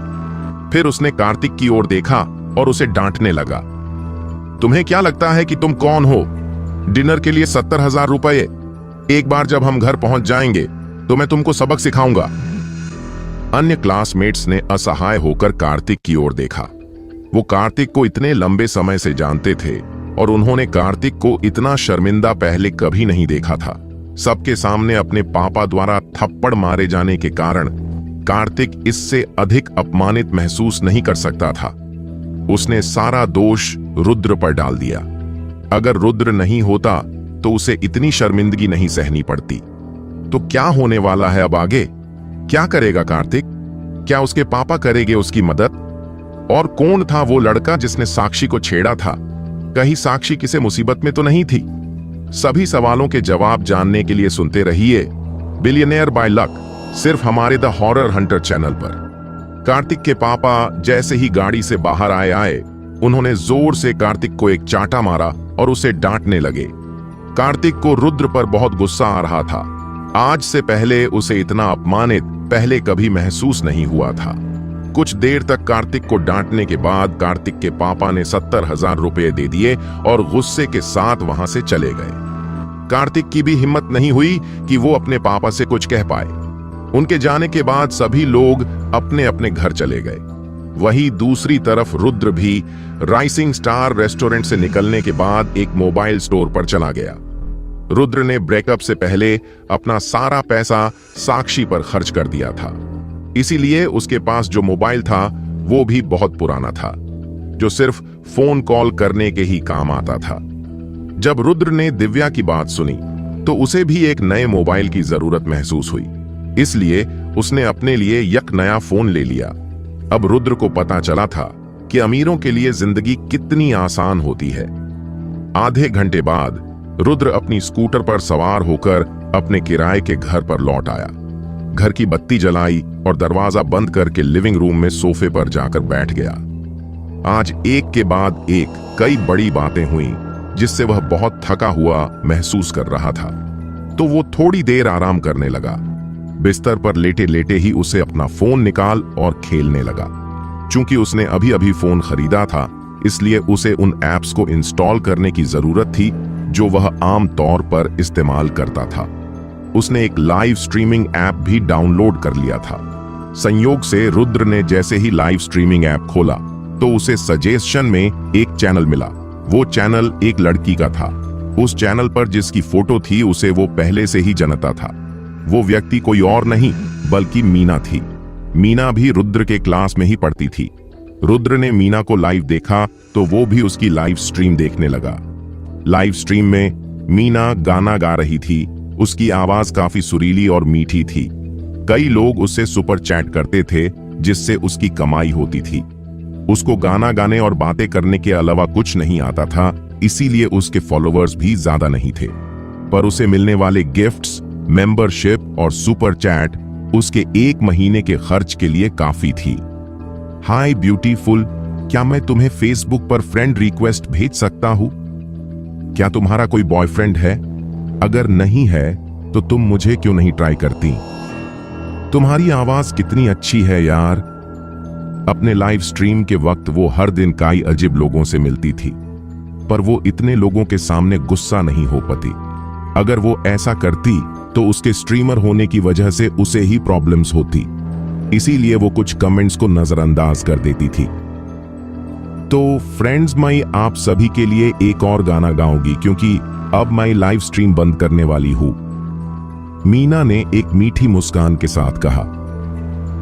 S1: फिर उसने कार्तिक की ओर देखा और उसे डांटने लगा। तुम्हें क्या लगता है कि तुम कौन हो? डिनर के लिए 70,000 रुपए। एक बार जब हम घर पहुंच जाएंगे तो मैं तुमको सबक सिखाऊंगा। अन्य क्लासमेट्स ने असहाय होकर कार्तिक की ओर देखा। वो कार्तिक को इतने लंबे समय से जानते थे और उन्होंने कार्तिक को इतना शर्मिंदा पहले कभी नहीं देखा था। सबके सामने अपने पापा द्वारा थप्पड़ मारे जाने के कारण कार्तिक इससे अधिक अपमानित महसूस नहीं कर सकता था। उसने सारा दोष रुद्र पर डाल दिया। अगर रुद्र नहीं होता तो उसे इतनी शर्मिंदगी नहीं सहनी पड़ती। तो क्या होने वाला है अब आगे? क्या करेगा कार्तिक? क्या उसके पापा करेंगे उसकी मदद? और कौन था वो लड़का जिसने साक्षी को छेड़ा था? कहीं साक्षी किसी मुसीबत में तो नहीं थी? सभी सवालों के जवाब जानने के लिए सुनते रहिए बिलियनेयर बाय लक, सिर्फ हमारे द हॉरर हंटर चैनल पर। कार्तिक के पापा जैसे ही गाड़ी से बाहर आए उन्होंने जोर से कार्तिक को एक चांटा मारा और उसे डांटने लगे। कार्तिक को रुद्र पर बहुत गुस्सा आ रहा था। आज से पहले उसे इतना अपमानित पहले कभी महसूस नहीं हुआ था। कुछ देर तक कार्तिक को डांटने के बाद कार्तिक के पापा ने 70,000 रुपए दे दिए और गुस्से के साथ वहां से चले गए। कार्तिक की भी हिम्मत नहीं हुई कि वो अपने पापा से कुछ कह पाए। उनके जाने के बाद सभी लोग अपने अपने घर चले गए। वहीं दूसरी तरफ रुद्र भी राइजिंग स्टार रेस्टोरेंट से निकलने के बाद एक मोबाइल स्टोर पर चला गया। रुद्र ने ब्रेकअप से पहले अपना सारा पैसा साक्षी पर खर्च कर दिया था, इसीलिए उसके पास जो मोबाइल था वो भी बहुत पुराना था, जो सिर्फ फोन कॉल करने के ही काम आता था। जब रुद्र ने दिव्या की बात सुनी तो उसे भी एक नए मोबाइल की जरूरत महसूस हुई, इसलिए उसने अपने लिए एक नया फोन ले लिया। अब रुद्र को पता चला था कि अमीरों के लिए जिंदगी कितनी आसान होती है। आधे घंटे बाद रुद्र अपनी स्कूटर पर सवार होकर अपने किराए के घर पर लौट आया। घर की बत्ती जलाई और दरवाजा बंद करके लिविंग रूम में सोफे पर जाकर बैठ गया। आज एक के बाद एक कई बड़ी बातें हुई जिससे वह बहुत थका हुआ महसूस कर रहा था, तो वो थोड़ी देर आराम करने लगा। बिस्तर पर लेटे लेटे ही उसे अपना फोन निकाल और खेलने लगा। चूंकि उसने अभी अभी फोन खरीदा था, इसलिए उसे उन ऐप्स को इंस्टॉल करने की जरूरत थी जो वह आम तौर पर इस्तेमाल करता था। उसने एक लाइव स्ट्रीमिंग ऐप भी डाउनलोड कर लिया था। संयोग से रुद्र ने जैसे ही लाइव स्ट्रीमिंग ऐप खोला तो उसे सजेशन में एक चैनल मिला। वो चैनल एक लड़की का था। उस चैनल पर जिसकी फोटो थी उसे वो पहले से ही जानता था। वो व्यक्ति कोई और नहीं बल्कि मीना थी। मीना भी रुद्र के क्लास में ही पढ़ती थी। रुद्र ने मीना को लाइव देखा तो वो भी उसकी लाइव स्ट्रीम देखने लगा। लाइव स्ट्रीम में मीना गाना गा रही थी। उसकी आवाज काफी सुरीली और मीठी थी। कई लोग उससे सुपर चैट करते थे जिससे उसकी कमाई होती थी। उसको गाना गाने और बातें करने के अलावा कुछ नहीं आता था, इसीलिए उसके फॉलोअर्स भी ज्यादा नहीं थे। पर उसे मिलने वाले गिफ्ट्स, मेंबरशिप और सुपर चैट उसके 1 महीने के खर्च के लिए काफी थी। हाय ब्यूटीफुल, क्या मैं तुम्हें फेसबुक पर फ्रेंड रिक्वेस्ट भेज सकता हूं? क्या तुम्हारा कोई बॉयफ्रेंड है? अगर नहीं है तो तुम मुझे क्यों नहीं ट्राई करती? तुम्हारी आवाज कितनी अच्छी है यार। अपने लाइव स्ट्रीम के वक्त वो हर दिन कई अजीब लोगों से मिलती थी, पर वो इतने लोगों के सामने गुस्सा नहीं हो पाती। अगर वो ऐसा करती तो उसके स्ट्रीमर होने की वजह से उसे ही प्रॉब्लम्स होती, इसीलिए वो कुछ कमेंट्स को नजरअंदाज कर देती थी। तो फ्रेंड्स, मैं आप सभी के लिए एक और गाना गाऊंगी क्योंकि अब मैं लाइव स्ट्रीम बंद करने वाली हूं, मीना ने एक मीठी मुस्कान के साथ कहा।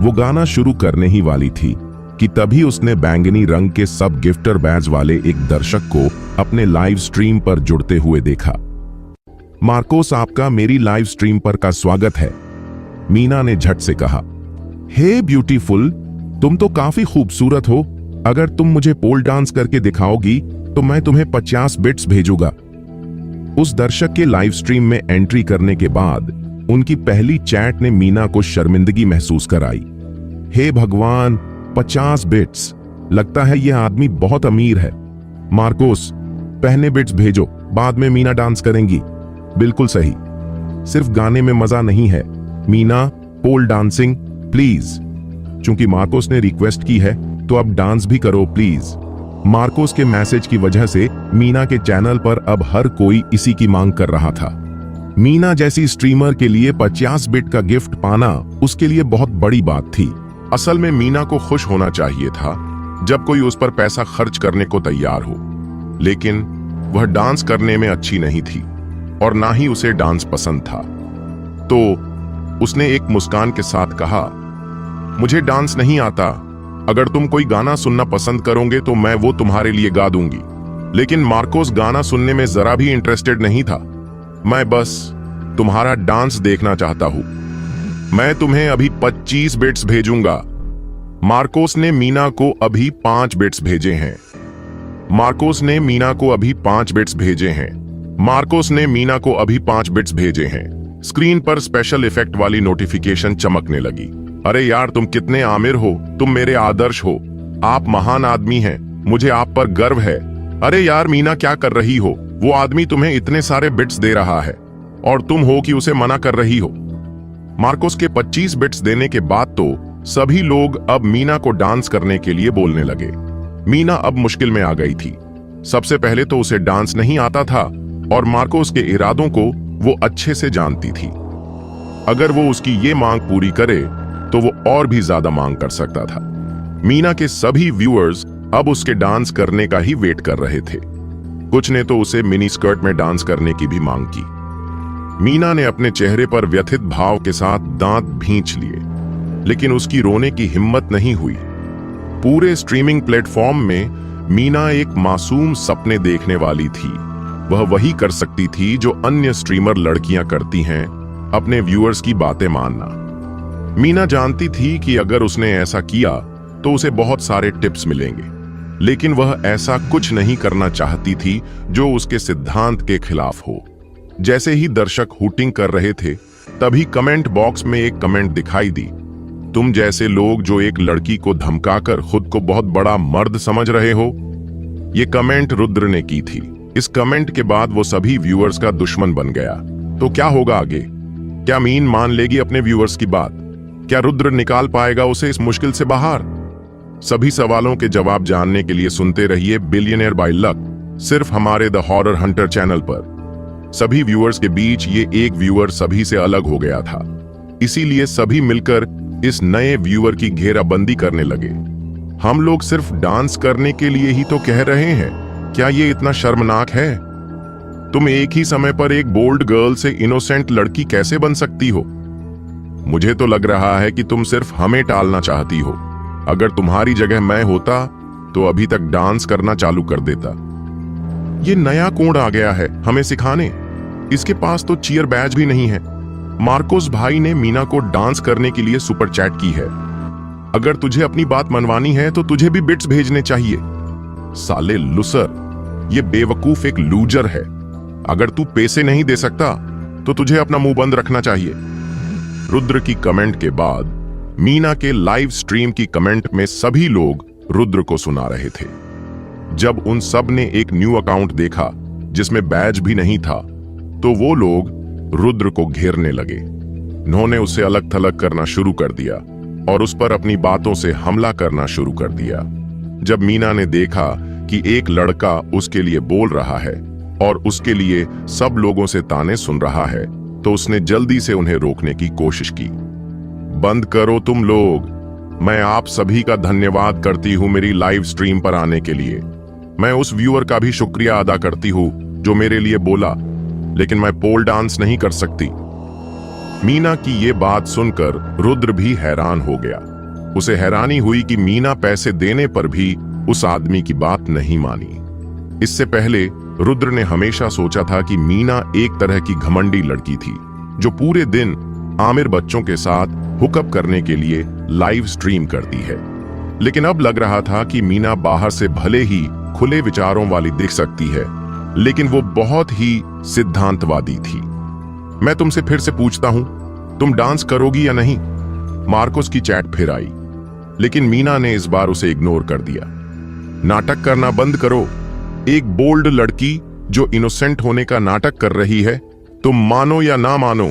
S1: वो गाना शुरू करने ही वाली थी कि तभी उसने बैंगनी रंग के सब गिफ्टर बैज वाले एक दर्शक को अपने लाइव स्ट्रीम पर जुड़ते हुए देखा। मार्कोस, आपका मेरी लाइव स्ट्रीम पर का स्वागत है, मीना ने झट से कहा। हे ब्यूटीफुल, तुम तो काफी खूबसूरत हो। अगर तुम मुझे पोल डांस करके दिखाओगी तो मैं तुम्हें 50 बिट्स भेजूंगा। उस दर्शक के लाइव स्ट्रीम में एंट्री करने के बाद उनकी पहली चैट ने मीना को शर्मिंदगी महसूस कराई। हे भगवान, 50 बिट्स! लगता है यह आदमी बहुत अमीर है। मार्कोस, पहले बिट्स भेजो, बाद में मीना डांस करेंगी। बिल्कुल सही, सिर्फ गाने में मजा नहीं है। मीना, पोल डांसिंग प्लीज। चूंकि मार्कोस ने रिक्वेस्ट की है तो अब डांस भी करो प्लीज। मार्कोस के मैसेज की वजह से मीना के चैनल पर अब हर कोई इसी की मांग कर रहा था। मीना जैसी स्ट्रीमर के लिए 50 बिट का गिफ्ट पाना उसके लिए बहुत बड़ी बात थी। असल में मीना को खुश होना चाहिए था जब कोई उस पर पैसा खर्च करने को तैयार हो, लेकिन वह डांस करने में अच्छी नहीं थी और ना ही उसे डांस पसंद था। तो उसने एक मुस्कान के साथ कहा, मुझे डांस नहीं आता। अगर तुम कोई गाना सुनना पसंद करोगे तो मैं वो तुम्हारे लिए गा दूंगी। लेकिन मार्कोस गाना सुनने में जरा भी इंटरेस्टेड नहीं था। मैं बस तुम्हारा डांस देखना चाहता हूं। मैं तुम्हें अभी 25 बिट्स भेजूंगा। मार्कोस ने मीना को अभी 5 बिट्स भेजे हैं। मार्कोस ने मीना को अभी 5 बिट्स भेजे हैं। मार्कोस ने मीना को अभी 5 बिट्स भेजे हैं। स्क्रीन पर स्पेशल इफेक्ट वाली नोटिफिकेशन चमकने लगी। अरे यार, तुम कितने आमिर हो, तुम मेरे आदर्श हो, आप महान आदमी हैं, मुझे आप पर गर्व है। अरे यार मीना, क्या कर रही हो? वो आदमी तुम्हें इतने सारे बिट्स दे रहा है और तुम हो कि उसे मना कर रही हो। मार्कोस के 25 बिट्स देने के बाद तो सभी लोग अब मीना को डांस करने के लिए बोलने लगे। मीना अब मुश्किल में आ गई थी। सबसे पहले तो उसे डांस नहीं आता था और मार्कोस के इरादों को वो अच्छे से जानती थी। अगर वो उसकी ये मांग पूरी करे तो वो और भी ज्यादा मांग कर सकता था। मीना के सभी व्यूअर्स अब उसके डांस करने का ही वेट कर रहे थे। कुछ ने तो उसे मिनी स्कर्ट में डांस करने की भी मांग की। मीना ने अपने चेहरे पर व्यथित भाव के साथ दांत भींच लिए, लेकिन उसकी रोने की हिम्मत नहीं हुई। पूरे स्ट्रीमिंग प्लेटफॉर्म में मीना एक मासूम सपने देखने वाली थी। वह वही कर सकती थी जो अन्य स्ट्रीमर लड़कियां करती हैं, अपने व्यूअर्स की बातें मानना। मीना जानती थी कि अगर उसने ऐसा किया तो उसे बहुत सारे टिप्स मिलेंगे, लेकिन वह ऐसा कुछ नहीं करना चाहती थी जो उसके सिद्धांत के खिलाफ हो। जैसे ही दर्शक हूटिंग कर रहे थे, तभी कमेंट बॉक्स में एक कमेंट दिखाई दी, तुम जैसे लोग जो एक लड़की को धमकाकर खुद को बहुत बड़ा मर्द समझ रहे हो। यह कमेंट रुद्र ने की थी। इस कमेंट के बाद वो सभी व्यूअर्स का दुश्मन बन गया। तो क्या होगा आगे? क्या मीन मान लेगी अपने व्यूअर्स की बात? क्या रुद्र निकाल पाएगा उसे इस मुश्किल से बाहर? सभी सवालों के जवाब जानने के लिए सुनते रहिए बिलियनेयर बाय लक, सिर्फ हमारे द हॉरर हंटर चैनल पर। सभी व्यूअर्स के बीच ये एक व्यूअर सभी से अलग हो गया था, इसीलिए सभी मिलकर इस नए व्यूअर की घेराबंदी करने लगे। हम लोग सिर्फ डांस करने के लिए ही तो कह रहे हैं, क्या ये इतना शर्मनाक है? तुम एक ही समय पर एक बोल्ड गर्ल से इनोसेंट लड़की कैसे बन सकती हो? मुझे तो लग रहा है कि तुम सिर्फ हमें टालना चाहती हो। अगर तुम्हारी जगह मैं होता तो अभी तक डांस करना चालू कर देता। ये नया कौन आ गया है हमें सिखाने? इसके पास तो चीयर बैज भी नहीं है। मार्कोस भाई ने मीना को डांस करने के लिए सुपर चैट की है। अगर तुझे अपनी बात मनवानी है तो तुझे भी बिट्स भेजने चाहिए। साले लुसर, ये बेवकूफ एक लूजर है। अगर तू पैसे नहीं दे सकता तो तुझे अपना मुंह बंद रखना चाहिए। रुद्र की कमेंट के बाद मीना के लाइव स्ट्रीम की कमेंट में सभी लोग रुद्र को सुना रहे थे। जब उन सब ने एक न्यू अकाउंट देखा जिसमें बैज भी नहीं था, तो वो लोग रुद्र को घेरने लगे। उन्होंने उसे अलग थलग करना शुरू कर दिया और उस पर अपनी बातों से हमला करना शुरू कर दिया। जब मीना ने देखा कि एक लड़का उसके लिए बोल रहा है और उसके लिए सब लोगों से ताने सुन रहा है, तो उसने जल्दी से उन्हें रोकने की कोशिश की। बंद करो तुम लोग। मैं आप सभी का धन्यवाद करती हूं मेरी लाइव स्ट्रीम पर आने के लिए। मैं उस व्यूअर का भी शुक्रिया अदा करती हूं जो मेरे लिए बोला, लेकिन मैं पोल डांस नहीं कर सकती। मीना की ये बात सुनकर रुद्र भी हैरान हो गया। उसे हैरानी हुई कि मीना पैसे देने पर भी उस आदमी की बात नहीं मानी। इससे पहले रुद्र ने हमेशा सोचा था कि मीना एक तरह की घमंडी लड़की थी जो पूरे दिन आमिर बच्चों के साथ हुकअप करने के लिए लाइव स्ट्रीम करती है। लेकिन अब लग रहा था कि मीना बाहर से भले ही खुले विचारों वाली दिख सकती है, लेकिन वो बहुत ही सिद्धांतवादी थी। मैं तुमसे फिर से पूछता हूं, तुम डांस करोगी या नहीं? मार्कोस की चैट फिर आई, लेकिन मीना ने इस बार उसे इग्नोर कर दिया। नाटक करना बंद करो। एक बोल्ड लड़की जो इनोसेंट होने का नाटक कर रही है, तुम मानो या ना मानो,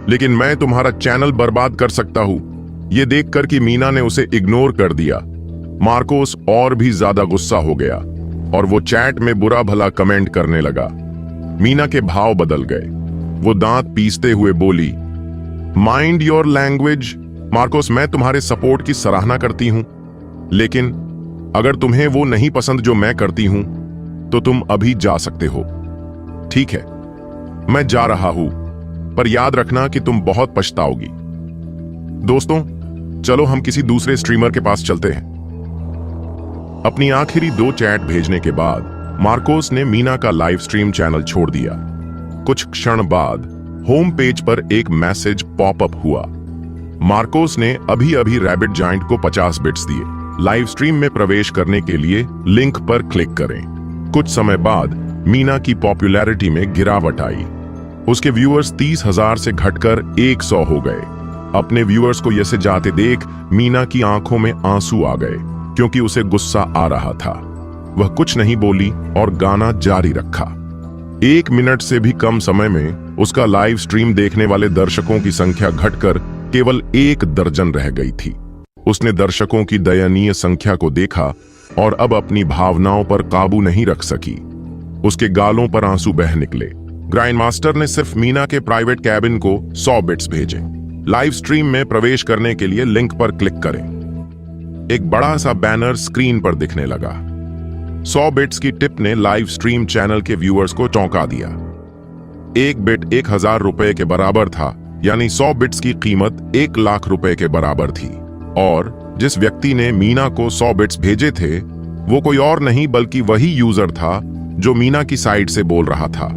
S1: लेकिन मैं तुम्हारा चैनल बर्बाद कर सकता हूं। यह देखकर कि मीना ने उसे इग्नोर कर दिया, मार्कोस और भी ज्यादा गुस्सा हो गया और वो चैट में बुरा भला कमेंट करने लगा। मीना के भाव बदल गए। वो दांत पीसते हुए बोली, माइंड योर लैंग्वेज। मार्कोस, मैं तुम्हारे सपोर्ट की सराहना करती हूं, लेकिन अगर तुम्हें वो नहीं पसंद जो मैं करती हूं तो तुम अभी जा सकते हो। ठीक है, मैं जा रहा हूं, पर याद रखना कि तुम बहुत पछताओगी। दोस्तों, चलो हम किसी दूसरे स्ट्रीमर के पास चलते हैं। अपनी आखिरी 2 चैट भेजने के बाद मार्कोस ने मीना का लाइव स्ट्रीम चैनल छोड़ दिया। कुछ क्षण बाद होम पेज पर एक मैसेज पॉपअप हुआ। मार्कोस ने अभी अभी रैबिट जायंट को 50 बिट्स दिए। लाइव स्ट्रीम में प्रवेश करने के लिए लिंक पर क्लिक करें। कुछ समय बाद मीना की पॉपुलैरिटी में गिरावट आई। उसके व्यूअर्स 30,000 से घटकर 100 हो गए। अपने व्यूअर्स को ऐसे जाते देख मीना की आंखों में आंसू आ गए, क्योंकि उसे गुस्सा आ रहा था। वह कुछ नहीं बोली और गाना जारी रखा। 1 मिनट से भी कम समय में उसका लाइव स्ट्रीम देखने वाले दर्शकों की संख्या घटकर केवल 1 दर्जन रह गई थी। उसने दर्शकों की दयनीय संख्या को देखा और अब अपनी भावनाओं पर काबू नहीं रख सकी। उसके गालों पर आंसू बह निकले। ग्राइंड मास्टर ने सिर्फ मीना के प्राइवेट कैबिन को 100 बिट्स भेजे। लाइव स्ट्रीम में प्रवेश करने के लिए लिंक पर क्लिक करें। एक बड़ा सा बैनर स्क्रीन पर दिखने लगा। 100 बिट्स की टिप ने लाइव स्ट्रीम चैनल के व्यूअर्स को चौंका दिया। 1 बिट 1000 रुपए के बराबर था, यानी 100 बिट्स की कीमत 1 लाख रुपए के बराबर थी। और जिस व्यक्ति ने मीना को 100 बिट्स भेजे थे वो कोई और नहीं बल्कि वही यूजर था जो मीना की साइड से बोल रहा था।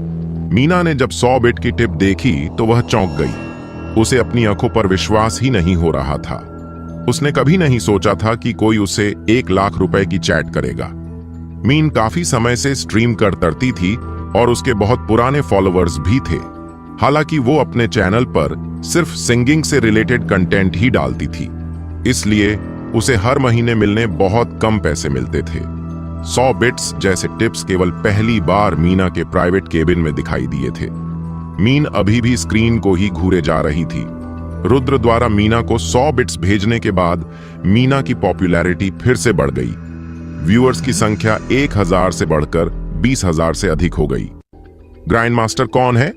S1: मीना ने जब 100 बिट की टिप देखी तो वह चौंक गई। उसे अपनी आंखों पर विश्वास ही नहीं हो रहा था। उसने कभी नहीं सोचा था कि कोई उसे 1 लाख रुपए की चैट करेगा। मीन काफी समय से स्ट्रीम करती थी और उसके बहुत पुराने फॉलोअर्स भी थे। हालांकि वो अपने चैनल पर सिर्फ सिंगिंग से रिलेटेड कंटेंट ही डालती थी, इसलिए उसे हर महीने मिलने बहुत कम पैसे मिलते थे। 100 बिट्स जैसे टिप्स केवल पहली बार मीना के प्राइवेट केबिन में दिखाई दिए थे। मीन अभी भी स्क्रीन को ही घूरे जा रही थी। रुद्र द्वारा मीना को 100 बिट्स भेजने के बाद मीना की पॉपुलैरिटी फिर से बढ़ गई। व्यूअर्स की संख्या 1000 से बढ़कर 20,000 से अधिक हो गई। ग्राइंड मास्टर कौन है?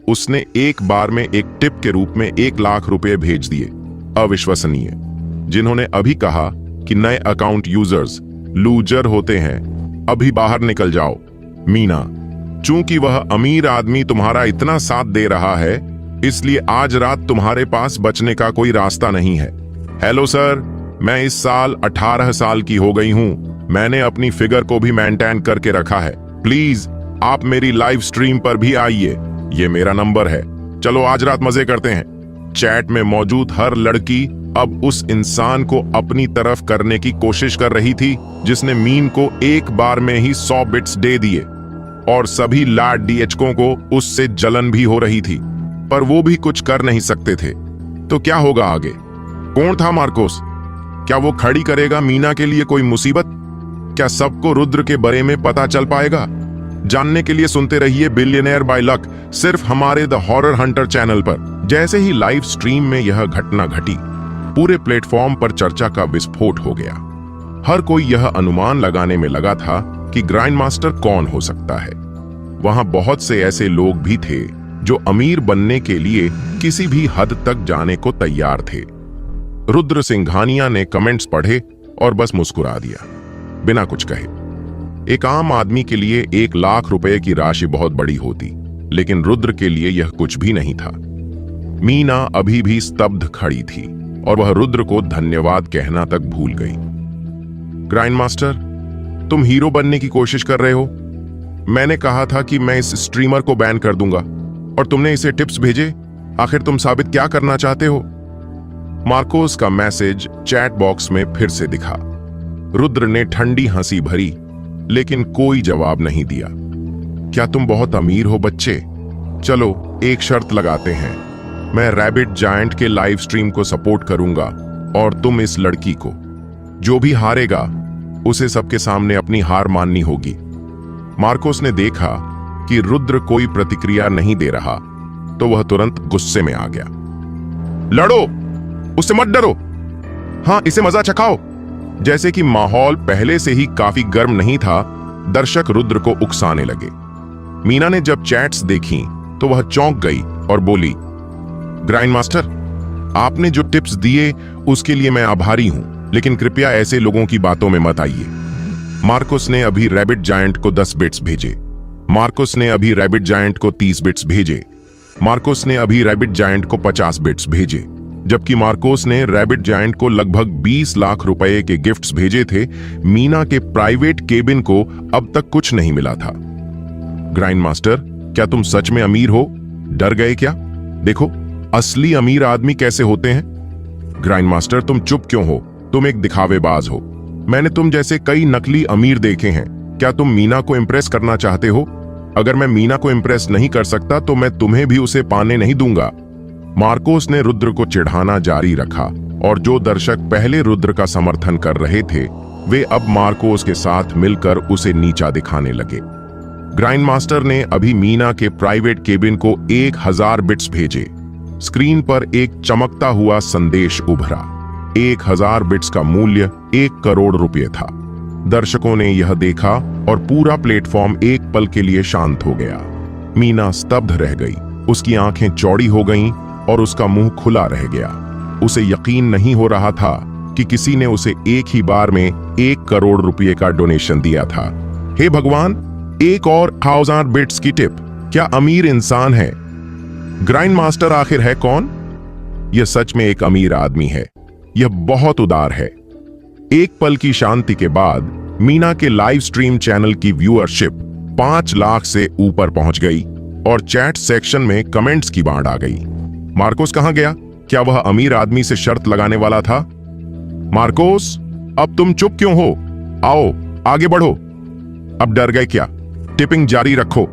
S1: उसने एक बार में एक टिप के रूप में 1 लाख रुपए भेज दिए। अविश्वसनीय। जिन्होंने अभी कहा कि नए अकाउंट यूजर्स लूजर होते हैं, अभी बाहर निकल जाओ। मीना, चूंकि वह अमीर आदमी तुम्हारा इतना साथ दे रहा है, इसलिए आज रात तुम्हारे पास बचने का कोई रास्ता नहीं है। हेलो सर, मैं इस साल 18 साल की हो गई हूं। मैंने अपनी फिगर को भी मेंटेन करके रखा है। प्लीज आप मेरी लाइव स्ट्रीम पर भी आइए। ये मेरा नंबर है। चलो आज रात मजे करते हैं। चैट में मौजूद हर लड़की अब उस इंसान को अपनी तरफ करने की कोशिश कर रही थी जिसने मीन को एक बार में ही 100 बिट्स दे दिए, और सभी लाड डीएचको को उससे जलन भी हो रही थी, पर वो भी कुछ कर नहीं सकते थे। तो क्या होगा आगे? कौन था मार्कोस? क्या वो खड़ी करेगा मीना के लिए कोई मुसीबत? क्या सबको रुद्र के बारे में पता चल पाएगा? जानने के लिए सुनते रहिए बिलियनेयर बाय लक, सिर्फ हमारे द हॉरर हंटर चैनल पर। जैसे ही लाइव स्ट्रीम में यह घटना घटी, पूरे प्लेटफॉर्म पर चर्चा का विस्फोट हो गया। हर कोई यह अनुमान लगाने में लगा था कि ग्राइंड मास्टर कौन हो सकता है। वहां बहुत से ऐसे लोग भी थे जो अमीर बनने के लिए किसी भी हद तक जाने को तैयार थे। रुद्र सिंघानिया ने कमेंट्स पढ़े और बस मुस्कुरा दिया, बिना कुछ कहे। एक आम आदमी के लिए 1 लाख रुपए की राशि बहुत बड़ी होती, लेकिन रुद्र के लिए यह कुछ भी नहीं था। मीना अभी भी स्तब्ध खड़ी थी और वह रुद्र को धन्यवाद कहना तक भूल गई। ग्राइंड मास्टर, तुम हीरो बनने की कोशिश कर रहे हो। मैंने कहा था कि मैं इस स्ट्रीमर को बैन कर दूंगा, और तुमने इसे टिप्स भेजे। आखिर तुम साबित क्या करना चाहते हो? मार्कोस का मैसेज चैट बॉक्स में फिर से दिखा। रुद्र ने ठंडी हंसी भरी, लेकिन कोई जवाब नहीं दिया। क्या तुम बहुत अमीर हो बच्चे? चलो एक शर्त लगाते हैं। मैं रैबिट जायंट के लाइव स्ट्रीम को सपोर्ट करूंगा और तुम इस लड़की को। जो भी हारेगा उसे सबके सामने अपनी हार माननी होगी। मार्कोस ने देखा कि रुद्र कोई प्रतिक्रिया नहीं दे रहा, तो वह तुरंत गुस्से में आ गया। लड़ो, उससे मत डरो। हाँ, इसे मजा चखाओ। जैसे कि माहौल पहले से ही काफी गर्म नहीं था, दर्शक रुद्र को उकसाने लगे। मीना ने जब चैट्स देखी तो वह चौंक गई और बोली, ग्राइंड मास्टर, आपने जो टिप्स दिए उसके लिए मैं आभारी हूं, लेकिन कृपया ऐसे लोगों की बातों में मत आइए। मार्कोस ने अभी रैबिट जायंट को 10 बिट्स भेजे। मार्कोस ने अभी रैबिट जायंट को 30 बिट्स भेजे। मार्कोस ने अभी रैबिट जायंट को 50 बिट्स भेजे, जबकि मार्कोस ने रैबिट जायंट को लगभग 20 लाख रुपए के गिफ्ट्स भेजे थे। मीना के प्राइवेट केबिन को अब तक कुछ नहीं मिला था। ग्राइंड मास्टर, क्या तुम सच में अमीर हो? डर गए क्या? देखो असली अमीर आदमी कैसे होते हैं। ग्राइंड मास्टर, तुम चुप क्यों हो? तुम एक दिखावेबाज हो। मैंने तुम जैसे कई नकली अमीर देखे हैं। क्या तुम मीना को इम्प्रेस करना चाहते हो? अगर मैं मीना को इम्प्रेस नहीं कर सकता तो मैं तुम्हें भी उसे पाने नहीं दूंगा। मार्कोस ने रुद्र को चिढ़ाना जारी रखा, और जो दर्शक पहले रुद्र का समर्थन कर रहे थे वे अब मार्कोस के साथ मिलकर उसे नीचा दिखाने लगे। ग्राइंड मास्टर ने अभी मीना के प्राइवेट केबिन को 1000 बिट्स भेजे। स्क्रीन पर एक चमकता हुआ संदेश उभरा। 1000 बिट्स का मूल्य 1 करोड़ रुपए था। दर्शकों ने यह देखा और पूरा प्लेटफॉर्म एक पल के लिए शांत हो गया। मीना स्तब्ध रह गई। उसकी आंखें चौड़ी हो गईं और उसका मुंह खुला रह गया। उसे यकीन नहीं हो रहा था कि किसी ने उसे एक ही बार में 1 करोड़ रुपए का डोनेशन दिया था। हे भगवान, एक और 1000 बिट्स की टिप। क्या अमीर इंसान है? ग्राइंड मास्टर आखिर है कौन? यह सच में एक अमीर आदमी है। यह बहुत उदार है। एक पल की शांति के बाद मीना के लाइव स्ट्रीम चैनल की व्यूअरशिप 5 लाख से ऊपर पहुंच गई और चैट सेक्शन में कमेंट्स की बाढ़ आ गई। मार्कोस कहां गया? क्या वह अमीर आदमी से शर्त लगाने वाला था? मार्कोस, अब तुम चुप क्यों हो? आओ आगे बढ़ो। अब डर गए क्या? टिपिंग जारी रखो।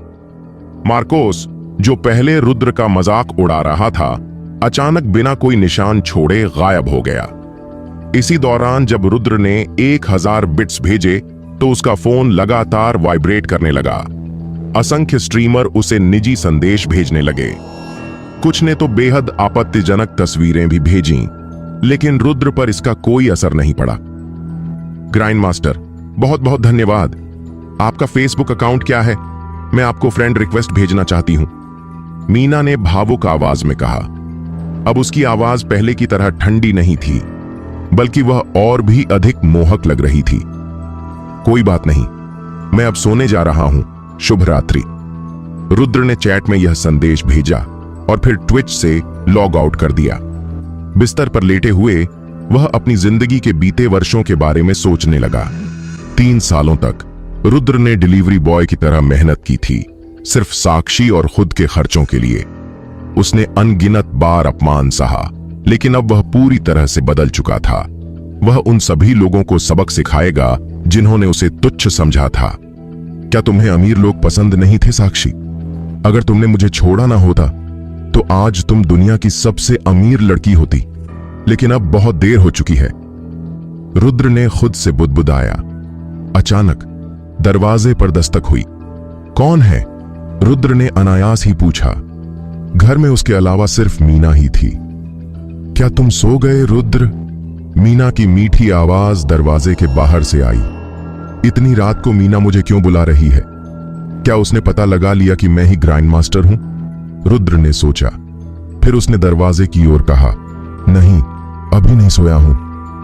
S1: मार्कोस, जो पहले रुद्र का मजाक उड़ा रहा था, अचानक बिना कोई निशान छोड़े गायब हो गया। इसी दौरान जब रुद्र ने 1000 बिट्स भेजे तो उसका फोन लगातार वाइब्रेट करने लगा। असंख्य स्ट्रीमर उसे निजी संदेश भेजने लगे। कुछ ने तो बेहद आपत्तिजनक तस्वीरें भी भेजीं, लेकिन रुद्र पर इसका कोई असर नहीं पड़ा। ग्राइंड मास्टर, बहुत बहुत धन्यवाद। आपका फेसबुक अकाउंट क्या है? मैं आपको फ्रेंड रिक्वेस्ट भेजना चाहती हूं, मीना ने भावुक आवाज में कहा। अब उसकी आवाज पहले की तरह ठंडी नहीं थी, बल्कि वह और भी अधिक मोहक लग रही थी। कोई बात नहीं, मैं अब सोने जा रहा हूं, शुभ रात्रि। रुद्र ने चैट में यह संदेश भेजा और फिर ट्विच से लॉग आउट कर दिया। बिस्तर पर लेटे हुए वह अपनी जिंदगी के बीते वर्षों के बारे में सोचने लगा। 3 सालों तक रुद्र ने डिलीवरी बॉय की तरह मेहनत की थी, सिर्फ साक्षी और खुद के खर्चों के लिए। उसने अनगिनत बार अपमान सहा, लेकिन अब वह पूरी तरह से बदल चुका था। वह उन सभी लोगों को सबक सिखाएगा जिन्होंने उसे तुच्छ समझा था। क्या तुम्हें अमीर लोग पसंद नहीं थे साक्षी? अगर तुमने मुझे छोड़ा ना होता तो आज तुम दुनिया की सबसे अमीर लड़की होती, लेकिन अब बहुत देर हो चुकी है। रुद्र ने खुद से बुदबुदाया। अचानक दरवाजे पर दस्तक हुई। कौन है? रुद्र ने अनायास ही पूछा। घर में उसके अलावा सिर्फ मीना ही थी। क्या तुम सो गए रुद्र? मीना की मीठी आवाज दरवाजे के बाहर से आई। इतनी रात को मीना मुझे क्यों बुला रही है? क्या उसने पता लगा लिया कि मैं ही ग्राइंड मास्टर हूं? रुद्र ने सोचा। फिर उसने दरवाजे की ओर कहा, नहीं, अभी नहीं सोया हूं,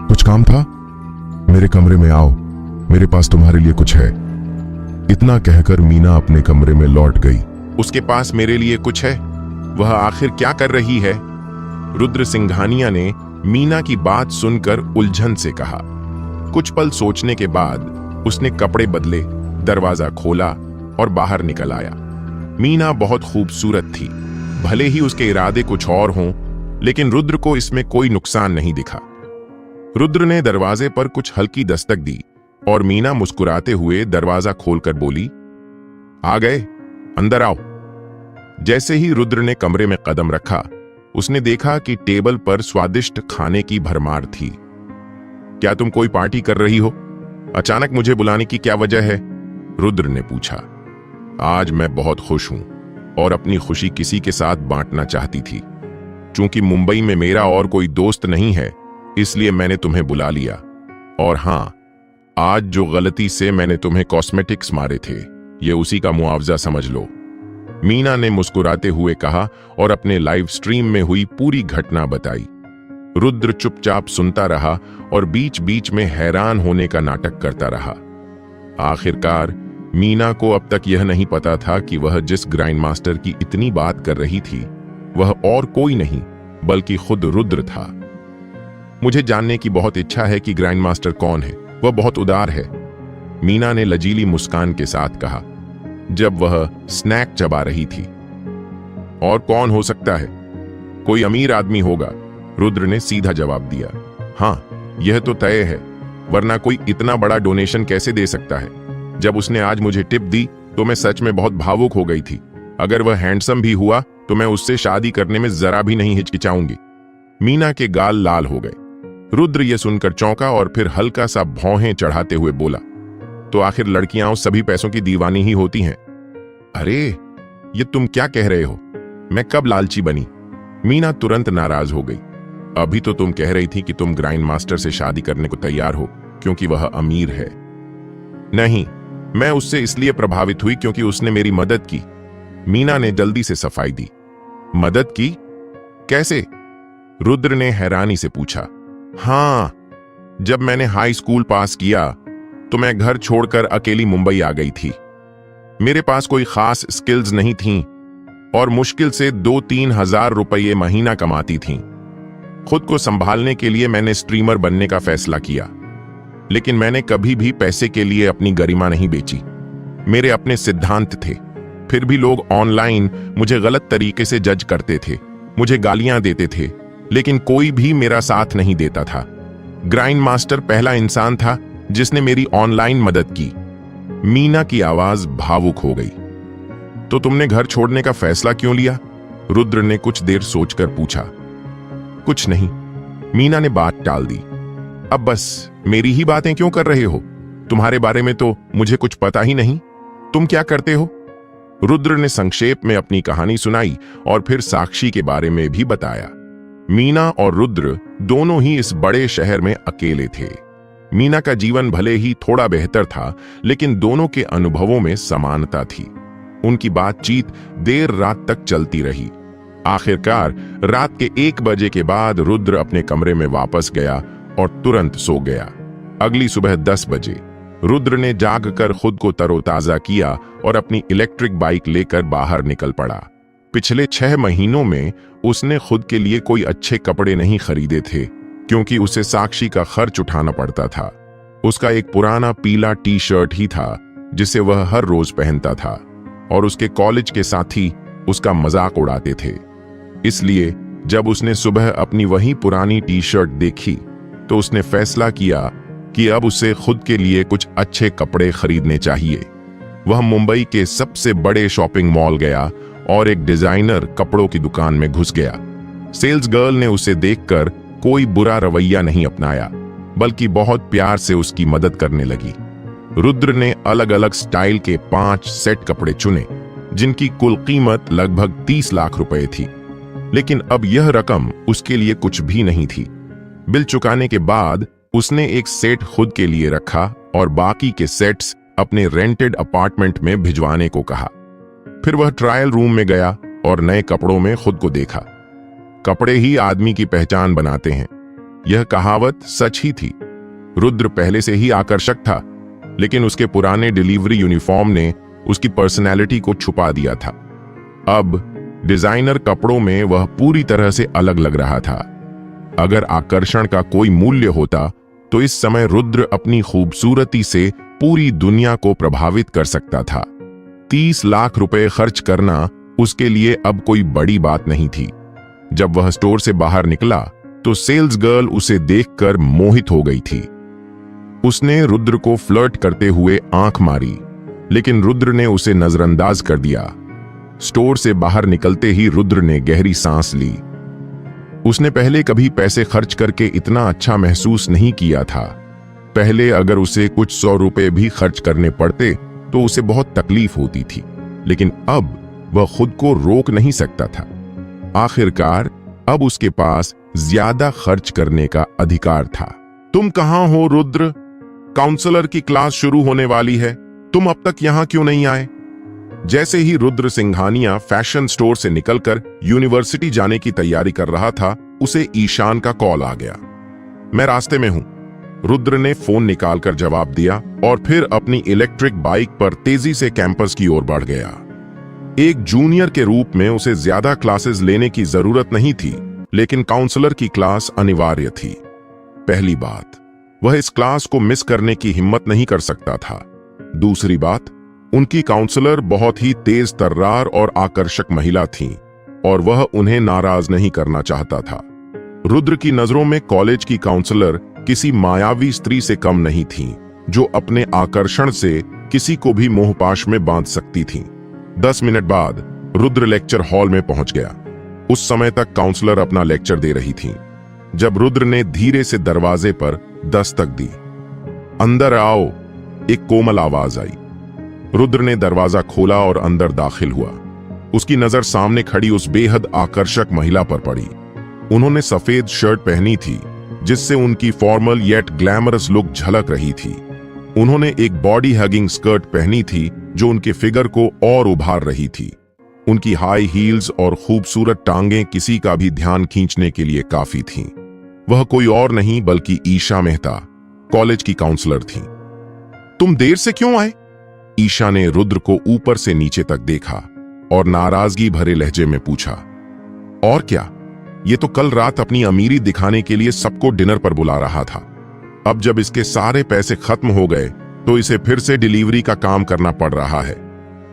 S1: कुछ काम था? मेरे कमरे में आओ, मेरे पास तुम्हारे लिए कुछ है। इतना कहकर मीना अपने कमरे में लौट गई। उसके पास मेरे लिए कुछ है? वह आखिर क्या कर रही है? रुद्र सिंघानिया ने मीना की बात सुनकर उलझन से कहा। कुछ पल सोचने के बाद उसने कपड़े बदले, दरवाजा खोला और बाहर निकल आया। मीना बहुत खूबसूरत थी। भले ही उसके इरादे कुछ और हों, लेकिन रुद्र को इसमें कोई नुकसान नहीं दिखा। रुद्र ने दरवाजे पर कुछ हल्की दस्तक दी और मीना मुस्कुराते हुए दरवाजा खोलकर बोली, आ गए, अंदर आओ। जैसे ही रुद्र ने कमरे में कदम रखा, उसने देखा कि टेबल पर स्वादिष्ट खाने की भरमार थी। क्या तुम कोई पार्टी कर रही हो? अचानक मुझे बुलाने की क्या वजह है? रुद्र ने पूछा। आज मैं बहुत खुश हूं और अपनी खुशी किसी के साथ बांटना चाहती थी। चूंकि मुंबई में मेरा और कोई दोस्त नहीं है, इसलिए मैंने तुम्हें बुला लिया। और हां, आज जो गलती से मैंने तुम्हें कॉस्मेटिक्स मारे थे, ये उसी का मुआवजा समझ लो, मीना ने मुस्कुराते हुए कहा और अपने लाइव स्ट्रीम में हुई पूरी घटना बताई। रुद्र चुपचाप सुनता रहा और बीच बीच में हैरान होने का नाटक करता रहा। आखिरकार मीना को अब तक यह नहीं पता था कि वह जिस ग्राइंड मास्टर की इतनी बात कर रही थी, वह और कोई नहीं बल्कि खुद रुद्र था। मुझे जानने की बहुत इच्छा है कि ग्राइंड मास्टर कौन है। वह बहुत उदार है, मीना ने लजीली मुस्कान के साथ कहा जब वह स्नैक चबा रही थी। और कौन हो सकता है? कोई अमीर आदमी होगा, रुद्र ने सीधा जवाब दिया। हां, यह तो तय है, वरना कोई इतना बड़ा डोनेशन कैसे दे सकता है? जब उसने आज मुझे टिप दी तो मैं सच में बहुत भावुक हो गई थी। अगर वह हैंडसम भी हुआ तो मैं उससे शादी करने में जरा भी नहीं हिचकिचाऊंगी। मीना के गाल लाल हो गए। रुद्र यह सुनकर चौंका और फिर हल्का सा भौहें चढ़ाते हुए बोला, तो आखिर लड़कियां सभी पैसों की दीवानी ही होती हैं। अरे, ये तुम क्या कह रहे हो? मैं कब लालची बनी? मीना तुरंत नाराज हो गई। अभी तो तुम कह रही थी कि तुम ग्राइंड मास्टर से शादी करने को तैयार हो क्योंकि वह अमीर है। नहीं, मैं उससे इसलिए प्रभावित हुई क्योंकि उसने मेरी मदद की। मीना ने जल्दी से सफाई दी। मदद की? कैसे? रुद्र ने हैरानी से पूछा। हां, जब मैंने हाई स्कूल पास किया तो मैं घर छोड़कर अकेली मुंबई आ गई थी। मेरे पास कोई खास स्किल्स नहीं थीं और मुश्किल से 2-3 हजार रुपये महीना कमाती थीं। खुद को संभालने के लिए मैंने स्ट्रीमर बनने का फैसला किया। लेकिन मैंने कभी भी पैसे के लिए अपनी गरिमा नहीं बेची। मेरे अपने सिद्धांत थे। फिर भी लोग ऑनलाइन मुझे गलत तरीके से जज करते थे, मुझे गालियां देते थे, लेकिन कोई भी मेरा साथ नहीं देता था। ग्राइंड मास्टर पहला इंसान था जिसने मेरी ऑनलाइन मदद की। मीना की आवाज भावुक हो गई। तो तुमने घर छोड़ने का फैसला क्यों लिया? रुद्र ने कुछ देर सोचकर पूछा। कुछ नहीं, मीना ने बात टाल दी। अब बस मेरी ही बातें क्यों कर रहे हो? तुम्हारे बारे में तो मुझे कुछ पता ही नहीं। तुम क्या करते हो? रुद्र ने संक्षेप में अपनी कहानी सुनाई और फिर साक्षी के बारे में भी बताया। मीना और रुद्र दोनों ही इस बड़े शहर में अकेले थे। मीना का जीवन भले ही थोड़ा बेहतर था, लेकिन दोनों के अनुभवों में समानता थी। उनकी बातचीत देर रात तक चलती रही। आखिरकार रात के 1 बजे के बाद रुद्र अपने कमरे में वापस गया और तुरंत सो गया। अगली सुबह 10 बजे रुद्र ने जागकर खुद को तरोताजा किया और अपनी इलेक्ट्रिक बाइक लेकर बाहर निकल पड़ा। पिछले 6 महीनों में उसने खुद के लिए कोई अच्छे कपड़े नहीं खरीदे थे, क्योंकि उसे साक्षी का खर्च उठाना पड़ता था। उसका एक पुराना पीला टी शर्ट ही था जिसे वह हर रोज पहनता था, और उसके कॉलेज के साथी उसका मजाक उड़ाते थे। इसलिए जब उसने सुबह अपनी वही पुरानी टी शर्ट देखी तो उसने फैसला किया कि अब उसे खुद के लिए कुछ अच्छे कपड़े खरीदने चाहिए। वह मुंबई के सबसे बड़े शॉपिंग मॉल गया और एक डिजाइनर कपड़ों की दुकान में घुस गया। सेल्स गर्ल ने उसे देखकर कोई बुरा रवैया नहीं अपनाया, बल्कि बहुत प्यार से उसकी मदद करने लगी। रुद्र ने अलग अलग स्टाइल के 5 सेट कपड़े चुने, जिनकी कुल कीमत लगभग 30 लाख रुपए थी। लेकिन अब यह रकम उसके लिए कुछ भी नहीं थी। बिल चुकाने के बाद उसने एक सेट खुद के लिए रखा और बाकी के सेट्स अपने रेंटेड अपार्टमेंट में भिजवाने को कहा। फिर वह ट्रायल रूम में गया और नए कपड़ों में खुद को देखा। कपड़े ही आदमी की पहचान बनाते हैं, यह कहावत सच ही थी। रुद्र पहले से ही आकर्षक था, लेकिन उसके पुराने डिलीवरी यूनिफॉर्म ने उसकी पर्सनैलिटी को छुपा दिया था। अब डिजाइनर कपड़ों में वह पूरी तरह से अलग लग रहा था। अगर आकर्षण का कोई मूल्य होता तो इस समय रुद्र अपनी खूबसूरती से पूरी दुनिया को प्रभावित कर सकता था। 30 लाख रुपए खर्च करना उसके लिए अब कोई बड़ी बात नहीं थी। जब वह स्टोर से बाहर निकला तो सेल्स गर्ल उसे देखकर मोहित हो गई थी। उसने रुद्र को फ्लर्ट करते हुए आंख मारी, लेकिन रुद्र ने उसे नजरअंदाज कर दिया। स्टोर से बाहर निकलते ही रुद्र ने गहरी सांस ली। उसने पहले कभी पैसे खर्च करके इतना अच्छा महसूस नहीं किया था। पहले अगर उसे कुछ 100 रुपए भी खर्च करने पड़ते तो उसे बहुत तकलीफ होती थी, लेकिन अब वह खुद को रोक नहीं सकता था। आखिरकार अब उसके पास ज्यादा खर्च करने का अधिकार था। तुम कहां हो रुद्र? काउंसलर की क्लास शुरू होने वाली है, तुम अब तक यहां क्यों नहीं आए? जैसे ही रुद्र सिंघानिया फैशन स्टोर से निकलकर यूनिवर्सिटी जाने की तैयारी कर रहा था, उसे ईशान का कॉल आ गया। मैं रास्ते में हूं, रुद्र ने फोन निकालकर जवाब दिया और फिर अपनी इलेक्ट्रिक बाइक पर तेजी से कैंपस की ओर बढ़ गया। एक जूनियर के रूप में उसे ज्यादा क्लासेस लेने की जरूरत नहीं थी, लेकिन काउंसलर की क्लास अनिवार्य थी। पहली बात, वह इस क्लास को मिस करने की हिम्मत नहीं कर सकता था। दूसरी बात, उनकी काउंसलर बहुत ही तेज तर्रार और आकर्षक महिला थी और वह उन्हें नाराज नहीं करना चाहता था। रुद्र की नजरों में कॉलेज की काउंसलर किसी मायावी स्त्री से कम नहीं थी, जो अपने आकर्षण से किसी को भी मोहपाश में बांध सकती थी। 10 मिनट बाद रुद्र लेक्चर हॉल में पहुंच गया। उस समय तक काउंसलर अपना लेक्चर दे रही थी जब रुद्र ने धीरे से दरवाजे पर दस्तक दी। अंदर आओ, एक कोमल आवाज आई। रुद्र ने दरवाजा खोला और अंदर दाखिल हुआ। उसकी नजर सामने खड़ी उस बेहद आकर्षक महिला पर पड़ी। उन्होंने सफेद शर्ट पहनी थी जिससे उनकी फॉर्मल येट ग्लैमरस लुक झलक रही थी। उन्होंने एक बॉडी हगिंग स्कर्ट पहनी थी जो उनके फिगर को और उभार रही थी। उनकी हाई हील्स और खूबसूरत टांगें किसी का भी ध्यान खींचने के लिए काफी थीं। वह कोई और नहीं बल्कि ईशा मेहता, कॉलेज की काउंसलर थीं। तुम देर से क्यों आए? ईशा ने रुद्र को ऊपर से नीचे तक देखा और नाराजगी भरे लहजे में पूछा। और क्या, ये तो कल रात अपनी अमीरी दिखाने के लिए सबको डिनर पर बुला रहा था। अब जब इसके सारे पैसे खत्म हो गए तो इसे फिर से डिलीवरी का काम करना पड़ रहा है,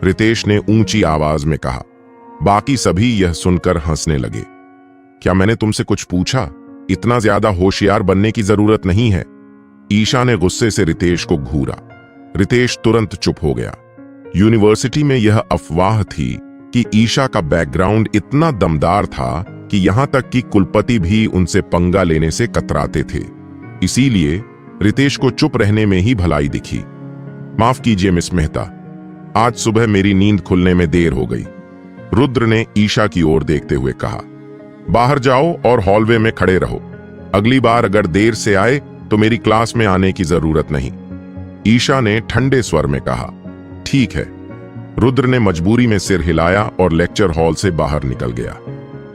S1: रितेश ने ऊंची आवाज में कहा। बाकी सभी यह सुनकर हंसने लगे। क्या मैंने तुमसे कुछ पूछा? इतना ज्यादा होशियार बनने की जरूरत नहीं है। ईशा ने गुस्से से रितेश को घूरा। रितेश तुरंत चुप हो गया। यूनिवर्सिटी में यह अफवाह थी कि ईशा का बैकग्राउंड इतना दमदार था कि यहां तक कि कुलपति भी उनसे पंगा लेने से कतराते थे। इसीलिए रितेश को चुप रहने में ही भलाई दिखी। माफ कीजिए मिस मेहता, आज सुबह मेरी नींद खुलने में देर हो गई, रुद्र ने ईशा की ओर देखते हुए कहा। बाहर जाओ और हॉलवे में खड़े रहो। अगली बार अगर देर से आए तो मेरी क्लास में आने की जरूरत नहीं, ईशा ने ठंडे स्वर में कहा। ठीक है, रुद्र ने मजबूरी में सिर हिलाया और लेक्चर हॉल से बाहर निकल गया।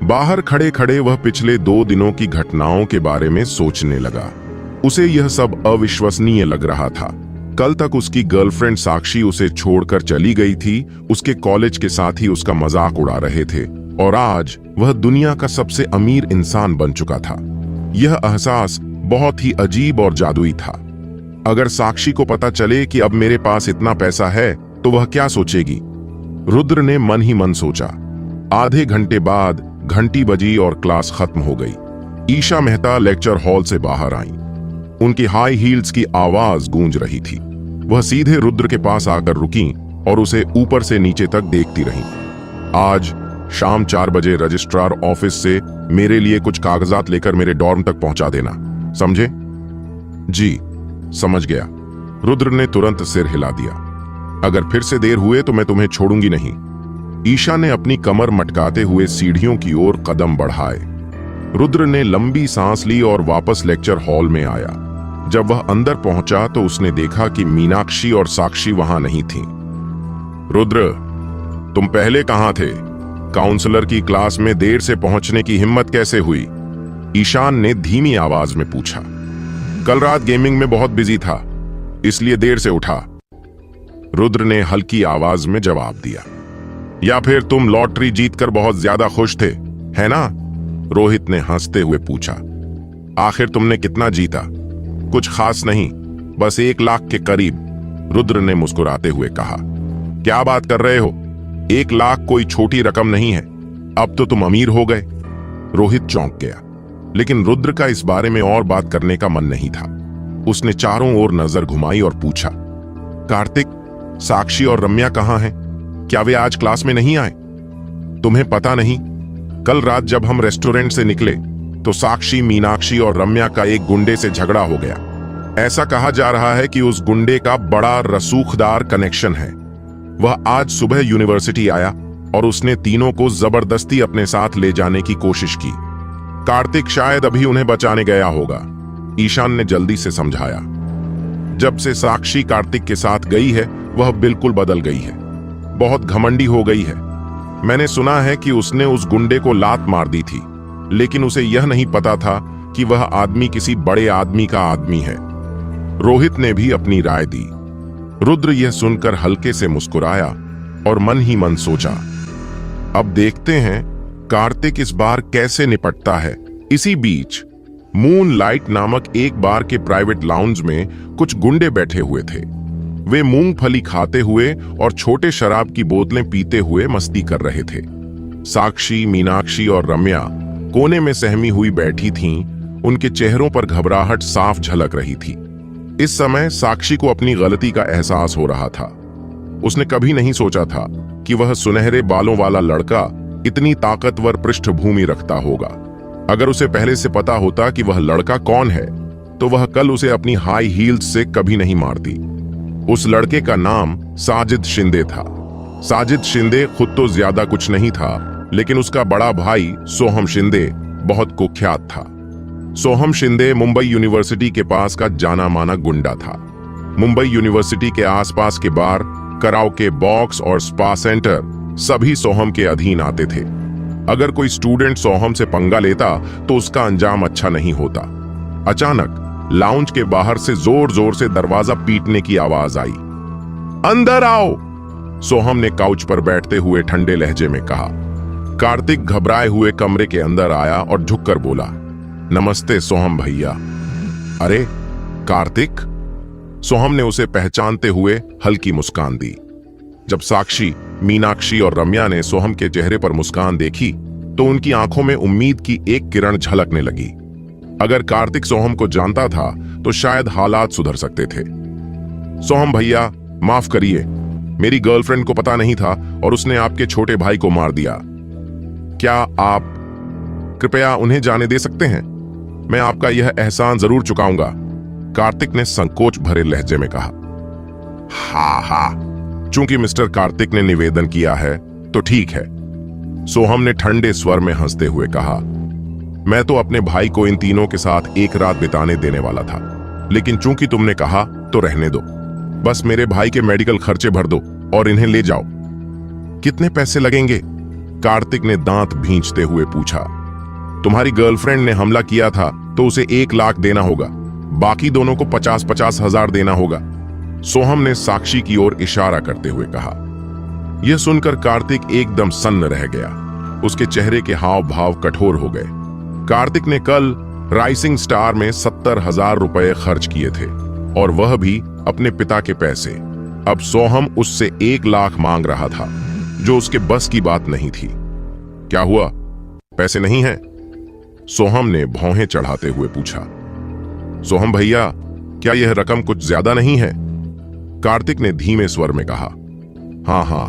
S1: बाहर खड़े खड़े वह पिछले 2 दिनों की घटनाओं के बारे में सोचने लगा। उसे यह सब अविश्वसनीय लग रहा था। कल तक उसकी गर्लफ्रेंड साक्षी उसे छोड़कर चली गई थी, उसके कॉलेज के साथी उसका मजाक उड़ा रहे थे, और आज वह दुनिया का सबसे अमीर इंसान बन चुका था। यह एहसास बहुत ही अजीब और जादुई था। अगर साक्षी को पता चले कि अब मेरे पास इतना पैसा है तो वह क्या सोचेगी, रुद्र ने मन ही मन सोचा। आधे घंटे बाद घंटी बजी और क्लास खत्म हो गई। ईशा मेहता लेक्चर हॉल से बाहर आई। उनकी हाई हील्स की आवाज गूंज रही थी। वह सीधे रुद्र के पास आकर रुकी और उसे ऊपर से नीचे तक देखती रही। आज शाम 4 बजे रजिस्ट्रार ऑफिस से मेरे लिए कुछ कागजात लेकर मेरे डॉर्म तक पहुंचा देना, समझे? जी, समझ गया, रुद्र ने तुरंत सिर हिला दिया। अगर फिर से देर हुए तो मैं तुम्हें छोड़ूंगी नहीं। ईशा ने अपनी कमर मटकाते हुए सीढ़ियों की ओर कदम बढ़ाए। रुद्र ने लंबी सांस ली और वापस लेक्चर हॉल में आया। जब वह अंदर पहुंचा तो उसने देखा कि मीनाक्षी और साक्षी वहां नहीं थीं। रुद्र, तुम पहले कहां थे? काउंसलर की क्लास में देर से पहुंचने की हिम्मत कैसे हुई? ईशान ने धीमी आवाज में पूछा। कल रात गेमिंग में बहुत बिजी था, इसलिए देर से उठा, रुद्र ने हल्की आवाज में जवाब दिया। या फिर तुम लॉटरी जीतकर बहुत ज्यादा खुश थे, है ना? रोहित ने हंसते हुए पूछा। आखिर तुमने कितना जीता? कुछ खास नहीं, बस 1 लाख के करीब, रुद्र ने मुस्कुराते हुए कहा। क्या बात कर रहे हो? 1 लाख कोई छोटी रकम नहीं है। अब तो तुम अमीर हो गए। रोहित चौंक गया, लेकिन रुद्र का इस बारे में और बात करने का मन नहीं था। उसने चारों ओर नजर घुमाई और पूछा, कार्तिक, साक्षी और रम्या कहां हैं? क्या वे आज क्लास में नहीं आए? तुम्हें पता नहीं, कल रात जब हम रेस्टोरेंट से निकले तो साक्षी, मीनाक्षी और रम्या का एक गुंडे से झगड़ा हो गया। ऐसा कहा जा रहा है कि उस गुंडे का बड़ा रसूखदार कनेक्शन है। वह आज सुबह यूनिवर्सिटी आया और उसने तीनों को जबरदस्ती अपने साथ ले जाने की कोशिश की। कार्तिक शायद अभी उन्हें बचाने गया होगा, ईशान ने जल्दी से समझाया। जब से साक्षी कार्तिक के साथ गई है वह बिल्कुल बदल गई है, बहुत घमंडी हो गई है। मैंने सुना है कि उसने उस गुंडे को लात मार दी थी, लेकिन उसे यह नहीं पता था कि वह आदमी किसी बड़े आदमी का आदमी है। रोहित ने भी अपनी राय दी। रुद्र यह सुनकर हल्के से मुस्कुराया और मन ही मन सोचा, अब देखते हैं कार्तिक इस बार कैसे निपटता है। इसी बीच मूनलाइट नामक एक बार के प्राइवेट लाउंज में कुछ गुंडे बैठे हुए थे। वे मूंगफली खाते हुए और छोटे शराब की बोतलें पीते हुए मस्ती कर रहे थे। साक्षी, मीनाक्षी और रम्या कोने में सहमी हुई बैठी थीं। उनके चेहरों पर घबराहट साफ झलक रही थी। इस समय साक्षी को अपनी गलती का एहसास हो रहा था। उसने कभी नहीं सोचा था कि वह सुनहरे बालों वाला लड़का इतनी ताकतवर पृष्ठभूमि रखता होगा। अगर उसे पहले से पता होता कि वह लड़का कौन है तो वह कल उसे अपनी हाई हील्स से कभी नहीं मारती। उस लड़के का नाम साजिद शिंदे था। साजिद शिंदे खुद तो ज्यादा कुछ नहीं था, लेकिन उसका बड़ा भाई सोहम शिंदे बहुत कुख्यात था। सोहम शिंदे मुंबई यूनिवर्सिटी के पास का जाना माना गुंडा था। मुंबई यूनिवर्सिटी के आसपास के बार, कराओके बॉक्स और स्पा सेंटर सभी सोहम के अधीन आते थे। अगर कोई स्टूडेंट सोहम से पंगा लेता तो उसका अंजाम अच्छा नहीं होता। अचानक लाउंज के बाहर से जोर जोर से दरवाजा पीटने की आवाज आई। अंदर आओ, सोहम ने काउच पर बैठते हुए ठंडे लहजे में कहा। कार्तिक घबराए हुए कमरे के अंदर आया और झुककर बोला, नमस्ते सोहम भैया। अरे, कार्तिक? सोहम ने उसे पहचानते हुए हल्की मुस्कान दी। जब साक्षी, मीनाक्षी और रम्या ने सोहम के चेहरे पर मुस्कान देखी तो उनकी आंखों में उम्मीद की एक किरण झलकने लगी। अगर कार्तिक सोहम को जानता था तो शायद हालात सुधर सकते थे। सोहम भैया, माफ करिए, मेरी गर्लफ्रेंड को पता नहीं था और उसने आपके छोटे भाई को मार दिया। क्या आप कृपया उन्हें जाने दे सकते हैं? मैं आपका यह एहसान जरूर चुकाऊंगा, कार्तिक ने संकोच भरे लहजे में कहा। हा, चूंकि मिस्टर कार्तिक ने निवेदन किया है तो ठीक है, सोहम ने ठंडे स्वर में हंसते हुए कहा। मैं तो अपने भाई को इन तीनों के साथ एक रात बिताने देने वाला था, लेकिन चूंकि तुमने कहा तो रहने दो। बस मेरे भाई के मेडिकल खर्चे भर दो और इन्हें ले जाओ। कितने पैसे लगेंगे? कार्तिक ने दांत भींचते हुए पूछा। तुम्हारी गर्लफ्रेंड ने हमला किया था तो उसे 1 लाख देना होगा, बाकी दोनों को 50-50 हजार देना होगा, सोहम ने साक्षी की ओर इशारा करते हुए कहा। यह सुनकर कार्तिक एकदम सन्न रह गया। उसके चेहरे के हाव भाव कठोर हो गए। कार्तिक ने कल राइजिंग स्टार में 70,000 रुपए खर्च किए थे और वह भी अपने पिता के पैसे। अब सोहम उससे 1 लाख मांग रहा था, जो उसके बस की बात नहीं थी। क्या हुआ, पैसे नहीं हैं? सोहम ने भौहें चढ़ाते हुए पूछा। सोहम भैया, क्या यह रकम कुछ ज्यादा नहीं है? कार्तिक ने धीमे स्वर में कहा। हाँ,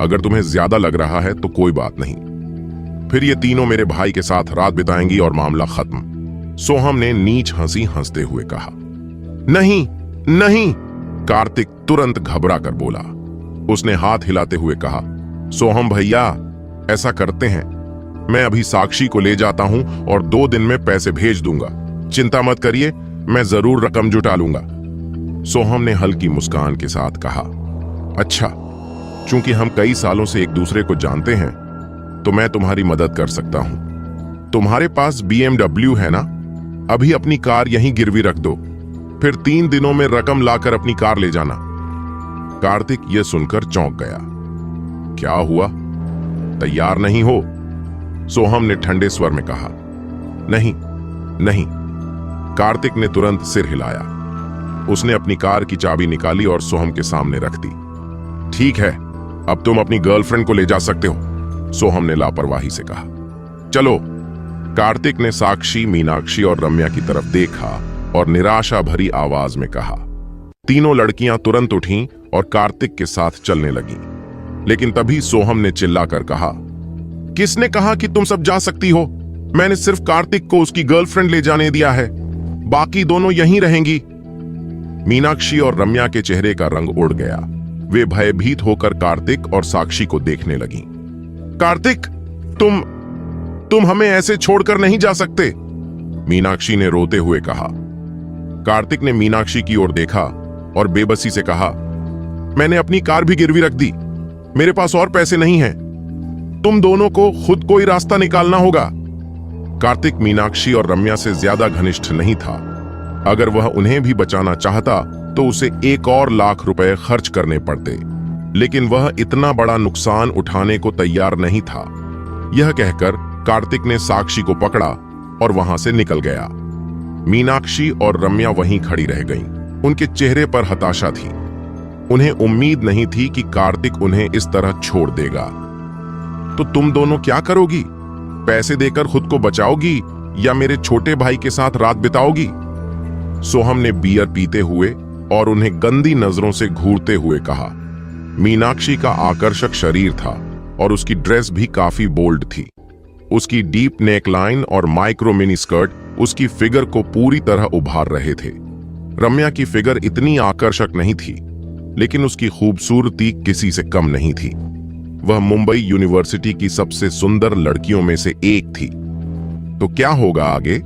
S1: अगर तुम्हें ज्यादा लग रहा है तो कोई बात नहीं, फिर ये तीनों मेरे भाई के साथ रात बिताएंगी और मामला खत्म, सोहम ने नीच हंसी हंसते हुए कहा। नहीं नहीं, कार्तिक तुरंत घबरा कर बोला। उसने हाथ हिलाते हुए कहा, सोहम भैया, ऐसा करते हैं, मैं अभी साक्षी को ले जाता हूं और 2 दिन में पैसे भेज दूंगा। चिंता मत करिए, मैं जरूर रकम जुटा लूंगा, सोहम ने हल्की मुस्कान के साथ कहा। अच्छा, चूंकि हम कई सालों से एक दूसरे को जानते हैं तो मैं तुम्हारी मदद कर सकता हूं। तुम्हारे पास BMW है ना? अभी अपनी कार यहीं गिरवी रख दो, फिर 3 दिनों में रकम लाकर अपनी कार ले जाना। कार्तिक यह सुनकर चौंक गया। क्या हुआ, तैयार नहीं हो? सोहम ने ठंडे स्वर में कहा। नहीं नहीं, कार्तिक ने तुरंत सिर हिलाया। उसने अपनी कार की चाबी निकाली और सोहम के सामने रख दी। ठीक है, अब तुम अपनी गर्लफ्रेंड को ले जा सकते हो, सोहम ने लापरवाही से कहा। चलो, कार्तिक ने साक्षी, मीनाक्षी और रम्या की तरफ देखा और निराशा भरी आवाज में कहा। तीनों लड़कियां तुरंत उठीं और कार्तिक के साथ चलने लगीं। लेकिन तभी सोहम ने चिल्लाकर कहा, किसने कहा कि तुम सब जा सकती हो? मैंने सिर्फ कार्तिक को उसकी गर्लफ्रेंड ले जाने दिया है, बाकी दोनों यहीं रहेंगी। मीनाक्षी और रम्या के चेहरे का रंग उड़ गया। वे भयभीत होकर कार्तिक और साक्षी को देखने लगीं। कार्तिक, तुम हमें ऐसे छोड़कर नहीं जा सकते, मीनाक्षी ने रोते हुए कहा। कार्तिक ने मीनाक्षी की ओर देखा और बेबसी से कहा, मैंने अपनी कार भी गिरवी रख दी, मेरे पास और पैसे नहीं हैं, तुम दोनों को खुद कोई रास्ता निकालना होगा। कार्तिक मीनाक्षी और रम्या से ज्यादा घनिष्ठ नहीं था। अगर वह उन्हें भी बचाना चाहता तो उसे 1 और लाख रुपए खर्च करने पड़ते, लेकिन वह इतना बड़ा नुकसान उठाने को तैयार नहीं था। यह कहकर कार्तिक ने साक्षी को पकड़ा और वहां से निकल गया। मीनाक्षी और रम्या वहीं खड़ी रह गईं। उनके चेहरे पर हताशा थी। उन्हें उम्मीद नहीं थी कि कार्तिक उन्हें इस तरह छोड़ देगा। तो तुम दोनों क्या करोगी? पैसे देकर खुद को बचाओगी या मेरे छोटे भाई के साथ रात बिताओगी? सोहम ने बियर पीते हुए और उन्हें गंदी नजरों से घूरते हुए कहा। मीनाक्षी का आकर्षक शरीर था और उसकी ड्रेस भी काफी बोल्ड थी। उसकी डीप नेकलाइन और माइक्रो मिनी स्कर्ट उसकी फिगर को पूरी तरह उभार रहे थे। रम्या की फिगर इतनी आकर्षक नहीं थी, लेकिन उसकी खूबसूरती किसी से कम नहीं थी। वह मुंबई यूनिवर्सिटी की सबसे सुंदर लड़कियों में से एक थी। तो क्या होगा आगे,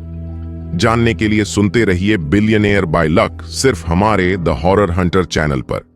S1: जानने के लिए सुनते रहिए बिलियनेयर बाय लक, सिर्फ हमारे द हॉरर हंटर चैनल पर।